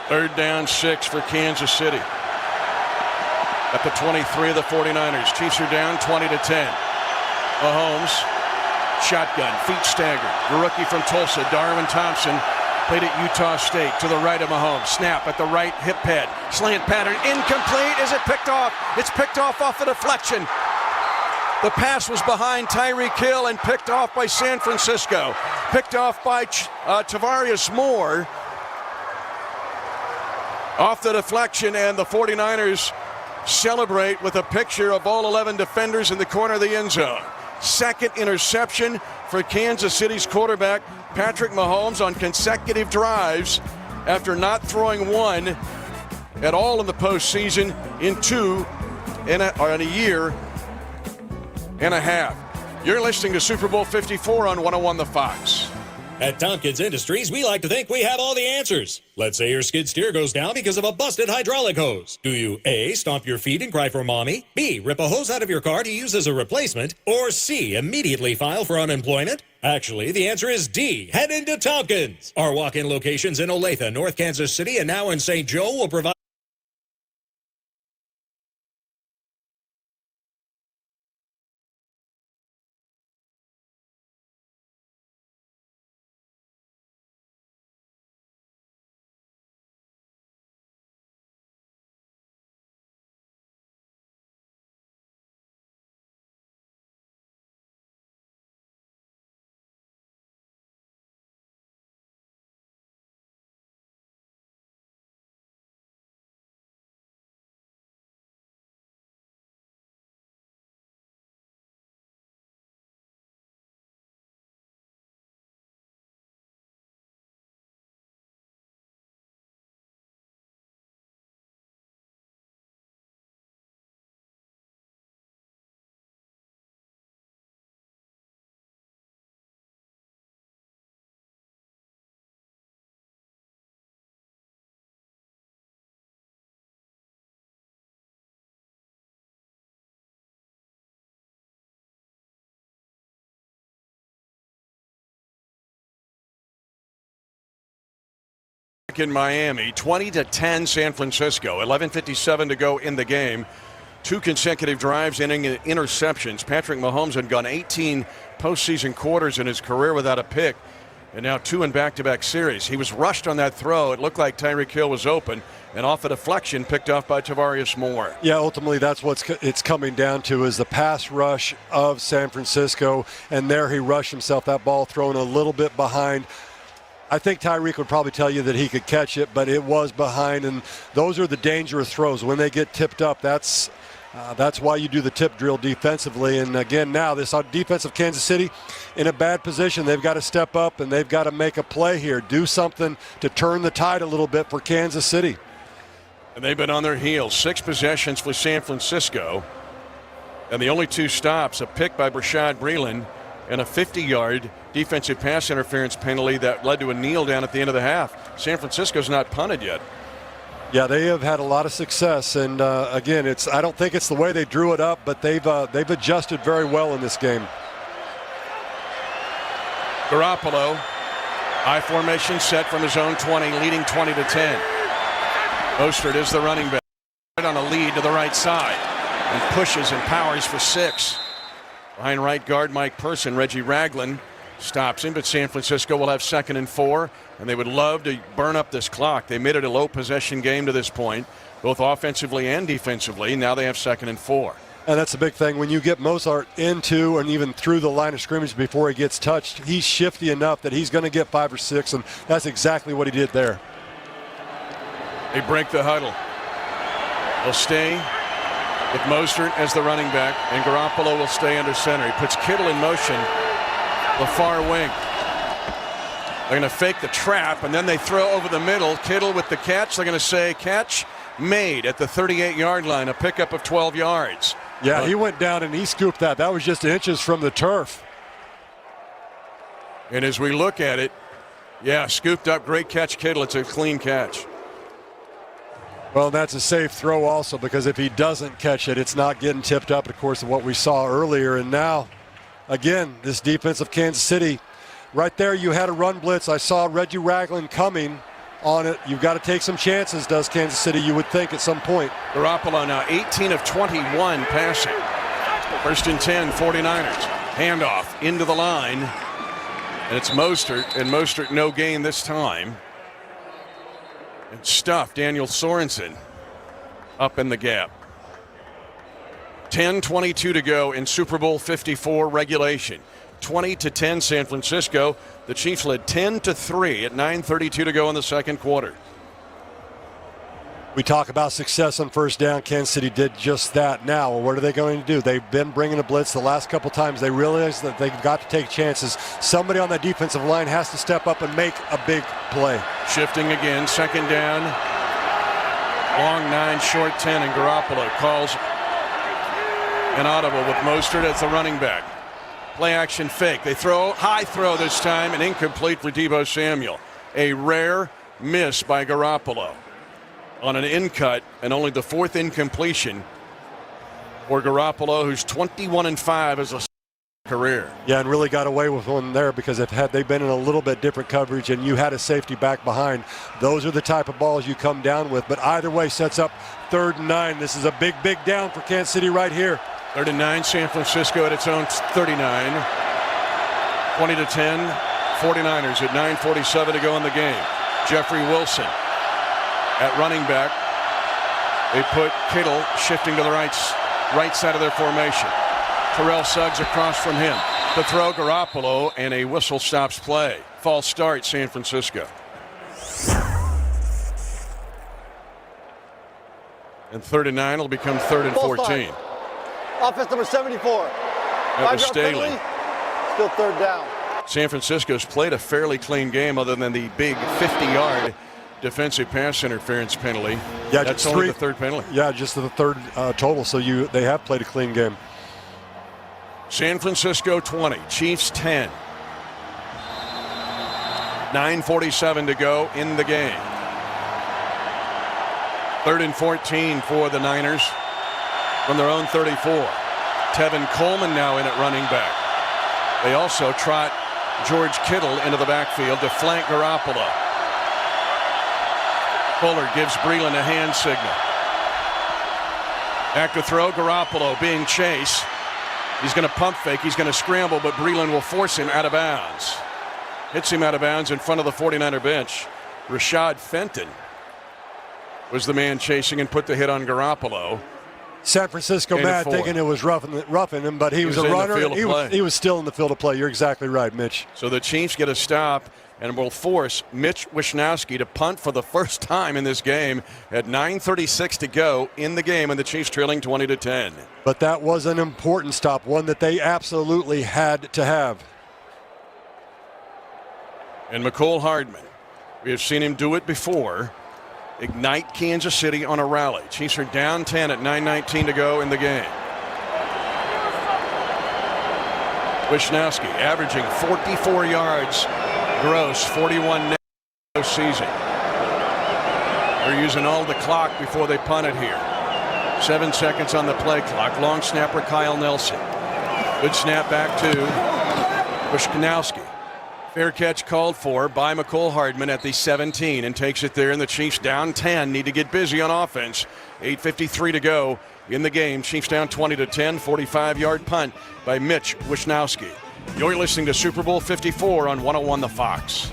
3rd down 6 for Kansas City. At the 23 of the 49ers. Chiefs are down 20-10. Mahomes, shotgun, feet staggered. The rookie from Tulsa, Darwin Thompson, played at Utah State. To the right of Mahomes. Snap at the right hip pad. Slant pattern, incomplete. Is it picked off? It's picked off the deflection. The pass was behind Tyreek Hill and picked off by San Francisco. Picked off by Tavarius Moore. Off the deflection, and the 49ers celebrate with a picture of all 11 defenders in the corner of the end zone. Second interception for Kansas City's quarterback, Patrick Mahomes, on consecutive drives after not throwing one at all in the postseason in a year and a half. You're listening to Super Bowl 54 on 101 The Fox. At Tompkins Industries, we like to think we have all the answers. Let's say your skid steer goes down because of a busted hydraulic hose. Do you A, stomp your feet and cry for mommy? B, rip a hose out of your car to use as a replacement? Or C, immediately file for unemployment? Actually, the answer is D, head into Tompkins. Our walk-in locations in Olathe, North Kansas City, and now in St. Joe will provide in Miami, 20-10 San Francisco, 11:57 to go in the game. 2 consecutive drives ending in interceptions. Patrick Mahomes had gone 18 postseason quarters in his career without a pick, and now 2 in back-to-back series. He was rushed on that throw. It looked like Tyreek Hill was open, and off a deflection picked off by Tavarius Moore. Yeah, ultimately that's what it's coming down to, is the pass rush of San Francisco, and there he rushed himself. That ball thrown a little bit behind I think Tyreek would probably tell you that he could catch it, but it was behind, and those are the dangerous throws. When they get tipped up, that's why you do the tip drill defensively. And again, now this defense of Kansas City in a bad position. They've got to step up, and they've got to make a play here, do something to turn the tide a little bit for Kansas City. And they've been on their heels. 6 possessions for San Francisco. And the only 2 stops, a pick by Breeland and a 50-yard defensive pass interference penalty that led to a kneel down at the end of the half. San Francisco's not punted yet. Yeah, they have had a lot of success, and again, I don't think it's the way they drew it up, but they've adjusted very well in this game. Garoppolo, I formation set from his own 20, leading 20-10. Mostert is the running back on a lead to the right side and pushes and powers for 6. Behind right guard Mike Person, Reggie Ragland stops him, but San Francisco will have 2nd and 4, and they would love to burn up this clock. They made it a low possession game to this point, both offensively and defensively. Now they have 2nd and 4. And that's the big thing. When you get Mostert into and even through the line of scrimmage before he gets touched, he's shifty enough that he's going to get 5 or 6, and that's exactly what he did there. They break the huddle. They'll stay with Mostert as the running back, and Garoppolo will stay under center. He puts Kittle in motion, the far wing. They're going to fake the trap, and then they throw over the middle. Kittle with the catch. They're going to say catch made at the 38-yard line, a pickup of 12 yards. Yeah, he went down and he scooped that. That was just inches from the turf. And as we look at it, yeah, scooped up, great catch, Kittle. It's a clean catch. Well, that's a safe throw also, because if he doesn't catch it, it's not getting tipped up, of course, of what we saw earlier. And now, again, this defense of Kansas City, right there you had a run blitz. I saw Reggie Ragland coming on it. You've got to take some chances, does Kansas City, you would think, at some point. Garoppolo now 18 of 21 passing. 1st and 10, 49ers. Handoff into the line. And it's Mostert, and Mostert no gain this time. And stuffed Daniel Sorensen up in the gap. 10:22 to go in Super Bowl 54 regulation. 20-10 San Francisco. The Chiefs led 10-3 at 9:32 to go in the 2nd quarter. We talk about success on 1st down. Kansas City did just that. Now, what are they going to do? They've been bringing a blitz the last couple times. They realize that they've got to take chances. Somebody on that defensive line has to step up and make a big play. Shifting again, 2nd down. Long 9, short 10, and Garoppolo calls an audible with Mostert as the running back. Play action fake. They throw, high throw this time, and incomplete for Deebo Samuel. A rare miss by Garoppolo on an in cut, and only the 4th incompletion for Garoppolo, who's 21-5 as a career. Yeah, and really got away with one there, because had they been in a little bit different coverage and you had a safety back behind, those are the type of balls you come down with. But either way sets up 3rd and 9. This is a big, big down for Kansas City right here. 3rd and 9, San Francisco at its own 39. 20-10, 49ers at 9:47 to go in the game. Jeffrey Wilson at running back. They put Kittle shifting to the right side of their formation. Terrell Suggs across from him. The throw, Garoppolo, and a whistle stops play. False start, San Francisco. And 3rd and 9 will become 3rd and 14. Offense number 74. That was Staley. Still 3rd down. San Francisco's played a fairly clean game, other than the big 50-yard defensive pass interference penalty. Yeah, that's only the 3rd penalty. Yeah, just the 3rd total. So they have played a clean game. San Francisco 20, Chiefs 10. 9:47 to go in the game. 3rd and 14 for the Niners from their own 34. Tevin Coleman now in at running back. They also trot George Kittle into the backfield to flank Garoppolo. Fuller gives Breeland a hand signal. Back to throw, Garoppolo being chased. He's going to pump fake, he's going to scramble, but Breeland will force him out of bounds. Hits him out of bounds in front of the 49er bench. Rashad Fenton was the man chasing and put the hit on Garoppolo. San Francisco mad, thinking it was roughing him, but he was a runner. He was still in the field of play. You're exactly right, Mitch. So the Chiefs get a stop. and will force Mitch Wishnowsky to punt for the first time in this game at 9:36 to go in the game, and the Chiefs trailing 20-10. But that was an important stop, one that they absolutely had to have. And McCole Hardman, we have seen him do it before, ignite Kansas City on a rally. Chiefs are down 10 at 9:19 to go in the game. Wishnowsky averaging 44 yards gross, 41 net this season. They're using all the clock before they punt it here. 7 seconds on the play clock. Long snapper Kyle Nelson. Good snap back to Wishnowsky. Fair catch called for by McCole Hardman at the 17 and takes it there, and the Chiefs down 10. Need to get busy on offense. 8:53 to go in the game. Chiefs down 20-10. 45-yard punt by Mitch Wishnowsky. You're listening to Super Bowl 54 on 101 The Fox.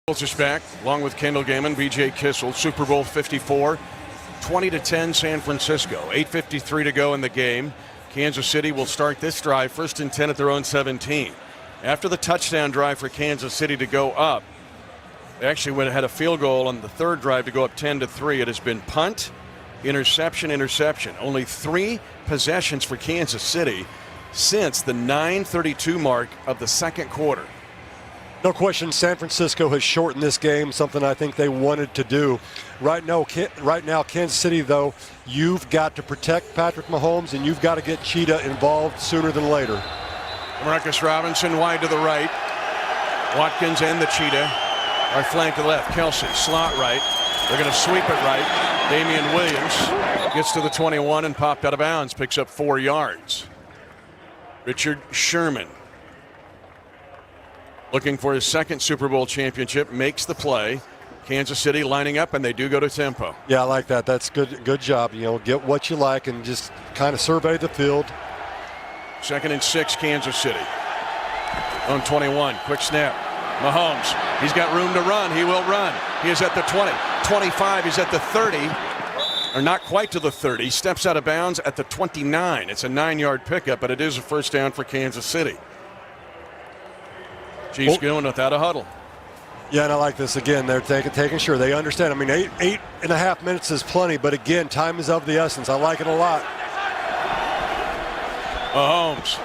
Is back, along with Kendall Gaiman, B.J. Kissel. Super Bowl 54, 20-10 San Francisco. 8:53 to go in the game. Kansas City will start this drive first and 10 at their own 17. After the touchdown drive for Kansas City to go up, they actually had a field goal on the third drive to go up 10-3. It has been punt, interception, interception. Only 3 possessions for Kansas City since the 9:32 mark of the second quarter. No question, San Francisco has shortened this game, something I think they wanted to do. Right now, Kansas City, though, you've got to protect Patrick Mahomes, and you've got to get Cheetah involved sooner than later. Marcus Robinson wide to the right. Watkins and the Cheetah are flanked to the left. Kelsey, slot right. They're going to sweep it right. Damian Williams gets to the 21 and popped out of bounds, picks up 4 yards. Richard Sherman, looking for his second Super Bowl championship, makes the play. Kansas City lining up, and they do go to tempo. Yeah, I like that. That's good job. You know, get what you like and just kind of survey the field. 2nd and 6, Kansas City. On 21, quick snap. Mahomes, he's got room to run. He will run. He is at the 20, 25, he's at the 30. Or not quite to the 30. Steps out of bounds at the 29. It's a 9-yard pickup, but it is a first down for Kansas City. Chiefs going without a huddle. Yeah, and I like this again. They're taking sure they understand. I mean, eight and a half minutes is plenty, but again, time is of the essence. I like it a lot. Mahomes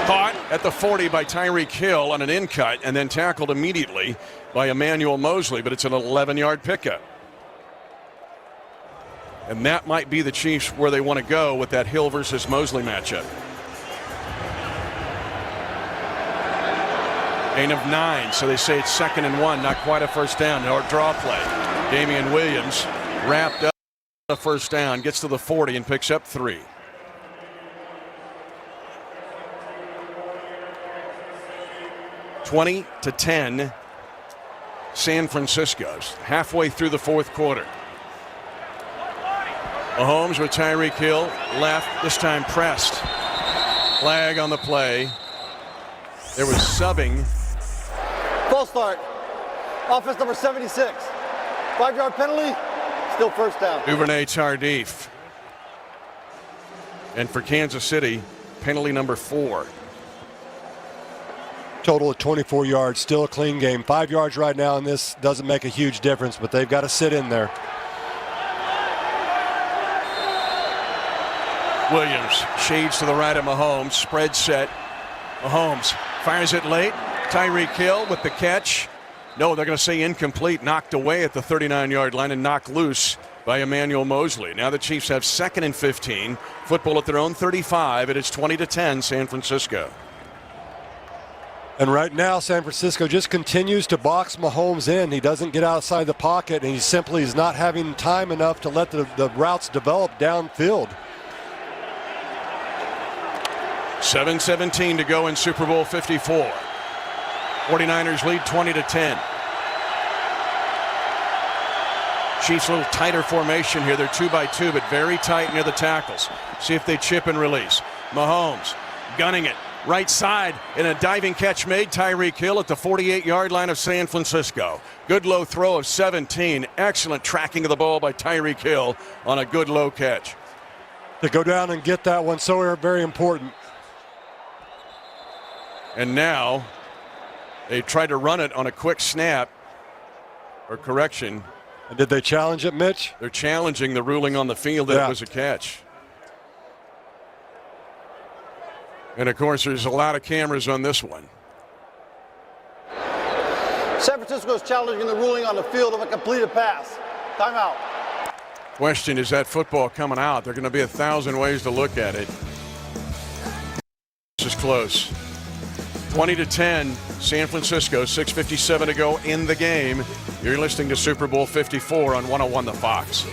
caught at the 40 by Tyreek Hill on an in-cut, and then tackled immediately by Emmanuel Mosley, but it's an 11-yard pickup. And that might be the Chiefs where they want to go with that Hill versus Mosley matchup. Gain of 9, so they say it's 2nd and 1, not quite a first down, or draw play. Damian Williams wrapped up a first down, gets to the 40 and picks up 3. (20-10), San Francisco's halfway through the 4th quarter. Mahomes with Tyreek Hill left, this time pressed. Flag on the play. There was subbing. False start. Offense number 76. 5-yard penalty. Still first down. Duvernay Tardif. And for Kansas City, penalty number 4. Total of 24 yards, still a clean game. 5 yards right now, and this doesn't make a huge difference, but they've got to sit in there. Williams shades to the right of Mahomes, spread set. Mahomes fires it late. Tyreek Hill with the catch. No, they're going to say incomplete, knocked away at the 39-yard line and knocked loose by Emmanuel Mosley. Now the Chiefs have 2nd and 15. Football at their own 35. It is 20-10 San Francisco. And right now, San Francisco just continues to box Mahomes in. He doesn't get outside the pocket, and he simply is not having time enough to let the routes develop downfield. 7:17 to go in Super Bowl 54. 49ers lead 20-10. Chiefs a little tighter formation here. They're 2-by-2, but very tight near the tackles. See if they chip and release. Mahomes gunning it. Right side in a diving catch made. Tyreek Hill at the 48-yard line of San Francisco. Good low throw of 17. Excellent tracking of the ball by Tyreek Hill on a good low catch. To go down and get that one, so very important. And now they tried to run it on a quick snap or correction. And did they challenge it, Mitch? They're challenging the ruling on the field that it was a catch. And of course, there's a lot of cameras on this one. San Francisco is challenging the ruling on the field of a completed pass. Timeout. Question, is that football coming out? There are going to be 1,000 ways to look at it. This is close. 20-10, San Francisco, 6:57 to go in the game. You're listening to Super Bowl 54 on 101 The Fox.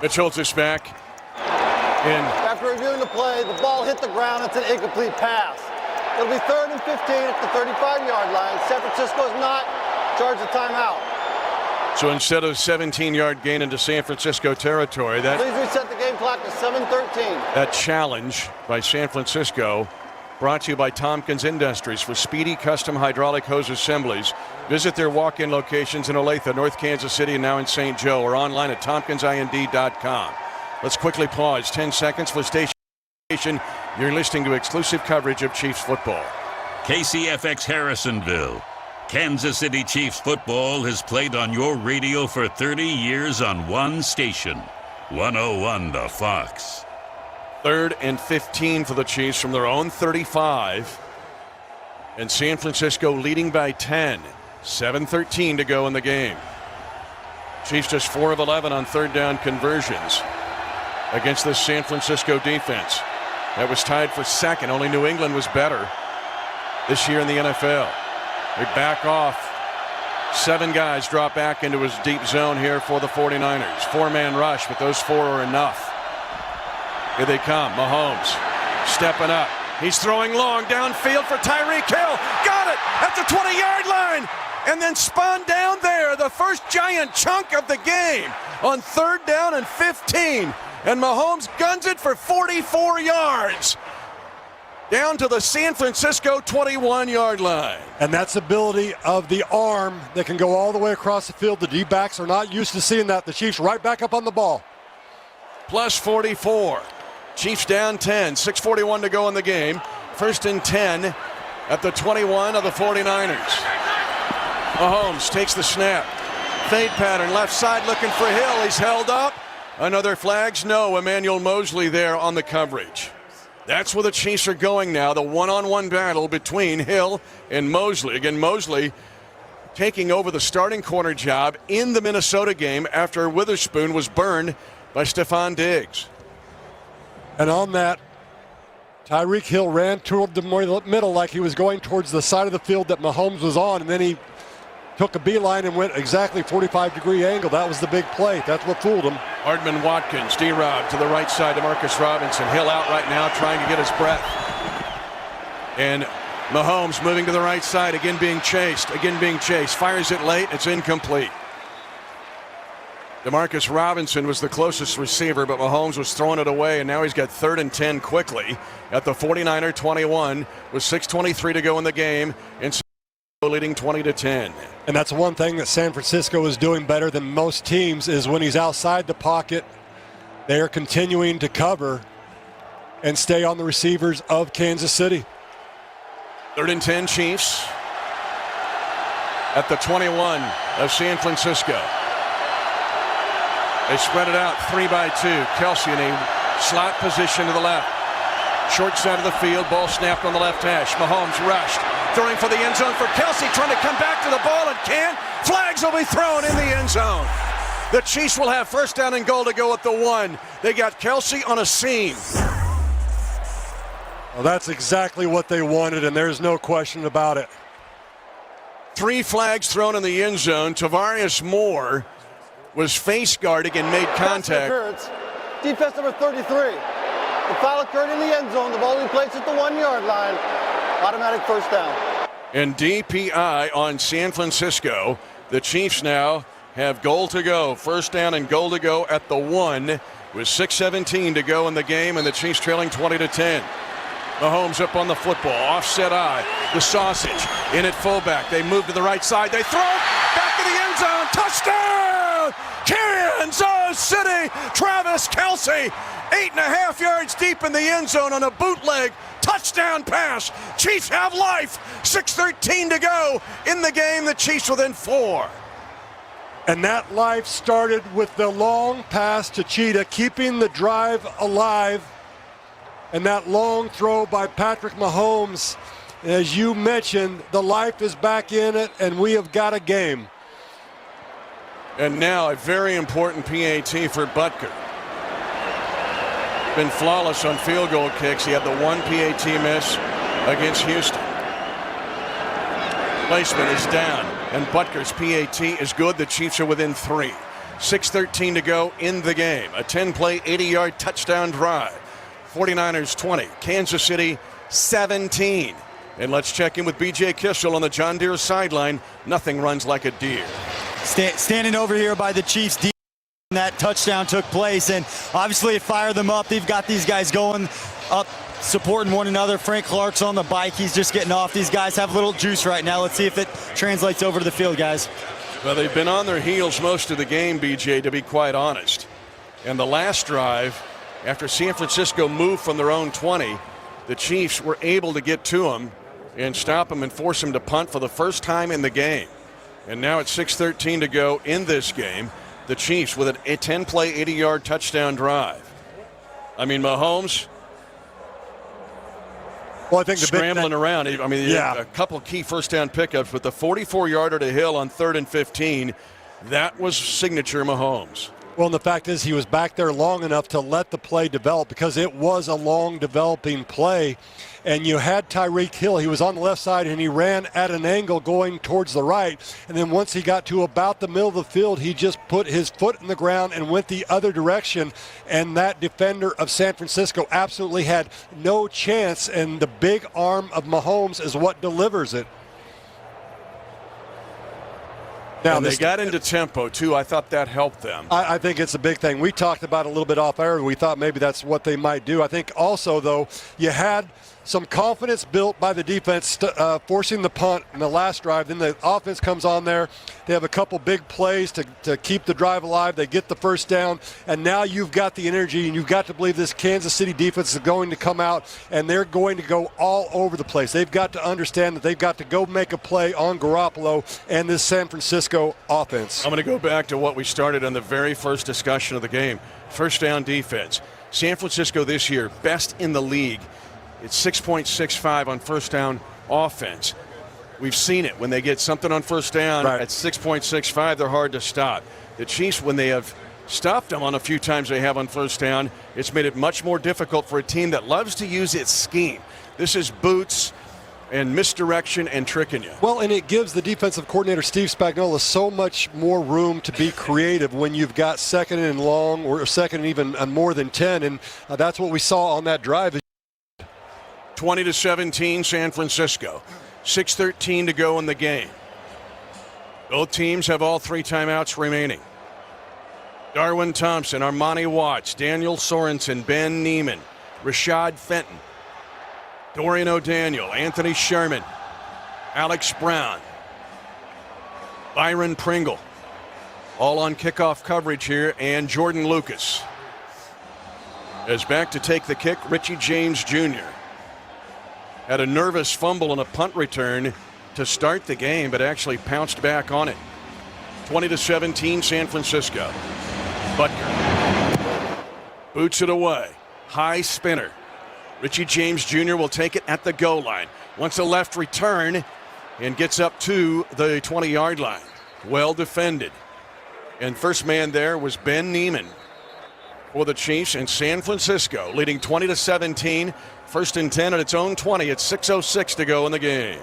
Mitch Holthus back. After reviewing the play, the ball hit the ground. It's an incomplete pass. It'll be 3rd and 15 at the 35-yard line. San Francisco is not charged a timeout. So instead of 17-yard gain into San Francisco territory, that Please reset the game clock to 7:13. That challenge by San Francisco brought to you by Tompkins Industries for speedy custom hydraulic hose assemblies. Visit their walk-in locations in Olathe, North Kansas City, and now in St. Joe, or online at tompkinsind.com. Let's quickly pause 10 seconds for station. You're listening to exclusive coverage of Chiefs football. KCFX Harrisonville. Kansas City Chiefs football has played on your radio for 30 years on one station. 101 The Fox. 3rd and 15 for the Chiefs from their own 35. And San Francisco leading by 10. 7:13 to go in the game. Chiefs just 4 of 11 on 3rd down conversions against this San Francisco defense. That was tied for 2nd. Only New England was better this year in the NFL. They back off. 7 guys drop back into his deep zone here for the 49ers. 4-man rush, but those 4 are enough. Here they come. Mahomes stepping up. He's throwing long downfield for Tyreek Hill. Got it at the 20-yard line. And then spun down there. The first giant chunk of the game on 3rd down and 15. And Mahomes guns it for 44 yards. Down to the San Francisco 21-yard line. And that's the ability of the arm that can go all the way across the field. The D-backs are not used to seeing that. The Chiefs right back up on the ball. Plus 44. Chiefs down 10. 6:41 to go in the game. 1st and 10 at the 21 of the 49ers. Mahomes takes the snap. Fade pattern, left side looking for Hill. He's held up. Another flags? No, Emmanuel Mosley there on the coverage. That's where the Chiefs are going now, the one-on-one battle between Hill and Mosley. Again, Mosley taking over the starting corner job in the Minnesota game after Witherspoon was burned by Stephon Diggs. And on that, Tyreek Hill ran toward the middle like he was going towards the side of the field that Mahomes was on, and then he took a beeline and went exactly 45-degree angle. That was the big play. That's what fooled him. Hardman Watkins, D-Rob to the right side to Marcus Robinson. Hill out right now trying to get his breath. And Mahomes moving to the right side, again being chased. Fires it late. It's incomplete. DeMarcus Robinson was the closest receiver, but Mahomes was throwing it away, and now he's got 3rd and 10 quickly at the 49er 21 with 6:23 to go in the game. And leading 20-10. And that's one thing that San Francisco is doing better than most teams is when he's outside the pocket, they are continuing to cover and stay on the receivers of Kansas City. 3rd and 10 Chiefs at the 21 of San Francisco. They spread it out 3 by 2. Kelce in a slot position to the left. Short side of the field, ball snapped on the left hash. Mahomes rushed. Throwing for the end zone for Kelce, trying to come back to the ball and can't. Flags will be thrown in the end zone. The Chiefs will have 1st down and goal to go at the 1. They got Kelce on a seam. Well, that's exactly what they wanted, and there's no question about it. 3 flags thrown in the end zone. Tavarius Moore was face guarding and made contact. Defense number 33. The foul occurred in the end zone. The ball will be placed at the 1-yard line. Automatic 1st down. And DPI on San Francisco. The Chiefs now have goal to go. 1st down and goal to go at the 1 with 6:17 to go in the game, and the Chiefs trailing 20-10. Mahomes up on the football, offset eye, the sausage in at fullback. They move to the right side. They throw back to the end zone. Touchdown! Kansas City! Travis Kelce, 8.5 yards deep in the end zone on a bootleg touchdown pass. Chiefs have life. 6:13 to go in the game. The Chiefs within 4. And that life started with the long pass to Cheetah, keeping the drive alive. And that long throw by Patrick Mahomes. As you mentioned, the life is back in it, and we have got a game. And now a very important PAT for Butker. Been flawless on field goal kicks. He had the 1 PAT miss against Houston. Placement is down, and Butker's PAT is good. The Chiefs are within 3. 6:13 to go in the game. A 10-play, 80-yard touchdown drive. 49ers 20, Kansas City 17. And let's check in with B.J. Kissel on the John Deere sideline. Nothing runs like a deer. Standing over here by the Chiefs defense, that touchdown took place, and obviously it fired them up. They've got these guys going up, supporting one another. Frank Clark's on the bike. He's just getting off. These guys have a little juice right now. Let's see if it translates over to the field, guys. Well, they've been on their heels most of the game, B.J., to be quite honest. And the last drive, after San Francisco moved from their own 20, the Chiefs were able to get to them and stop him and force him to punt for the first time in the game. And now it's 6:13 to go in this game. The Chiefs with a 10-play, 80-yard touchdown drive. I mean, Mahomes, well, I think scrambling around. I mean, yeah, a couple key first-down pickups, but the 44-yarder to Hill on 3rd and 15, that was signature Mahomes. Well, and the fact is he was back there long enough to let the play develop because it was a long developing play. And you had Tyreek Hill. He was on the left side, and he ran at an angle going towards the right. And then once he got to about the middle of the field, he just put his foot in the ground and went the other direction. And that defender of San Francisco absolutely had no chance. And the big arm of Mahomes is what delivers it. Now, they got into tempo, too. I thought that helped them. I think it's a big thing. We talked about it a little bit off air. We thought maybe that's what they might do. I think also, though, you had some confidence built by the defense forcing the punt in the last drive. Then the offense comes on there. They have a couple big plays to keep the drive alive. They get the first down, and now you've got the energy, and you've got to believe this Kansas City defense is going to come out, and they're going to go all over the place. They've got to understand that they've got to go make a play on Garoppolo and this San Francisco offense. I'm going to go back to what we started on the very first discussion of the game. First down defense. San Francisco this year, best in the league. It's 6.65 on first down offense. We've seen it. When they get something on first down at 6.65, they're hard to stop. The Chiefs, when they have stopped them on a few times they have on first down, it's made it much more difficult for a team that loves to use its scheme. This is boots and misdirection and tricking you. Well, and it gives the defensive coordinator, Steve Spagnuolo, so much more room to be creative when you've got second and long or second and even more than 10, and that's what we saw on that drive. 20-17 San Francisco. 6:13 to go in the game. Both teams have all 3 timeouts remaining. Darwin Thompson, Armani Watts, Daniel Sorensen, Ben Neiman, Rashad Fenton, Dorian O'Daniel, Anthony Sherman, Alex Brown, Byron Pringle, all on kickoff coverage here, and Jordan Lucas is back to take the kick. Richie James Jr. had a nervous fumble and a punt return to start the game, but actually pounced back on it. 20-17 San Francisco. Butker boots it away. High spinner. Richie James Jr. will take it at the goal line. Wants a left return and gets up to the 20-yard line. Well defended. And first man there was Ben Neiman for the Chiefs, and San Francisco leading 20-17. First and 10 at its own 20. It's 6:06 to go in the game.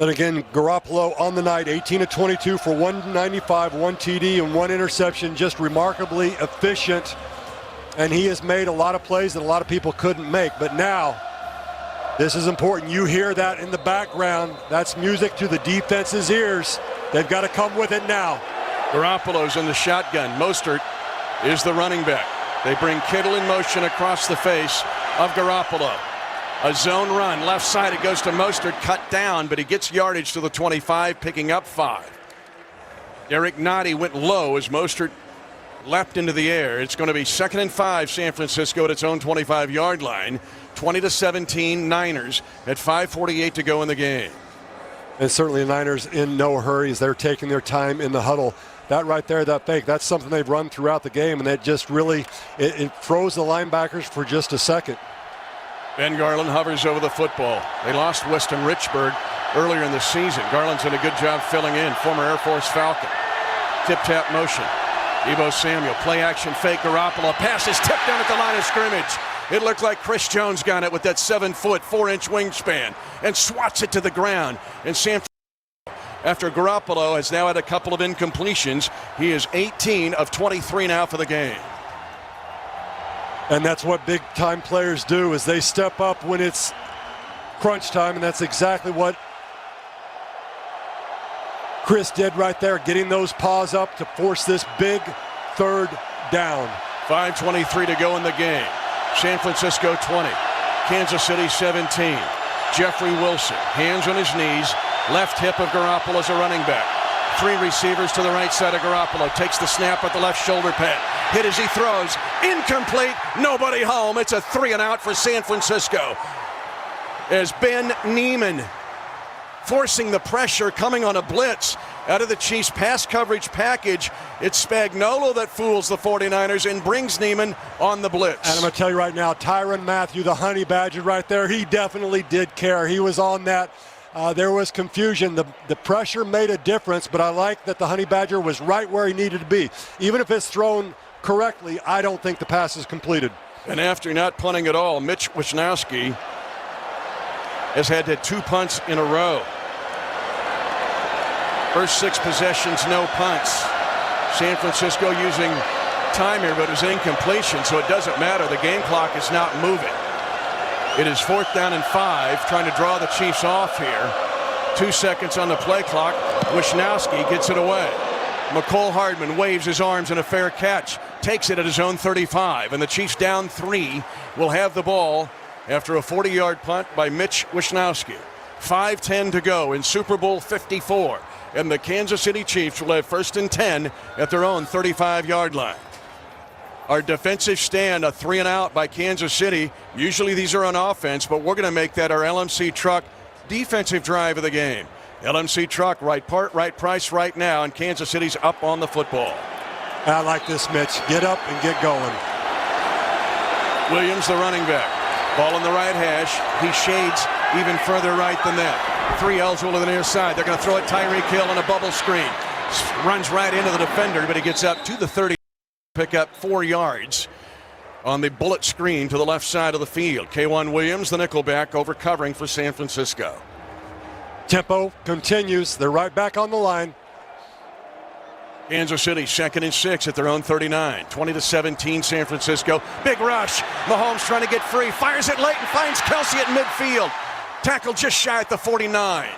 And again, Garoppolo on the night, 18 of 22 for 195, 1 TD and 1 interception. Just remarkably efficient. And he has made a lot of plays that a lot of people couldn't make. But now, this is important. You hear that in the background. That's music to the defense's ears. They've got to come with it now. Garoppolo's in the shotgun. Mostert is the running back. They bring Kittle in motion across the face of Garoppolo. A zone run, left side, it goes to Mostert, cut down, but he gets yardage to the 25, picking up 5. Derek Nottie went low as Mostert leapt into the air. It's going to be 2nd and 5, San Francisco at its own 25-yard line. 20-17 Niners at 5:48 to go in the game. And certainly the Niners in no hurry as they're taking their time in the huddle. That right there, that fake, that's something they've run throughout the game, and that just really, it froze the linebackers for just a second. Ben Garland hovers over the football. They lost Weston Richburg earlier in the season. Garland's done a good job filling in. Former Air Force Falcon. Tip-tap motion. Deebo Samuel, play action fake. Garoppolo, pass is tipped down at the line of scrimmage. It looked like Chris Jones got it with that 7-foot, 4-inch wingspan and swats it to the ground. And San Francisco, after Garoppolo has now had a couple of incompletions, he is 18 of 23 now for the game. And that's what big-time players do, is they step up when it's crunch time, and that's exactly what Chris did right there, getting those paws up to force this big 3rd down. 5:23 to go in the game. San Francisco 20, Kansas City 17. Jeffrey Wilson, hands on his knees, left hip of Garoppolo as a running back. 3 receivers to the right side of Garoppolo, takes the snap at the left shoulder pad. Hit as he throws, incomplete, nobody home. It's a 3 and out for San Francisco. as Ben Neiman forcing the pressure, coming on a blitz out of the Chiefs pass coverage package. It's Spagnuolo that fools the 49ers and brings Neiman on the blitz. And I'm going to tell you right now, Tyrann Mathieu, the honey badger right there, he definitely did care. He was on that. There was confusion. The pressure made a difference, but I like that the honey badger was right where he needed to be. Even if it's thrown correctly, I don't think the pass is completed. And after not punting at all, Mitch Wisnowski has had 2 punts in a row. First 6 possessions, no punts. San Francisco using time here, but it was an incompletion, so it doesn't matter. The game clock is not moving. It is 4th down and 5, trying to draw the Chiefs off here. 2 seconds on the play clock. Wisnowski gets it away. McCole Hardman waves his arms in a fair catch, takes it at his own 35, and the Chiefs down 3 will have the ball after a 40-yard punt by Mitch Wisnowski. 5:10 to go in Super Bowl 54. And the Kansas City Chiefs will have 1st and 10 at their own 35-yard line. Our defensive stand, a 3 and out by Kansas City. Usually these are on offense, but we're going to make that our LMC Truck defensive drive of the game. LMC Truck, right part, right price right now, and Kansas City's up on the football. I like this, Mitch. Get up and get going. Williams, the running back. Ball on the right hash. He shades even further right than that. 3 eligible to the near side. They're going to throw it Tyreek Hill on a bubble screen. Runs right into the defender, but he gets up to the 30. Pick up 4 yards on the bullet screen to the left side of the field. K'Wan Williams, the nickelback, over covering for San Francisco. Tempo continues. They're right back on the line. Kansas City 2nd and 6 at their own 39. 20-17 San Francisco. Big rush. Mahomes trying to get free. Fires it late and finds Kelce at midfield. Tackled just shy at the 49.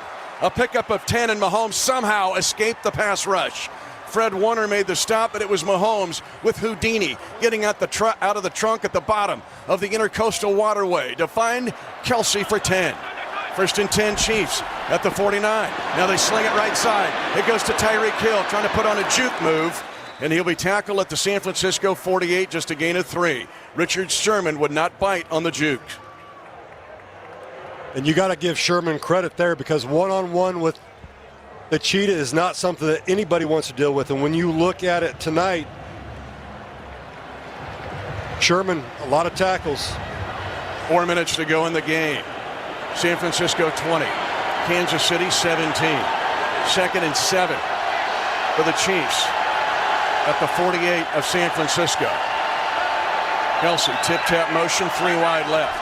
A pickup of 10, and Mahomes somehow escaped the pass rush. Fred Warner made the stop, but it was Mahomes with Houdini getting out of the trunk at the bottom of the Intercoastal Waterway to find Kelce for 10. 1st and 10 Chiefs at the 49. Now they sling it right side. It goes to Tyreek Hill trying to put on a juke move, and he'll be tackled at the San Francisco 48, just a gain of 3. Richard Sherman would not bite on the juke. And you got to give Sherman credit there, because one-on-one with the cheetah is not something that anybody wants to deal with. And when you look at it tonight, Sherman, a lot of tackles. 4 minutes to go in the game. San Francisco 20, Kansas City 17. 2nd and 7 for the Chiefs at the 48 of San Francisco. Kelce, tip-tap motion, 3 wide left.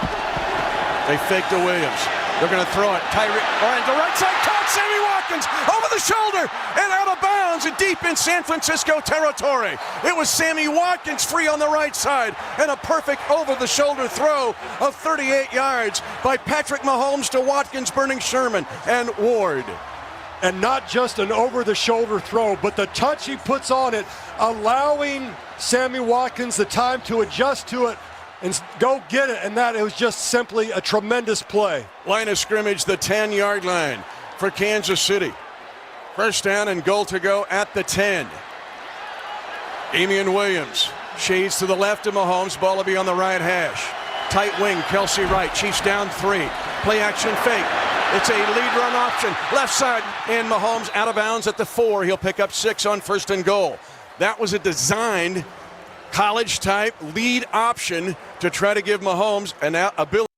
They fake to Williams. They're going to throw it. Tyreek, the right side, caught Sammy Watkins over the shoulder and out of bounds and deep in San Francisco territory. It was Sammy Watkins free on the right side, and a perfect over-the-shoulder throw of 38 yards by Patrick Mahomes to Watkins, burning Sherman and Ward. And not just an over-the-shoulder throw, but the touch he puts on it, allowing Sammy Watkins the time to adjust to it and go get it, and that it was just simply a tremendous play. Line of scrimmage, the 10-yard line for Kansas City. 1st down and goal to go at the 10. Damian Williams shades to the left of Mahomes. Ball will be on the right hash. Tight wing, Kelce right. Chiefs down 3. Play action fake. It's a lead run option. Left side, and Mahomes out of bounds at the 4. He'll pick up 6 on 1st and goal. That was a designed college-type lead option to try to give Mahomes an ability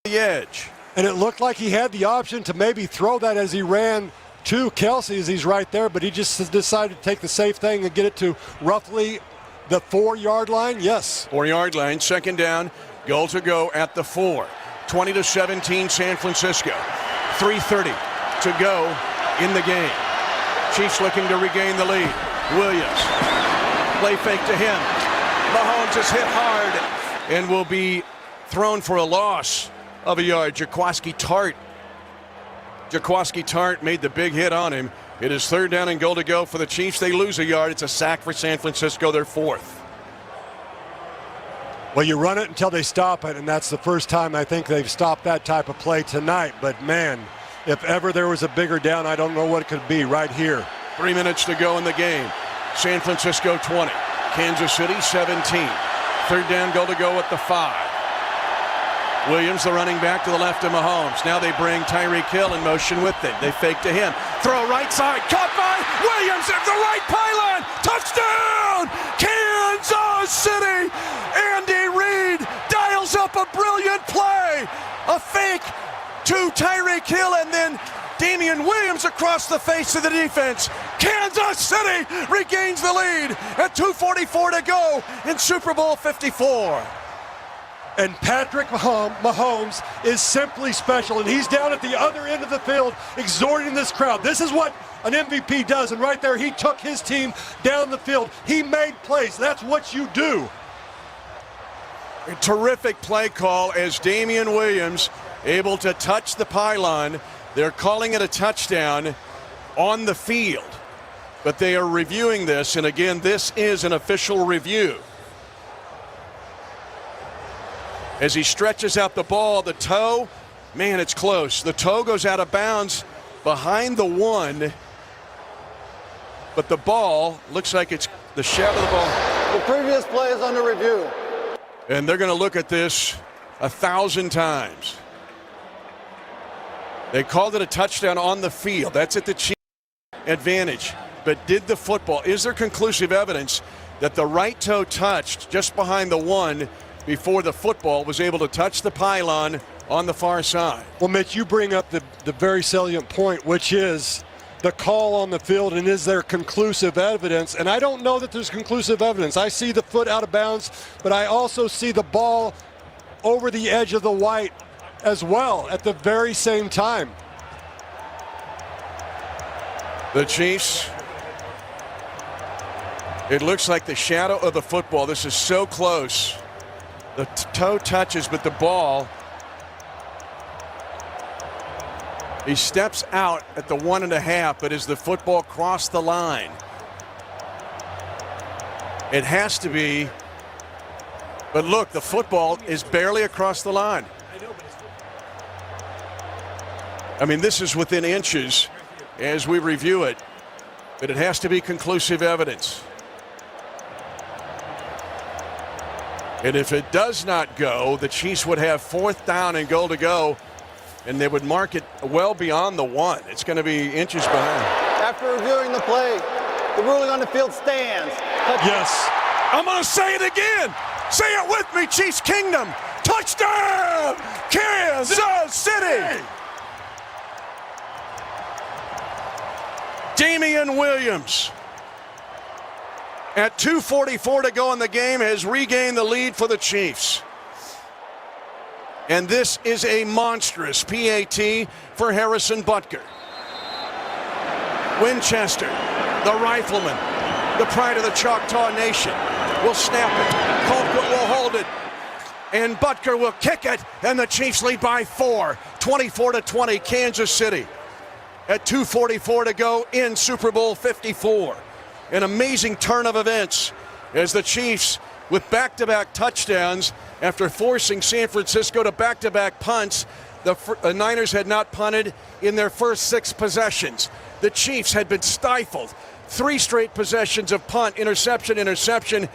on the edge. And it looked like he had the option to maybe throw that as he ran to Kelce, as he's right there, but he just decided to take the safe thing and get it to roughly the 4-yard line. Yes. 4-yard line, 2nd down, goal to go at the 4. 20-17 San Francisco. 3:30 to go in the game. Chiefs looking to regain the lead. Williams, play fake to him. Mahomes is hit hard and will be thrown for a loss of a yard. Jaquiski Tart made the big hit on him. It is 3rd down and goal to go for the Chiefs. They lose a yard. It's a sack for San Francisco, their 4th. Well, you run it until they stop it, and that's the first time I think they've stopped that type of play tonight. But, man, if ever there was a bigger down, I don't know what it could be right here. 3 minutes to go in the game. San Francisco 20. Kansas City 17. 3rd down, goal to go at the 5. Williams, the running back, to the left of Mahomes. Now they bring Tyreek Hill in motion with it. They fake to him. Throw right side. Caught by Williams at the right pylon. Touchdown! Kansas City! Andy Reid dials up a brilliant play. A fake to Tyreek Hill and then Damian Williams across the face of the defense. Kansas City regains the lead at 2:44 to go in Super Bowl 54. And Patrick Mahomes is simply special, and he's down at the other end of the field exhorting this crowd. This is what an MVP does, and right there he took his team down the field. He made plays. That's what you do. A terrific play call as Damian Williams able to touch the pylon. They're calling it a touchdown on the field, but they are reviewing this, and again, this is an official review. As he stretches out the ball, the toe, man, it's close. The toe goes out of bounds behind the one, but the ball looks like it's the shadow of the ball. The previous play is under review. And they're going to look at this 1,000 times. They called it a touchdown on the field. That's at the Chiefs' advantage. But did the football, is there conclusive evidence that the right toe touched just behind the one before the football was able to touch the pylon on the far side? Well, Mitch, you bring up the very salient point, which is the call on the field, and is there conclusive evidence? And I don't know that there's conclusive evidence. I see the foot out of bounds, but I also see the ball over the edge of the white as well at the very same time. The Chiefs, it looks like the shadow of the football. This is so close. The toe touches, but the ball, he steps out at the 1.5, but as the football crossed the line, it has to be, but look, the football is barely across the line. I mean, this is within inches as we review it, but it has to be conclusive evidence. And if it does not go, the Chiefs would have 4th down and goal to go, and they would mark it well beyond the one. It's going to be inches behind. After reviewing the play, the ruling on the field stands. Yes. I'm going to say it again. Say it with me, Chiefs Kingdom. Touchdown, Kansas City. Damian Williams, at 2:44 to go in the game, has regained the lead for the Chiefs. And this is a monstrous PAT for Harrison Butker. Winchester, the rifleman, the pride of the Choctaw Nation, will snap it. Colquitt will hold it. And Butker will kick it, and the Chiefs lead by 4, 24-20, Kansas City. At 2:44 to go in Super Bowl 54. An amazing turn of events as the Chiefs, with back-to-back touchdowns after forcing San Francisco to back-to-back punts. The Niners had not punted in their first 6 possessions. The Chiefs had been stifled. 3 straight possessions of punt, interception,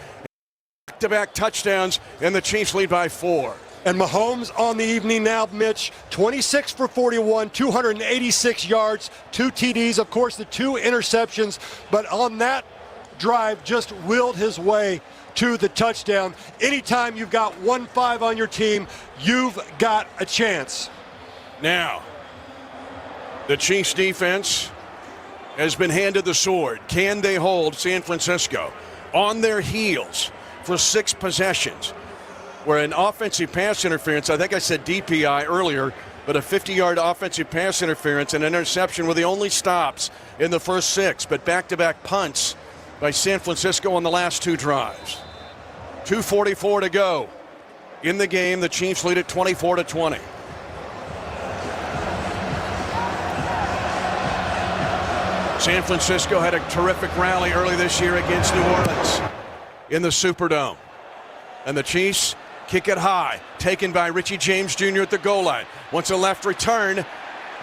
back-to-back touchdowns, and the Chiefs lead by 4. And Mahomes on the evening now, Mitch, 26 for 41, 286 yards, 2 TDs, of course the 2 interceptions, but on that drive just willed his way to the touchdown. Anytime you've got 1-5 on your team, you've got a chance. Now, the Chiefs defense has been handed the sword. Can they hold San Francisco on their heels for 6 possessions? Where an offensive pass interference, I think I said DPI earlier, but a 50-yard offensive pass interference and an interception were the only stops in the first 6, but back-to-back punts by San Francisco on the last 2 drives. 2:44 to go in the game. The Chiefs lead at 24-20. San Francisco had a terrific rally early this year against New Orleans in the Superdome. And the Chiefs kick it high, taken by Richie James Jr. at the goal line. Wants a left return,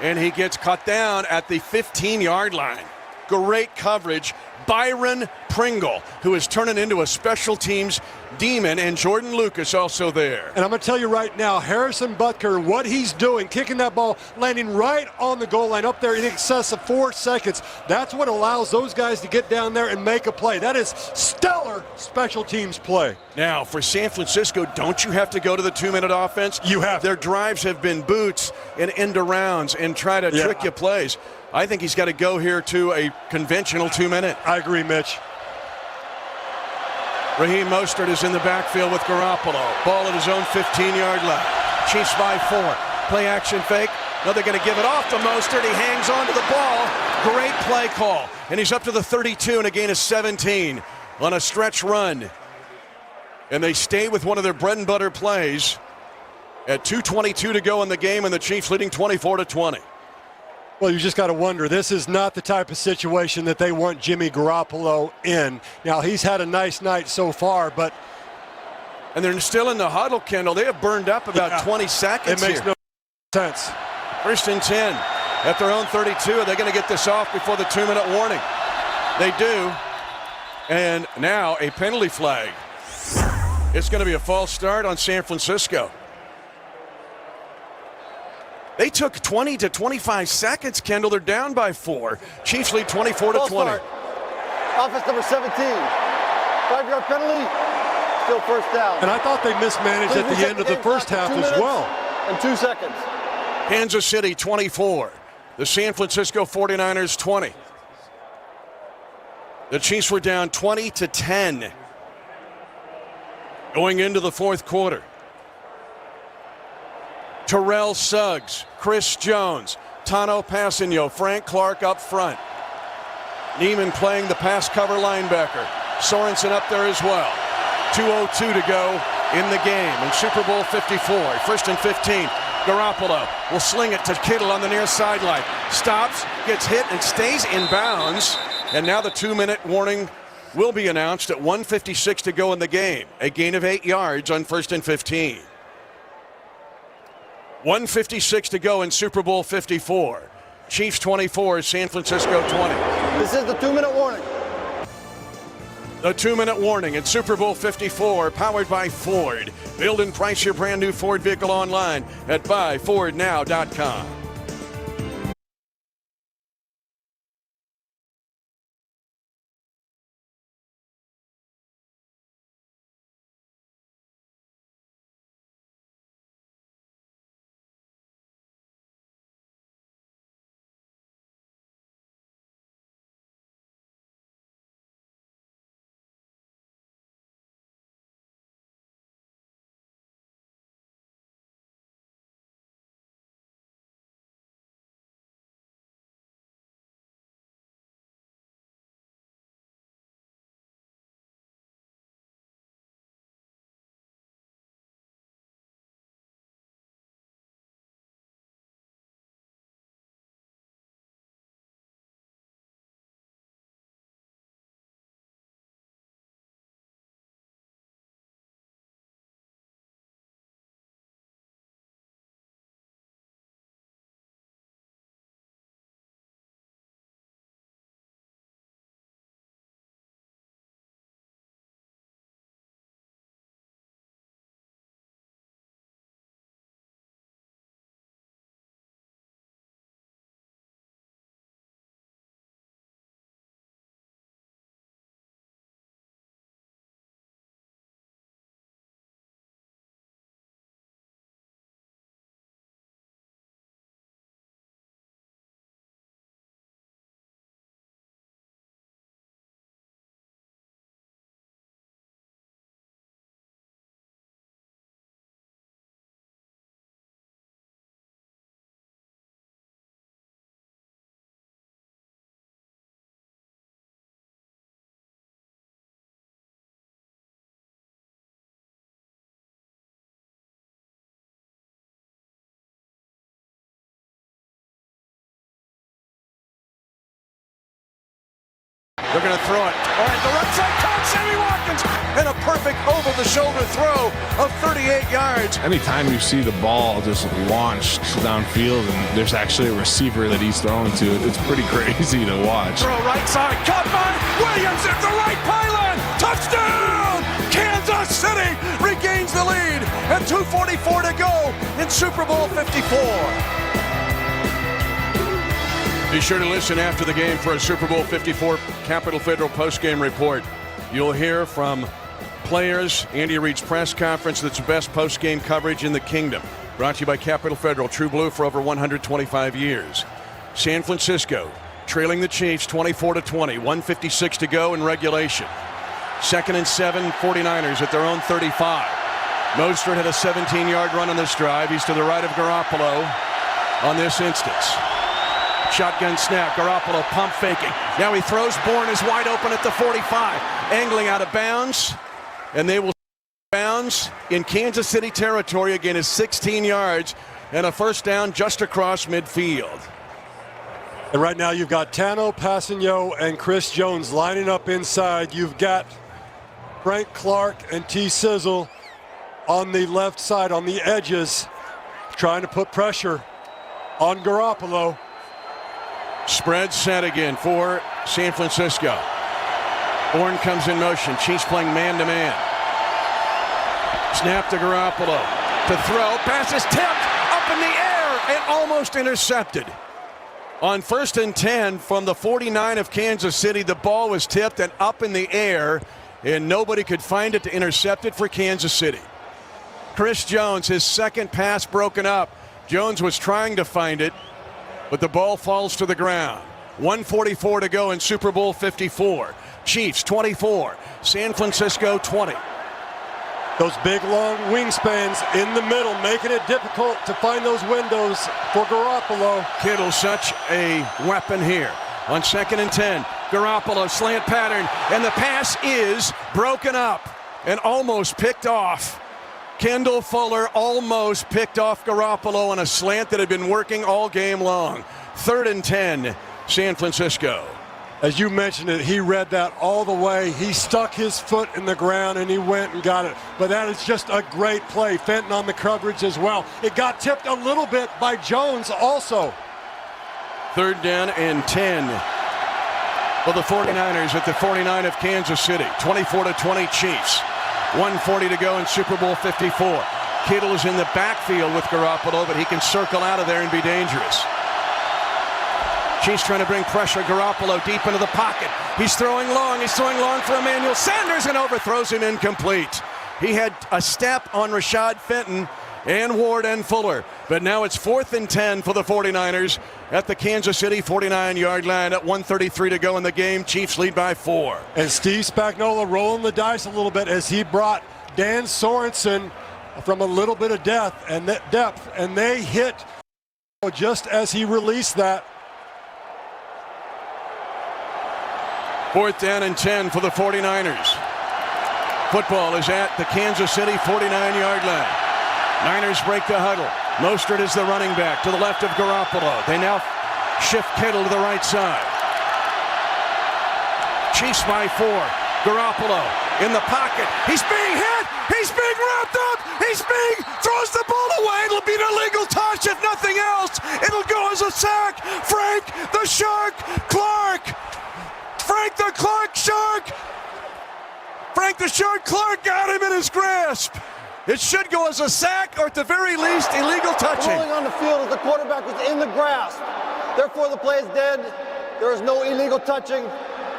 and he gets cut down at the 15-yard line. Great coverage. Byron Pringle, who is turning into a special teams demon, and Jordan Lucas also there. And I'm going to tell you right now, Harrison Butker, what he's doing, kicking that ball, landing right on the goal line up there in excess of 4 seconds, that's what allows those guys to get down there and make a play. That is stellar special teams play. Now, for San Francisco, don't you have to go to the 2-minute offense? You have. Their drives have been boots and end arounds and try to trick you plays. I think he's got to go here to a conventional 2-minute. I agree, Mitch. Raheem Mostert is in the backfield with Garoppolo. Ball at his own 15-yard line. Chiefs by 4. Play action fake. No, they're going to give it off to Mostert. He hangs on to the ball. Great play call. And he's up to the 32 and a gain of 17 on a stretch run. And they stay with one of their bread and butter plays at 2:22 to go in the game, and the Chiefs leading 24-20. Well, you just got to wonder, this is not the type of situation that they want Jimmy Garoppolo in. Now, he's had a nice night so far, but... And they're still in the huddle, Kendall. They have burned up about 20 seconds It makes here. no sense. First and 10 at their own 32. Are they going to get this off before the 2-minute warning? They do. And now a penalty flag. It's going to be a false start on San Francisco. They took 20 to 25 seconds, Kendall. They're down by 4. Chiefs lead 24-20. Offense number 17. 5-yard penalty. Still first down. And I thought they mismanaged at the end of the first half as well. And 2 seconds. Kansas City 24. The San Francisco 49ers 20. The Chiefs were down 20-10 going into the fourth quarter. Terrell Suggs, Chris Jones, Tano Passanio, Frank Clark up front. Neiman playing the pass cover linebacker. Sorensen up there as well. 2:02 to go in the game in Super Bowl 54. First and 15. Garoppolo will sling it to Kittle on the near sideline. Stops, gets hit, and stays in bounds. And now the 2-minute warning will be announced at 1:56 to go in the game. A gain of 8 yards on first and 15. 1:56 to go in Super Bowl 54. Chiefs 24, San Francisco 20. This is the 2-minute warning. The 2-minute warning in Super Bowl 54, powered by Ford. Build and price your brand new Ford vehicle online at buyfordnow.com. They're going to throw it. All right, the right side caught Sammy Watkins. And a perfect over-the-shoulder throw of 38 yards. Anytime you see the ball just launched downfield and there's actually a receiver that he's throwing to, it's pretty crazy to watch. Throw right side, caught by Williams at the right pylon. Touchdown! Kansas City regains the lead at 2:44 to go in Super Bowl 54. Be sure to listen after the game for a Super Bowl 54 Capital Federal postgame report. You'll hear from players, Andy Reid's press conference. That's the best postgame coverage in the kingdom. Brought to you by Capital Federal, True Blue for over 125 years. San Francisco trailing the Chiefs 24-20, 1:56 to go in regulation. 2nd and 7, 49ers at their own 35. Mostert had a 17-yard run on this drive. He's to the right of Garoppolo on this instance. Shotgun snap, Garoppolo pump faking. Now he throws, Bourne is wide open at the 45. Angling out of bounds, and they will bounds in Kansas City territory. Again is 16 yards and a first down just across midfield. And right now you've got Tano, Passanio, and Chris Jones lining up inside. You've got Frank Clark and T. Sizzle on the left side, on the edges, trying to put pressure on Garoppolo. Spread set again for San Francisco. Bourne comes in motion. Chiefs playing man-to-man. Snap to Garoppolo. To throw. Pass is tipped up in the air and almost intercepted. On 1st and 10 from the 49 of Kansas City, the ball was tipped and up in the air, and nobody could find it to intercept it for Kansas City. Chris Jones, his second pass broken up. Jones was trying to find it, but the ball falls to the ground. 1:44 to go in Super Bowl 54. Chiefs 24, San Francisco 20. Those big, long wingspans in the middle, making it difficult to find those windows for Garoppolo. Kittle, such a weapon here. On 2nd and 10, Garoppolo slant pattern, and the pass is broken up and almost picked off. Kendall Fuller almost picked off Garoppolo on a slant that had been working all game long. 3rd and 10, San Francisco. As you mentioned it, he read that all the way. He stuck his foot in the ground and he went and got it. But that is just a great play. Fenton on the coverage as well. It got tipped a little bit by Jones also. 3rd down and 10 for the 49ers at the 49 of Kansas City. 24-20 Chiefs. 1:40 to go in Super Bowl 54. Kittle is in the backfield with Garoppolo, but he can circle out of there and be dangerous. Chiefs trying to bring pressure. Garoppolo deep into the pocket. He's throwing long. He's throwing long for Emmanuel Sanders and overthrows him incomplete. He had a step on Rashad Fenton and Ward and Fuller. But now it's 4th and 10 for the 49ers at the Kansas City 49-yard line at 1:33 to go in the game. Chiefs lead by 4. And Steve Spagnuolo rolling the dice a little bit as he brought Dan Sorensen from a little bit of depth, and they hit just as he released that. 4th down and 10 for the 49ers. Football is at the Kansas City 49-yard line. Niners break the huddle. Mostert is the running back to the left of Garoppolo. They now shift Kittle to the right side. Chiefs by 4. Garoppolo in the pocket. He's being hit. He's being wrapped up. Throws the ball away. It'll be an illegal touch if nothing else. It'll go as a sack. Frank the Shark Clark. Frank the Clark Shark. Frank the Shark Clark got him in his grasp. It should go as a sack or at the very least illegal touching. Ruling on the field as the quarterback was in the grasp. Therefore the play is dead. There is no illegal touching.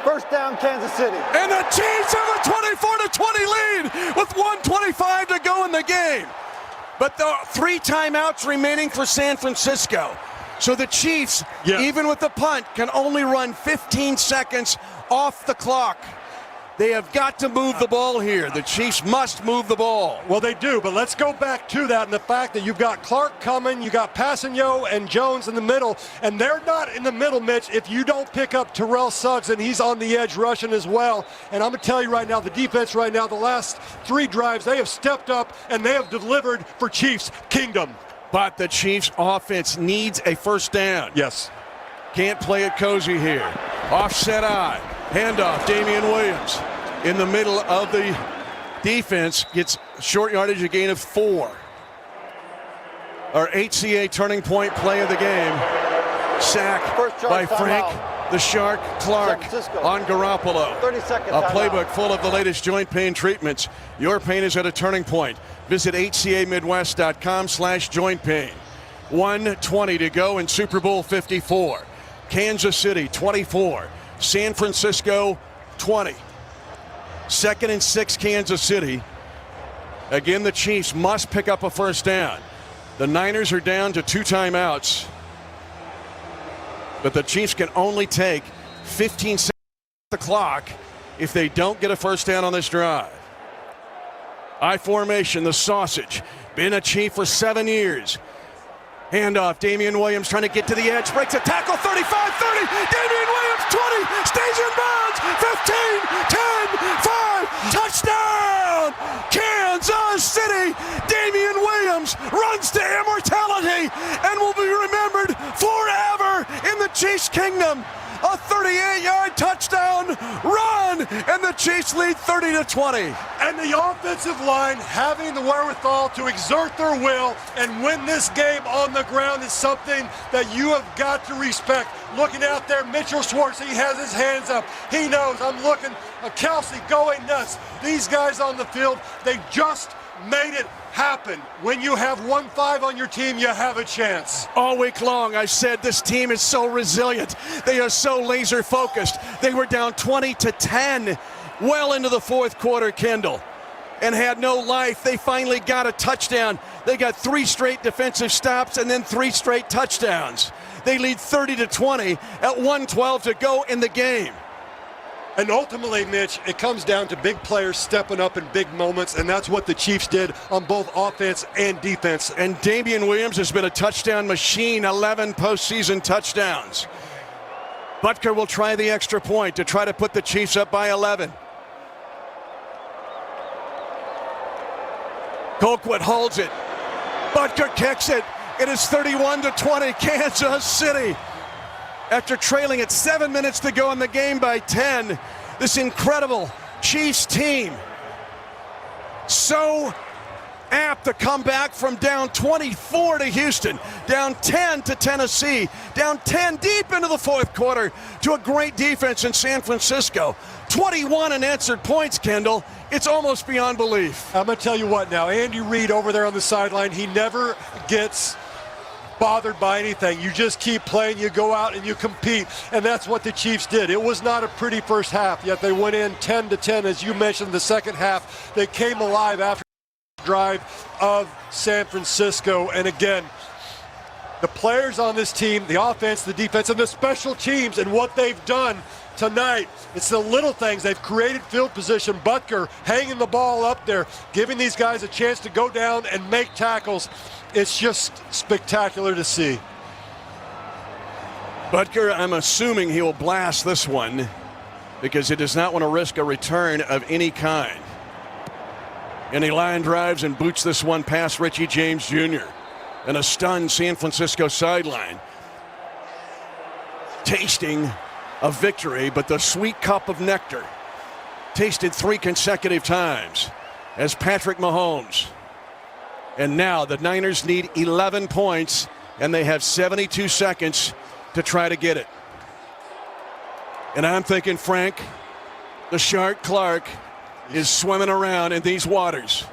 First down, Kansas City. And the Chiefs have a 24-20 lead with 1:25 to go in the game. But the 3 timeouts remaining for San Francisco. So the Chiefs, even with the punt, can only run 15 seconds off the clock. They have got to move the ball here. The Chiefs must move the ball. Well, they do, but let's go back to that and the fact that you've got Clark coming, you got Passanio and Jones in the middle, and they're not in the middle, Mitch, if you don't pick up Terrell Suggs, and he's on the edge rushing as well. And I'm going to tell you right now, the defense right now, the last 3 drives, they have stepped up and they have delivered for Chiefs Kingdom. But the Chiefs offense needs a first down. Yes. Can't play it cozy here. Offset eye. Handoff, Damian Williams in the middle of the defense, gets short yardage, a gain of 4. Our HCA turning point play of the game. Sack by Frank the Shark Clark on Garoppolo. 30-second A timeout. playbook full of the latest joint pain treatments. Your pain is at a turning point. Visit hcamidwest.com/joint pain. 1:20 to go in Super Bowl 54. Kansas City 24. San Francisco 20. 2nd and 6 Kansas City. Again, the Chiefs must pick up a first down. The Niners are down to 2 timeouts. But the Chiefs can only take 15 seconds off the clock if they don't get a first down on this drive. I formation, the sausage. Been a Chief for 7 years. Handoff, Damian Williams trying to get to the edge, breaks a tackle, 35, 30, Damian Williams, 20, stays in bounds, 15, 10, 5, touchdown! Kansas City, Damian Williams runs to immortality and will be remembered forever in the Chiefs' kingdom. A 38-yard touchdown run, and the Chiefs lead 30-20. And the offensive line having the wherewithal to exert their will and win this game on the ground is something that you have got to respect. Looking out there, Mitchell Schwartz, he has his hands up. He knows, I'm looking, Kelsey going nuts. These guys on the field, they just made it happen. When you have 1-5 on your team, you have a chance. All week long, I said this team is so resilient. They are so laser focused. They were down 20-10 well into the 4th quarter, Kendall, and had no life. They finally got a touchdown. They got 3 straight defensive stops and then 3 straight touchdowns. They lead 30-20 at 1:12 to go in the game. And ultimately, Mitch, it comes down to big players stepping up in big moments, and that's what the Chiefs did on both offense and defense. And Damian Williams has been a touchdown machine, 11 postseason touchdowns. Butker will try the extra point to try to put the Chiefs up by 11. Colquitt holds it. Butker kicks it. It is 31-20, Kansas City. After trailing at 7 minutes to go in the game by 10, this incredible Chiefs team so apt to come back from down 24 to Houston, down 10 to Tennessee, down 10 deep into the 4th quarter to a great defense in San Francisco. 21 unanswered points, Kendall. It's almost beyond belief. I'm going to tell you what now, Andy Reid over there on the sideline, he never gets bothered by anything. You just keep playing, you go out and you compete, and that's what the Chiefs did. It was not a pretty first half, yet they went in 10-10, as you mentioned. The second half, they came alive after the drive of San Francisco. And again, the players on this team, the offense, the defense, and the special teams, and what they've done tonight, it's the little things. They've created field position. Butker hanging the ball up there, giving these guys a chance to go down and make tackles. It's just spectacular to see. Butker, I'm assuming he will blast this one because he does not want to risk a return of any kind. And he line drives and boots this one past Richie James Jr. and a stunned San Francisco sideline. Tasting a victory, but the sweet cup of nectar tasted 3 consecutive times as Patrick Mahomes. And now the Niners need 11 points, and they have 72 seconds to try to get it. And I'm thinking Frank, the Shark Clark, is swimming around in these waters.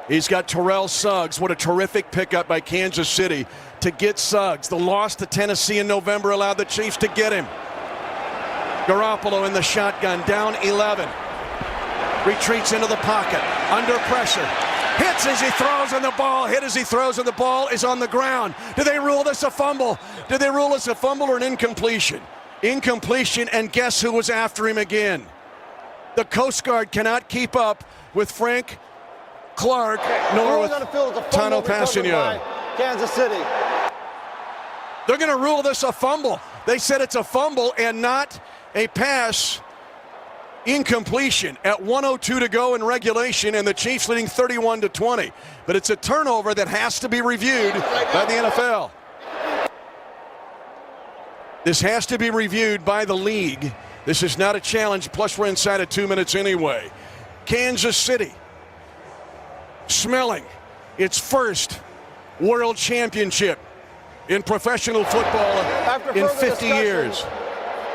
He's got Terrell Suggs. What a terrific pickup by Kansas City to get Suggs. The loss to Tennessee in November allowed the Chiefs to get him. Garoppolo in the shotgun, down 11. Retreats into the pocket, under pressure. Hits as he throws on the ball, hit as he throws, and the ball is on the ground. Do they rule this a fumble? Do they rule this a fumble or an incompletion? Incompletion, and guess who was after him again? The Coast Guard cannot keep up with Frank Clark, nor with Tano Passigno. Kansas City. They're going to rule this a fumble. They said it's a fumble and not a pass. Incompletion at 1:02 to go in regulation, and the Chiefs leading 31-20. But it's a turnover that has to be reviewed by the NFL. This has to be reviewed by the league. This is not a challenge, plus we're inside of 2 minutes anyway. Kansas City smelling its first world championship in professional football in 50 years.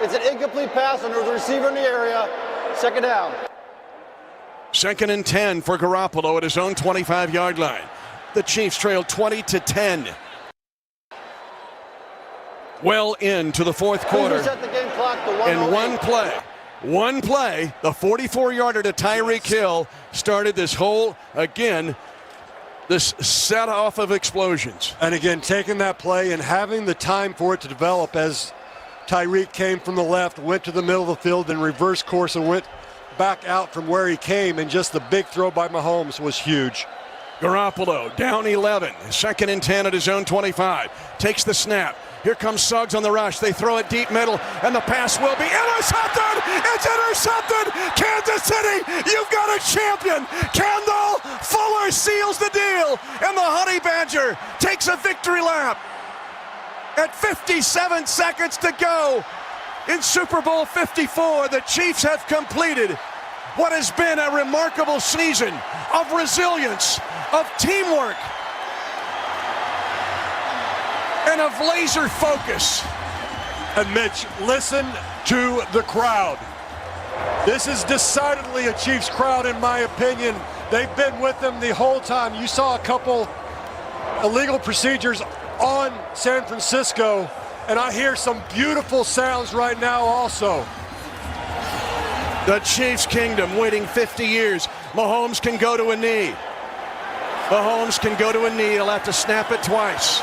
It's an incomplete pass, and there's a receiver in the area. Second down. 2nd and 10 for Garoppolo at his own 25-yard line. The Chiefs trail 20-10. Well into the fourth quarter. Set the game clock to And 108. one play, the 44-yarder to Tyreek Hill started this whole, again, this set off of explosions. And again, taking that play and having the time for it to develop as Tyreek came from the left, went to the middle of the field, then reversed course and went back out from where he came, and just the big throw by Mahomes was huge. Garoppolo down 11, 2nd and 10 at his own 25, takes the snap. Here comes Suggs on the rush. They throw it deep middle, and the pass will be intercepted. It's intercepted. Kansas City, you've got a champion. Kendall Fuller seals the deal, and the Honey Badger takes a victory lap. At 57 seconds to go in Super Bowl 54, the Chiefs have completed what has been a remarkable season of resilience, of teamwork, and of laser focus. And Mitch, listen to the crowd. This is decidedly a Chiefs crowd, in my opinion. They've been with them the whole time. You saw a couple illegal procedures on San Francisco, and I hear some beautiful sounds right now also. The Chiefs kingdom waiting 50 years. Mahomes can go to a knee. Mahomes can go to a knee. He'll have to snap it twice.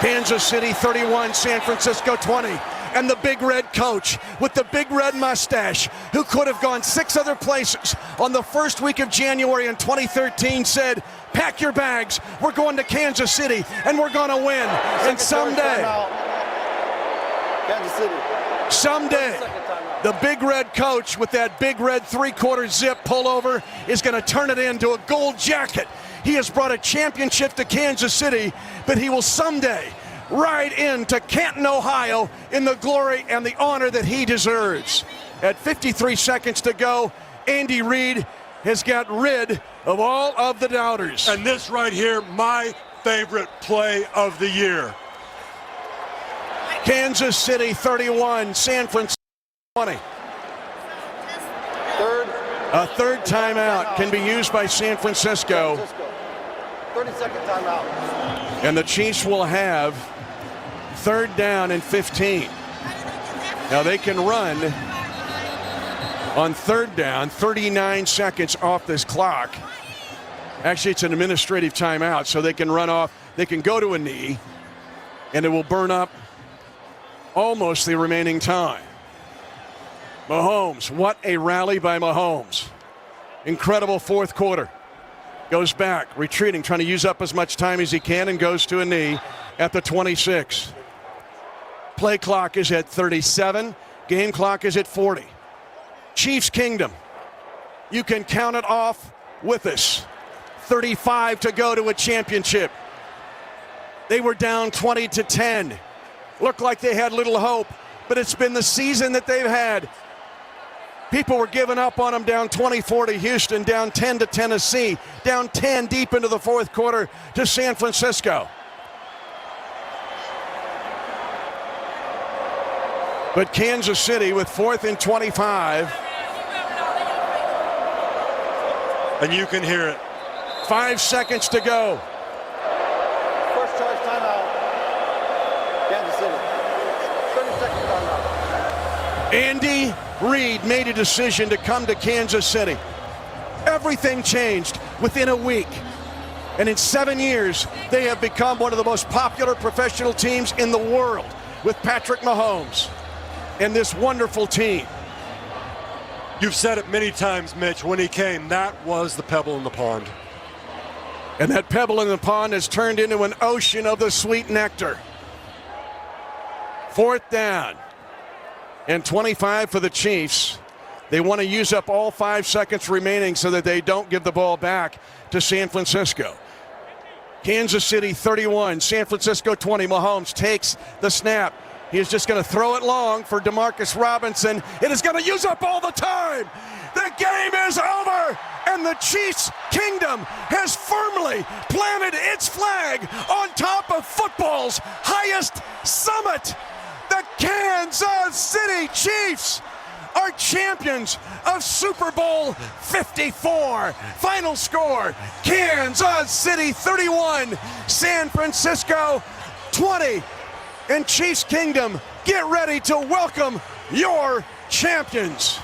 Kansas City 31, San Francisco 20. And the big red coach with the big red mustache, who could have gone 6 other places on the first week of January in 2013, said, pack your bags, we're going to Kansas City, and we're going to win. And someday, Kansas City. someday, the big red coach with that big red 3/4 zip pullover is going to turn it into a gold jacket. He has brought a championship to Kansas City, but he will someday ride into Canton, Ohio in the glory and the honor that he deserves. At 53 seconds to go, Andy Reid has got rid of all of the doubters. And this right here, my favorite play of the year. Kansas City 31, San Francisco 20. A third timeout can be used by San Francisco. 30-second timeout. And the Chiefs will have 3rd down and 15. Now they can run on 3rd down, 39 seconds off this clock. Actually, it's an administrative timeout, so they can run off. They can go to a knee, and it will burn up almost the remaining time. Mahomes, what a rally by Mahomes. Incredible fourth quarter. Goes back, retreating, trying to use up as much time as he can, and goes to a knee at the 26. Play clock is at 37. Game clock is at 40. Chiefs Kingdom, you can count it off with us. 35 to go to a championship. They were down 20-10. Looked like they had little hope, but it's been the season that they've had. People were giving up on them, down 24 to Houston, down 10 to Tennessee, down 10 deep into the fourth quarter to San Francisco. But Kansas City with 4th and 25. And you can hear it. 5 seconds to go. First charge timeout. Kansas City. 30-second timeout. Andy Reid made a decision to come to Kansas City. Everything changed within a week. And in 7 years, they have become one of the most popular professional teams in the world with Patrick Mahomes and this wonderful team. You've said it many times, Mitch, when he came, that was the pebble in the pond. And that pebble in the pond has turned into an ocean of the sweet nectar. 4th down and 25 for the Chiefs. They want to use up all 5 seconds remaining so that they don't give the ball back to San Francisco. Kansas City 31, San Francisco 20. Mahomes takes the snap, He is just going to throw it long for Demarcus Robinson. It is going to use up all the time. The game is over, and the Chiefs Kingdom has firmly planted its flag on top of football's highest summit. The Kansas City Chiefs are champions of Super Bowl 54. Final score, Kansas City 31, San Francisco 20. And Chiefs Kingdom, get ready to welcome your champions.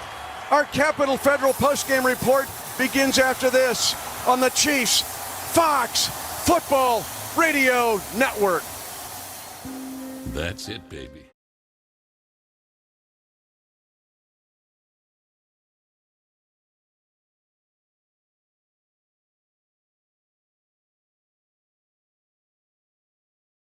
Our Capital Federal postgame report begins after this on the Chiefs Fox Football Radio Network. That's it, baby.